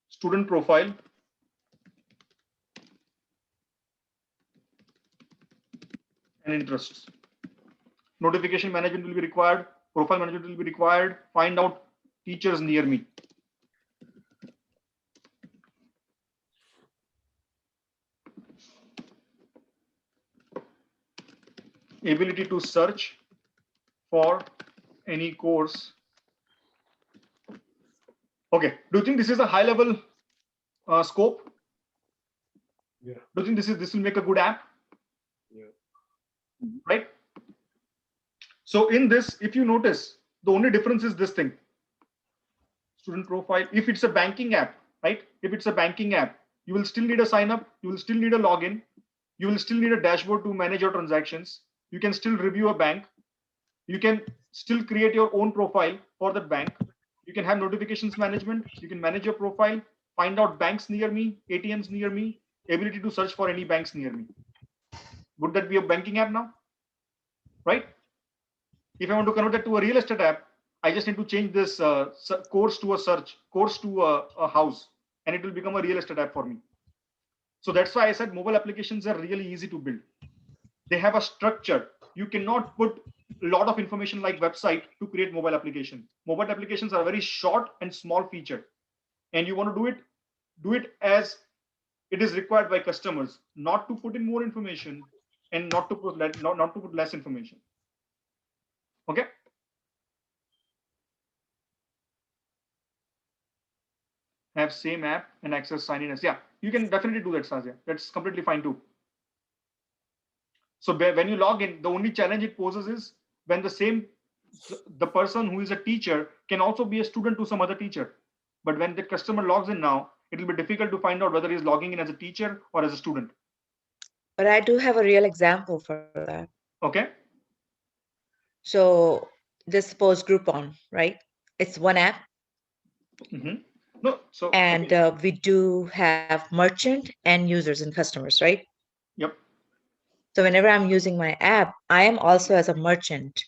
Student profile. And interests. Notification management will be required. Profile management will be required. Find out teachers near me. Ability to search for any course. Okay, do you think this is a high level scope? Yeah. Do you think this will make a good app? Yeah. Right? So in this, if you notice, the only difference is this thing. Student profile. If it's a banking app, right? If it's a banking app, you will still need a sign up. You will still need a login. You will still need a dashboard to manage your transactions. You can still review a bank. You can still create your own profile for that bank. You can have notifications management. You can manage your profile, find out banks near me, ATMs near me, ability to search for any banks near me. Would that be a banking app now? Right? If I want to convert that to a real estate app, I just need to change this course to a search, course to a house, and it will become a real estate app for me. So that's why I said mobile applications are really easy to build. They have a structure. You cannot put a lot of information like website to create mobile application. Mobile applications are very short and small feature, and you want to do it as it is required by customers, not to put in more information and not to put not to put less information. Okay. Have same app and access sign in as, yeah, you can definitely do that, Sazia. That's completely fine too. So when you log in, the only challenge it poses is when the person who is a teacher can also be a student to some other teacher. But when the customer logs in now, it will be difficult to find out whether he's logging in as a teacher or as a student. But I do have a real example for that. Okay. So this suppose Groupon, right? It's one app. Mm-hmm. No, so and okay. We do have merchant and users and customers, right? Yep. So whenever I'm using my app, I am also as a merchant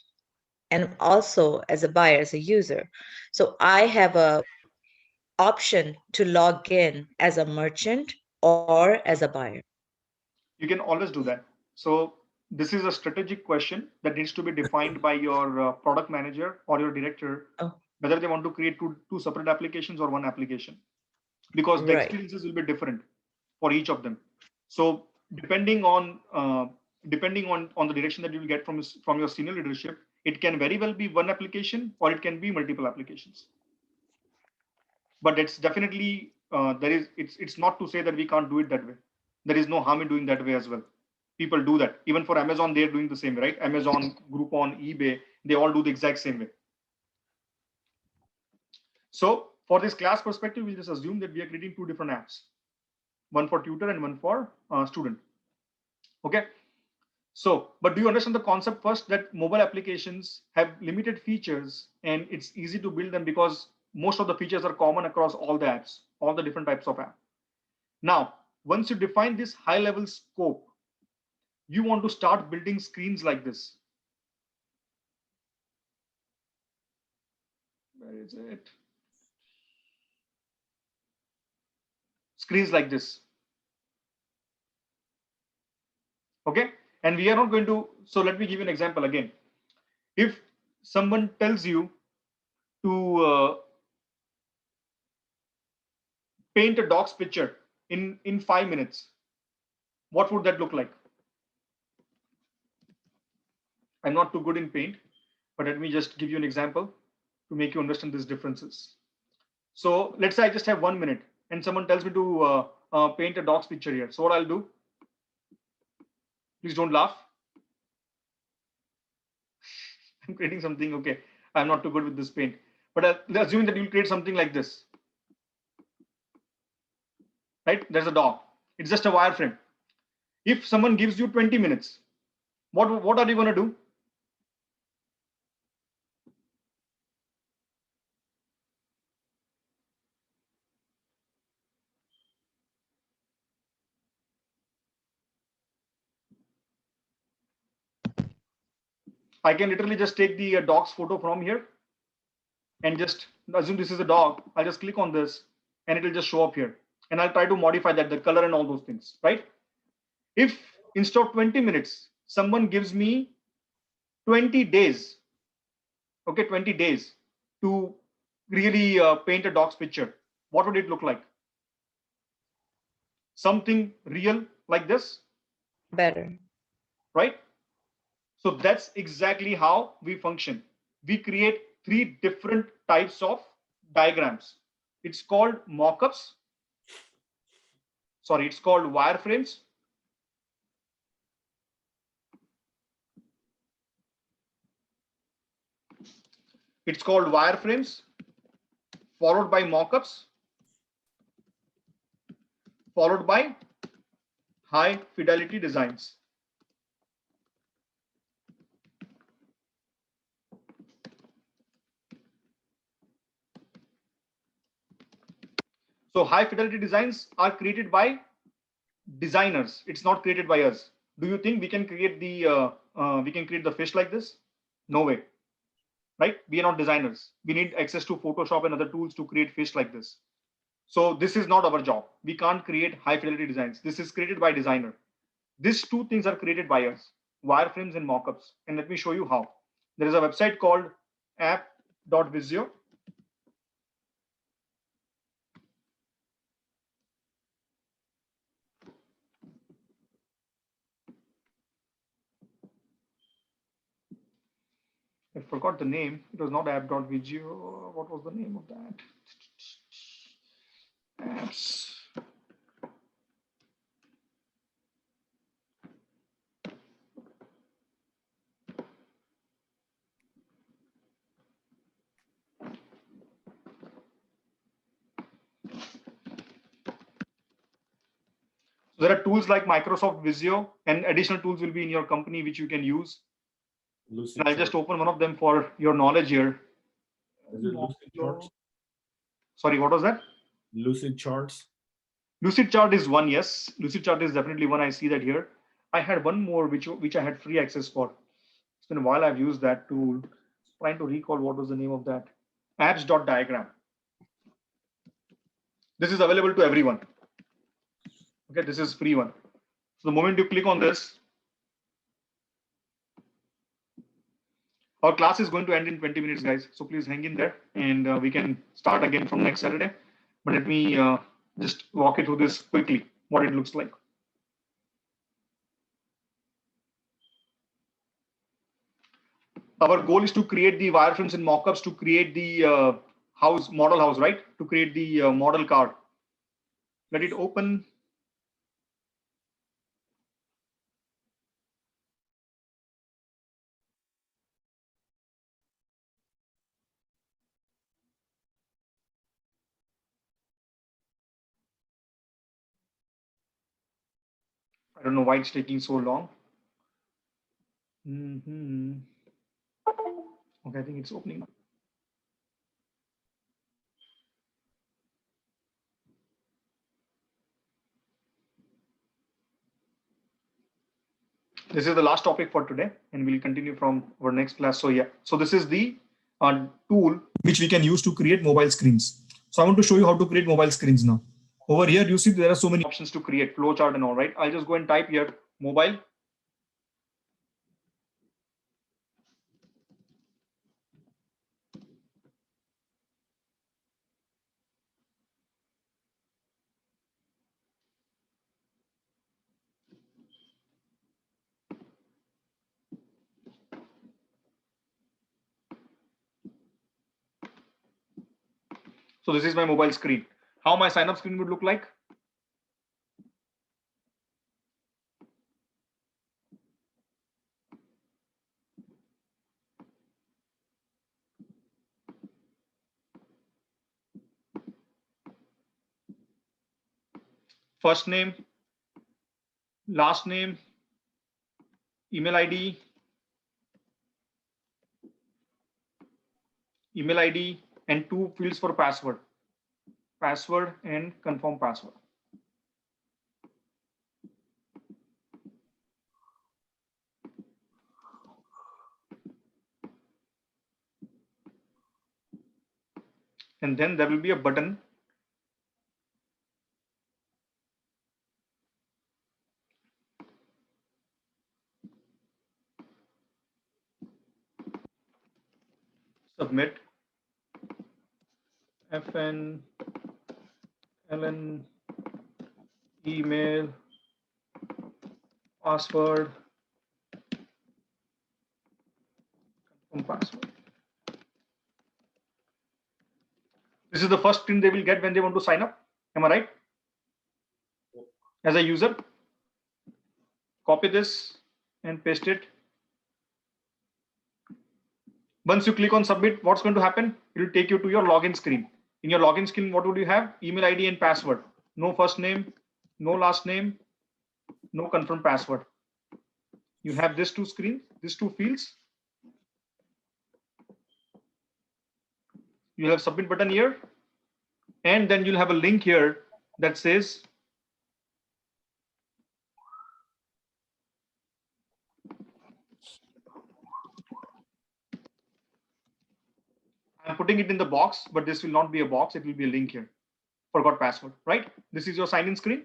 and also as a buyer, as a user. So I have a option to log in as a merchant or as a buyer. You can always do that. So this is a strategic question that needs to be defined by your product manager or your director, whether they want to create two separate applications or one application, because the experiences will be different for each of them. So depending on the direction that you will get from your senior leadership, it can very well be one application or it can be multiple applications. But it's definitely it's not to say that we can't do it that way. There is no harm in doing that way as well. People do that. Even for Amazon, they're doing the same, right? Amazon, Groupon, eBay, they all do the exact same way. So for this class perspective, we'll just assume that we are creating two different apps, one for tutor and one for student. Okay. So, but do you understand the concept first, that mobile applications have limited features and it's easy to build them because most of the features are common across all the apps, all the different types of app. Now, once you define this high level scope, you want to start building screens like this. Where is it? Screens like this. Okay. And we are not going to, so let me give you an example again. If someone tells you to paint a dog's picture in 5 minutes, what would that look like? I'm not too good in paint, but let me just give you an example to make you understand these differences. So let's say I just have 1 minute and someone tells me to paint a dog's picture here. So what I'll do, please don't laugh. I'm creating something, okay. I'm not too good with this paint, but assuming that you'll create something like this, right? There's a dog. It's just a wireframe. If someone gives you 20 minutes, what are you going to do? I can literally just take the dog's photo from here and just assume this is a dog. I'll just click on this and it will just show up here. And I'll try to modify that, the color and all those things, right? If instead of 20 minutes, someone gives me 20 days, okay, 20 days to really paint a dog's picture, what would it look like? Something real like this? Better. Right? So that's exactly how we function. We create 3 different types of diagrams. It's called mockups. Sorry, it's called Wireframes. It's called Wireframes, followed by Mockups, followed by High Fidelity Designs. So high fidelity designs are created by designers. It's not created by us. Do you think we can create the fish like this? No way, right? We are not designers. We need access to Photoshop and other tools to create fish like this. So this is not our job. We can't create high fidelity designs. This is created by designer. These two things are created by us, wireframes and mockups. And let me show you how. There is a website called app.visio. I forgot the name. It was not app.video. What was the name of that? Apps. So there are tools like Microsoft Visio, and additional tools will be in your company which you can use. And I'll just open one of them for your knowledge here. Is it Lucid Charts? Sorry, what was that? Lucid Charts. Lucid Chart is one, yes. Lucid Chart is definitely one. I see that here. I had one more which I had free access for. It's been a while I've used that tool. Trying to recall what was the name of that. Apps.diagram. This is available to everyone. Okay, this is free one. So the moment you click on this, our class is going to end in 20 minutes, guys. So please hang in there, and we can start again from next Saturday. But let me just walk you through this quickly, what it looks like. Our goal is to create the wireframes and mockups to create the model house, right? To create the model car. Let it open. I don't know why it's taking so long. Okay, I think it's opening now. This is the last topic for today, and we'll continue from our next class. So yeah, so this is the tool which we can use to create mobile screens. So I want to show you how to create mobile screens now. Over here, you see there are so many options to create flowchart and all, right? I'll just go and type here mobile. So this is my mobile screen. How my sign up screen would look like? First name, last name, email ID, and two fields for password and confirm password. And then there will be a button submit FN LN email password confirm password. This is the first screen they will get when they want to sign up. Am I right? as a user. Copy this and paste it. Once you click on submit, what's going to happen? It will take you to your login screen. In your login screen, what would you have? Email ID and password. No first name, no last name, no confirm password. You have these two screens, these two fields. You have submit button here, and then you'll have a link here that says I'm putting it in the box, but this will not be a box. It will be a link here. Forgot password, right? This is your sign in screen.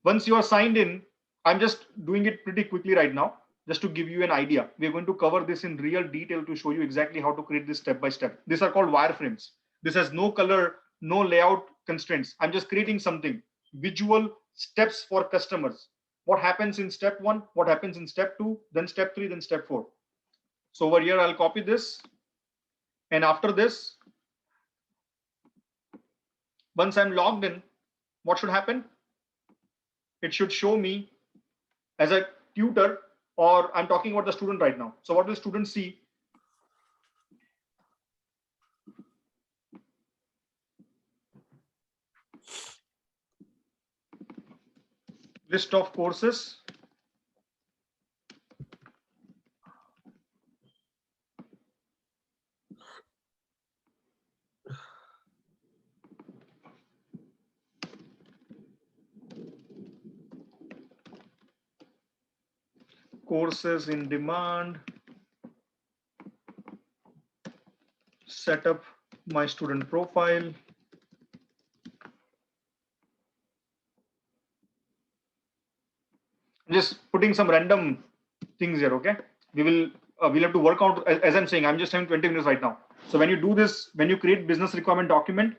Once you are signed in, I'm just doing it pretty quickly right now, just to give you an idea. We're going to cover this in real detail to show you exactly how to create this step by step. These are called wireframes. This has no color, no layout constraints. I'm just creating something, visual steps for customers. What happens in step 1, what happens in step 2, then step 3, then step 4. So over here, I'll copy this. And after this, once I'm logged in, what should happen? It should show me as a tutor, or I'm talking about the student right now. So what will students see? List of courses. Courses in demand. Set up my student profile. I'm just putting some random things here, okay? We'll have to work out, as I'm saying, I'm just having 20 minutes right now. So when you do this, when you create business requirement document,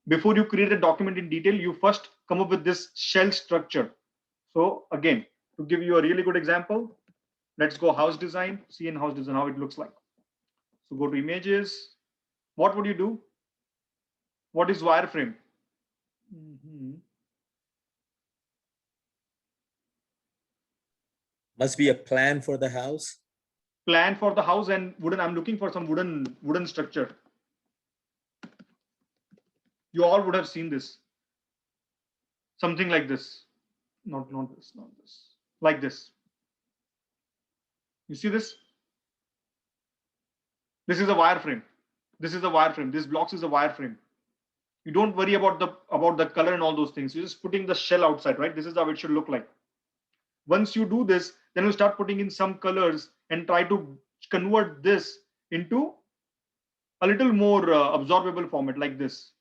before you create a document in detail, you first come up with this shell structure. So again, to give you a really good example, let's go house design, see in house design how it looks like. So go to images. What would you do? What is wireframe? Must be a plan for the house. Plan for the house and wooden. I'm looking for some wooden structure. You all would have seen this. Something like this. Not this, not this. Like this. You see this? This is a wireframe. This is a wireframe. This blocks is a wireframe. You don't worry about the color and all those things. You're just putting the shell outside, right? This is how it should look like. Once you do this, then you start putting in some colors and try to convert this into a little more absorbable format like this.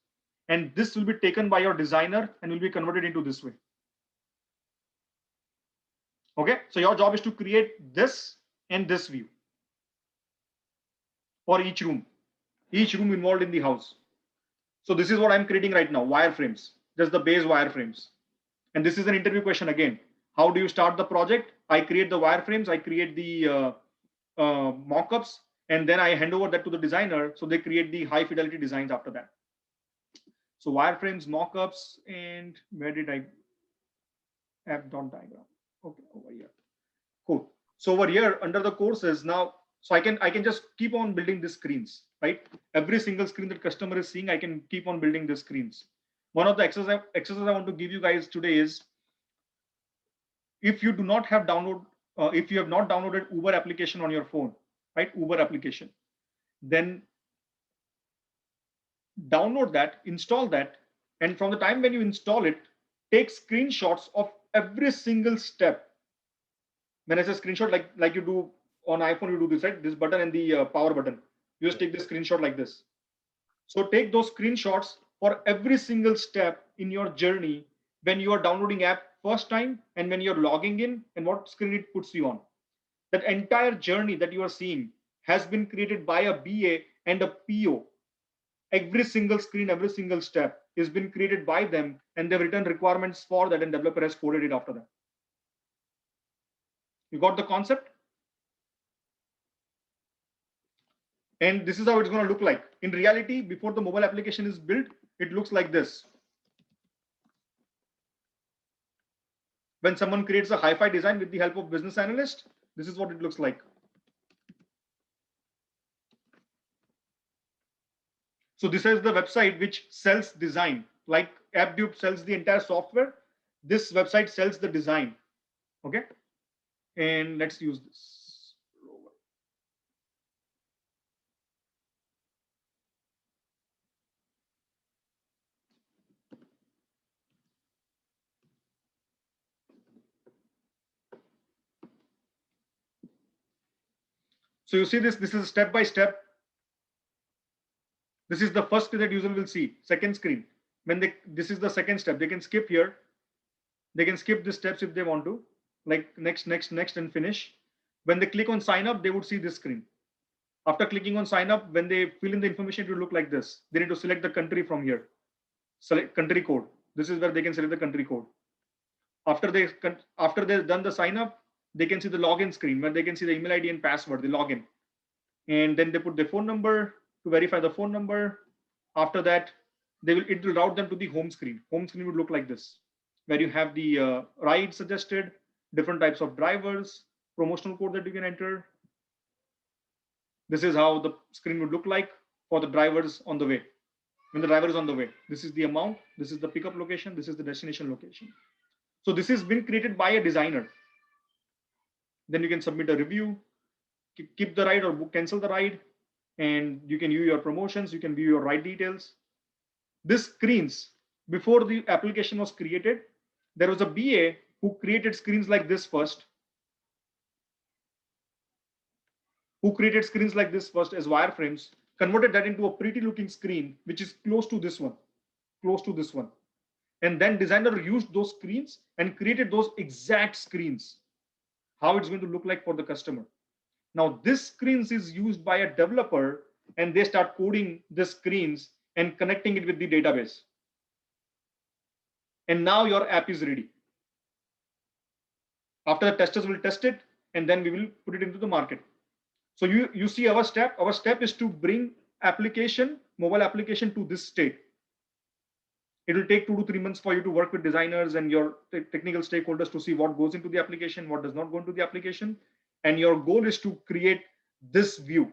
And this will be taken by your designer and will be converted into this way. Okay, so your job is to create this and this view for each room involved in the house. So this is what I'm creating right now, wireframes, just the base wireframes. And this is an interview question again. How do you start the project? I create the wireframes, I create the mockups, and then I hand over that to the designer. So they create the high fidelity designs after that. So wireframes, mockups, and where did I app.diagram? Okay, over here. Cool. So over here under the courses now, so I can just keep on building these screens, right? Every single screen that customer is seeing, I can keep on building these screens. One of the exercises I want to give you guys today is, if you do not have if you have not downloaded Uber application on your phone, right? Uber application, then download that, install that, and from the time when you install it, take screenshots of every single step. When I say screenshot, like you do on iPhone, you do this, right? This button and the power button. You just take the screenshot like this. So take those screenshots for every single step in your journey when you are downloading app first time and when you're logging in and what screen it puts you on. That entire journey that you are seeing has been created by a BA and a PO. Every single screen, every single step has been created by them, and they've written requirements for that, and developer has coded it after that. You got the concept? And this is how it's going to look like. In reality, before the mobile application is built, it looks like this. When someone creates a hi-fi design with the help of business analyst, this is what it looks like. So this is the website which sells design. Like AppDupe sells the entire software, this website sells the design. Okay, and let's use this. So you see this is step by step. This is the first screen that user will see. Second screen, when this is the second step, they can skip here. They can skip the steps if they want to, like next, next, next, and finish. When they click on sign up, they would see this screen. After clicking on sign up, when they fill in the information, it will look like this. They need to select the country from here. Select country code. This is where they can select the country code. After they've done the sign up, they can see the login screen where they can see the email ID and password, the login. And then they put their phone number to verify the phone number. After that, it will route them to the home screen. Home screen would look like this, where you have the ride suggested, different types of drivers, promotional code that you can enter. This is how the screen would look like for the drivers on the way. When the driver is on the way, this is the amount, this is the pickup location, this is the destination location. So this has been created by a designer. Then you can submit a review, keep the ride or cancel the ride, and you can view your promotions, you can view your ride details. This screens, before the application was created, there was a BA who created screens like this first, as wireframes, converted that into a pretty looking screen, which is close to this one. And then designer used those screens and created those exact screens, how it's going to look like for the customer. Now this screens is used by a developer and they start coding the screens and connecting it with the database. And now your app is ready. After the testers will test it and then we will put it into the market. So you see our step is to bring mobile application to this state. It will take 2 to 3 months for you to work with designers and your technical stakeholders to see what goes into the application, what does not go into the application. And your goal is to create this view.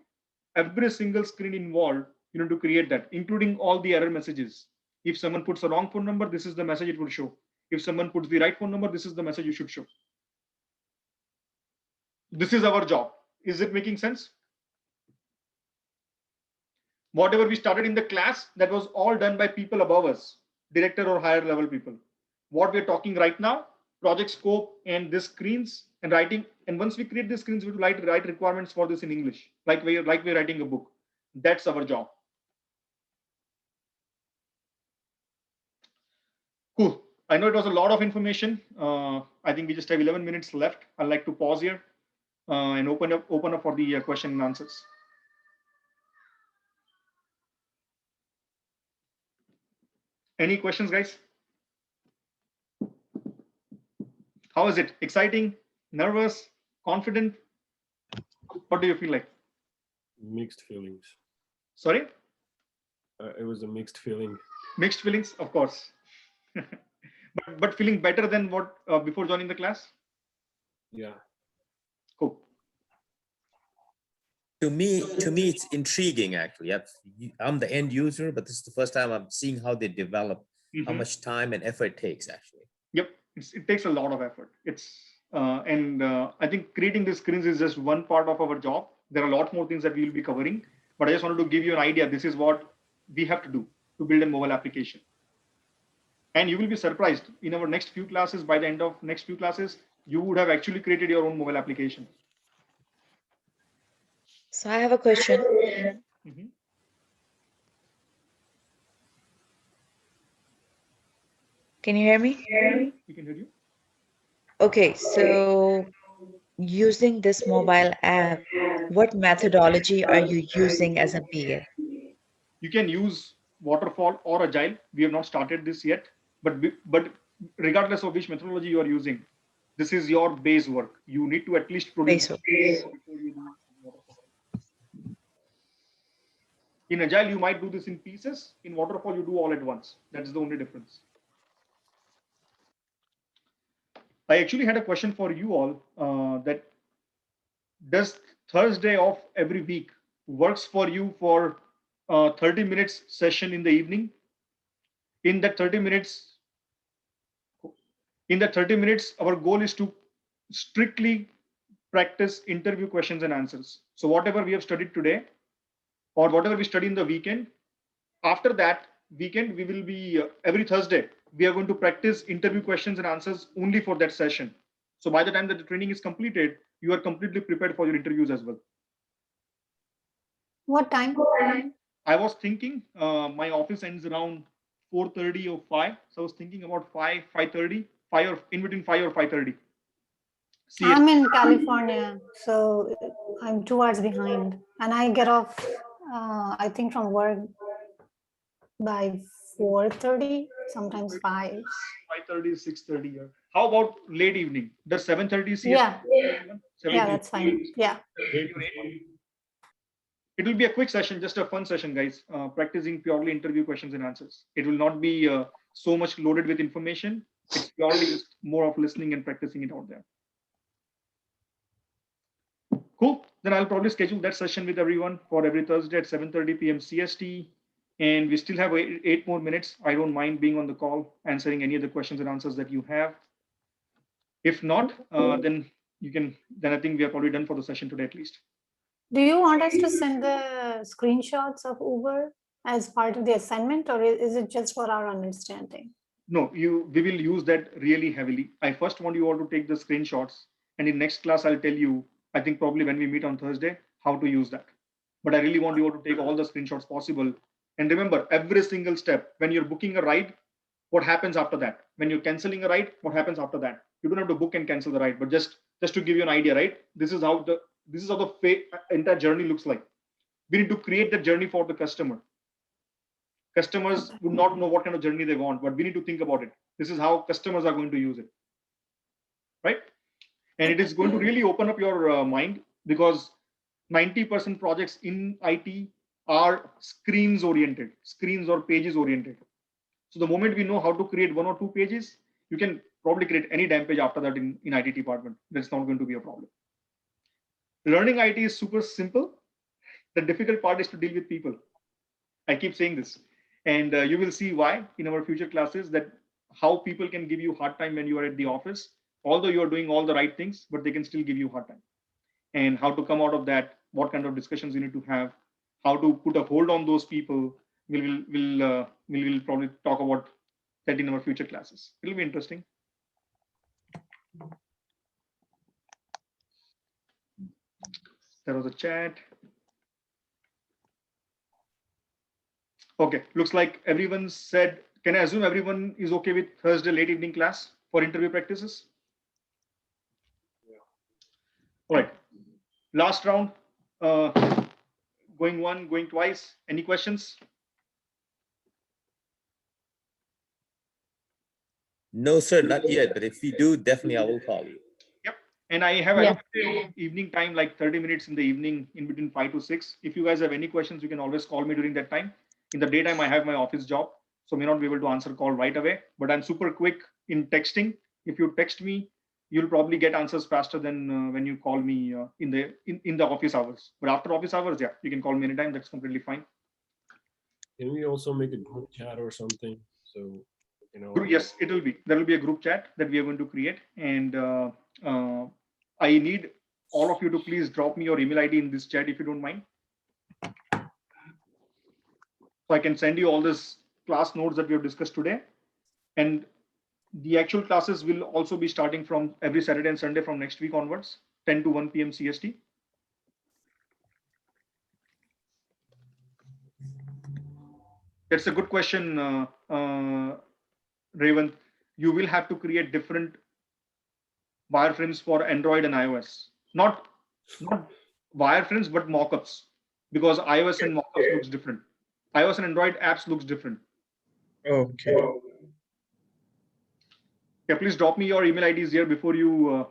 Every single screen involved, you need to create that, including all the error messages. If someone puts a wrong phone number, this is the message it will show. If someone puts the right phone number, this is the message you should show. This is our job. Is it making sense? Whatever we started in the class, that was all done by people above us, director or higher level people. What we're talking right now, project scope and this screens and writing. And once we create these screens, we will write requirements for this in English, like we're writing a book. That's our job. Cool. I know it was a lot of information. I think we just have 11 minutes left. I'd like to pause here and open up for the question and answers. Any questions, guys? How is it? Exciting? Nervous? Confident? What do you feel like? Mixed feelings. Sorry? It was a mixed feeling. Mixed feelings, of course. but feeling better than what before joining the class? Yeah. Cool. To me, it's intriguing actually. I'm the end user, but this is the first time I'm seeing how they develop, how much time and effort it takes actually. Yep, it takes a lot of effort. I think creating these screens is just one part of our job. There are a lot more things that we will be covering, but I just wanted to give you an idea. This is what we have to do to build a mobile application. And you will be surprised in our next few classes, by the end of next few classes, you would have actually created your own mobile application. So I have a question. Can you hear me? We can hear you. Okay, so using this mobile app, what methodology are you using as a BA? You can use waterfall or agile. We have not started this yet, but regardless of which methodology you are using, this is your base work. You need to at least produce before you do waterfall. In agile, you might do this in pieces. In waterfall, you do all at once. That is the only difference. I actually had a question for you all. That does Thursday of every week works for you for 30 minutes session in the evening? In that 30 minutes, our goal is to strictly practice interview questions and answers. So whatever we have studied today, or whatever we study in the weekend, after that weekend, we will be every Thursday, we are going to practice interview questions and answers only for that session. So by the time that the training is completed, you are completely prepared for your interviews as well. What time? I was thinking my office ends around 4:30 or 5. So I was thinking about 5, 5:30, 5 or in between 5 or 5:30. I'm in California, so I'm 2 hours behind, and I get off, I think, from work by 4:30, sometimes 5. 5:30, 6:30. Yeah. How about late evening? Does 7:30 CST? Yeah, 7 yeah, that's fine. Yeah. It will be a quick session, just a fun session, guys. Practicing purely interview questions and answers. It will not be so much loaded with information. It's purely just more of listening and practicing it out there. Cool. Then I'll probably schedule that session with everyone for every Thursday at 7:30 p.m. CST. And we still have 8 more minutes. I don't mind being on the call, answering any of the questions and answers that you have. If not, then you can. Then I think we are probably done for the session today at least. Do you want us to send the screenshots of Uber as part of the assignment, or is it just for our understanding? No, we will use that really heavily. I first want you all to take the screenshots, and in next class I'll tell you, I think probably when we meet on Thursday, how to use that. But I really want you all to take all the screenshots possible. And remember, every single step, when you're booking a ride, what happens after that? When you're canceling a ride, what happens after that? You don't have to book and cancel the ride, but just to give you an idea, right? This is how the entire journey looks like. We need to create the journey for the customer. Customers would not know what kind of journey they want, but we need to think about it. This is how customers are going to use it, right? And it is going to really open up your mind, because 90% projects in IT are screens or pages oriented. So the moment we know how to create 1 or 2 pages, you can probably create any damn page after that in IT department. That's not going to be a problem. Learning IT is super simple. The difficult part is to deal with people. I keep saying this, and you will see why in our future classes, that how people can give you hard time when you are at the office, although you are doing all the right things, but they can still give you hard time. And how to come out of that, what kind of discussions you need to have, how to put a hold on those people. We'll probably talk about that in our future classes. It'll be interesting. There was a chat. Okay, looks like everyone said, can I assume everyone is okay with Thursday late evening class for interview practices? Yeah. All right, last round, going one, going twice. Any questions? No, sir, not yet. But if we do, definitely I will call you. Yep. And I have evening time, like 30 minutes in the evening, in between 5 to 6. If you guys have any questions, you can always call me during that time. In the daytime, I have my office job, so may not be able to answer call right away. But I'm super quick in texting. If you text me, you'll probably get answers faster than when you call me in the office hours. But after office hours, yeah, you can call me anytime. That's completely fine. Can we also make a group chat or something? So, you know. Yes, it will be. There will be a group chat that we are going to create, and I need all of you to please drop me your email ID in this chat if you don't mind. So I can send you all this class notes that we have discussed today. And the actual classes will also be starting from every Saturday and Sunday from next week onwards, 10 to 1 p.m. CST. That's a good question, Raven. You will have to create different wireframes for Android and iOS. Not wireframes, but mockups, because iOS and mockups looks different. iOS and Android apps looks different. Okay. Yeah, please drop me your email IDs here before you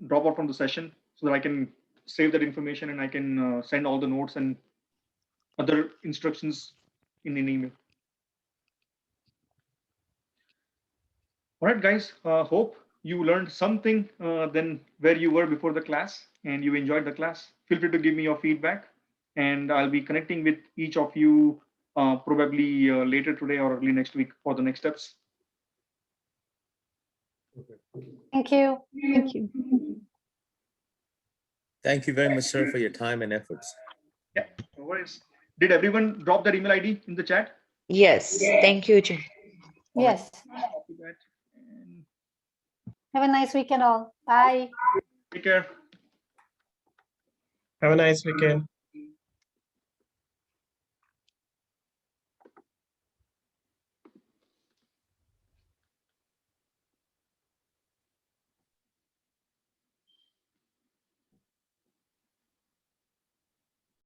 drop out from the session, so that I can save that information and I can send all the notes and other instructions in an email. All right, guys. Hope you learned something than where you were before the class and you enjoyed the class, feel free to give me your feedback, and I'll be connecting with each of you probably later today or early next week for the next steps. Thank you. Thank you. Thank you very much, sir, for your time and efforts. Yeah, no worries. Did everyone drop their email ID in the chat? Yes. Thank you, Jay. Yes. Copy that. And Have a nice weekend all. Bye. take care. Have a nice weekend.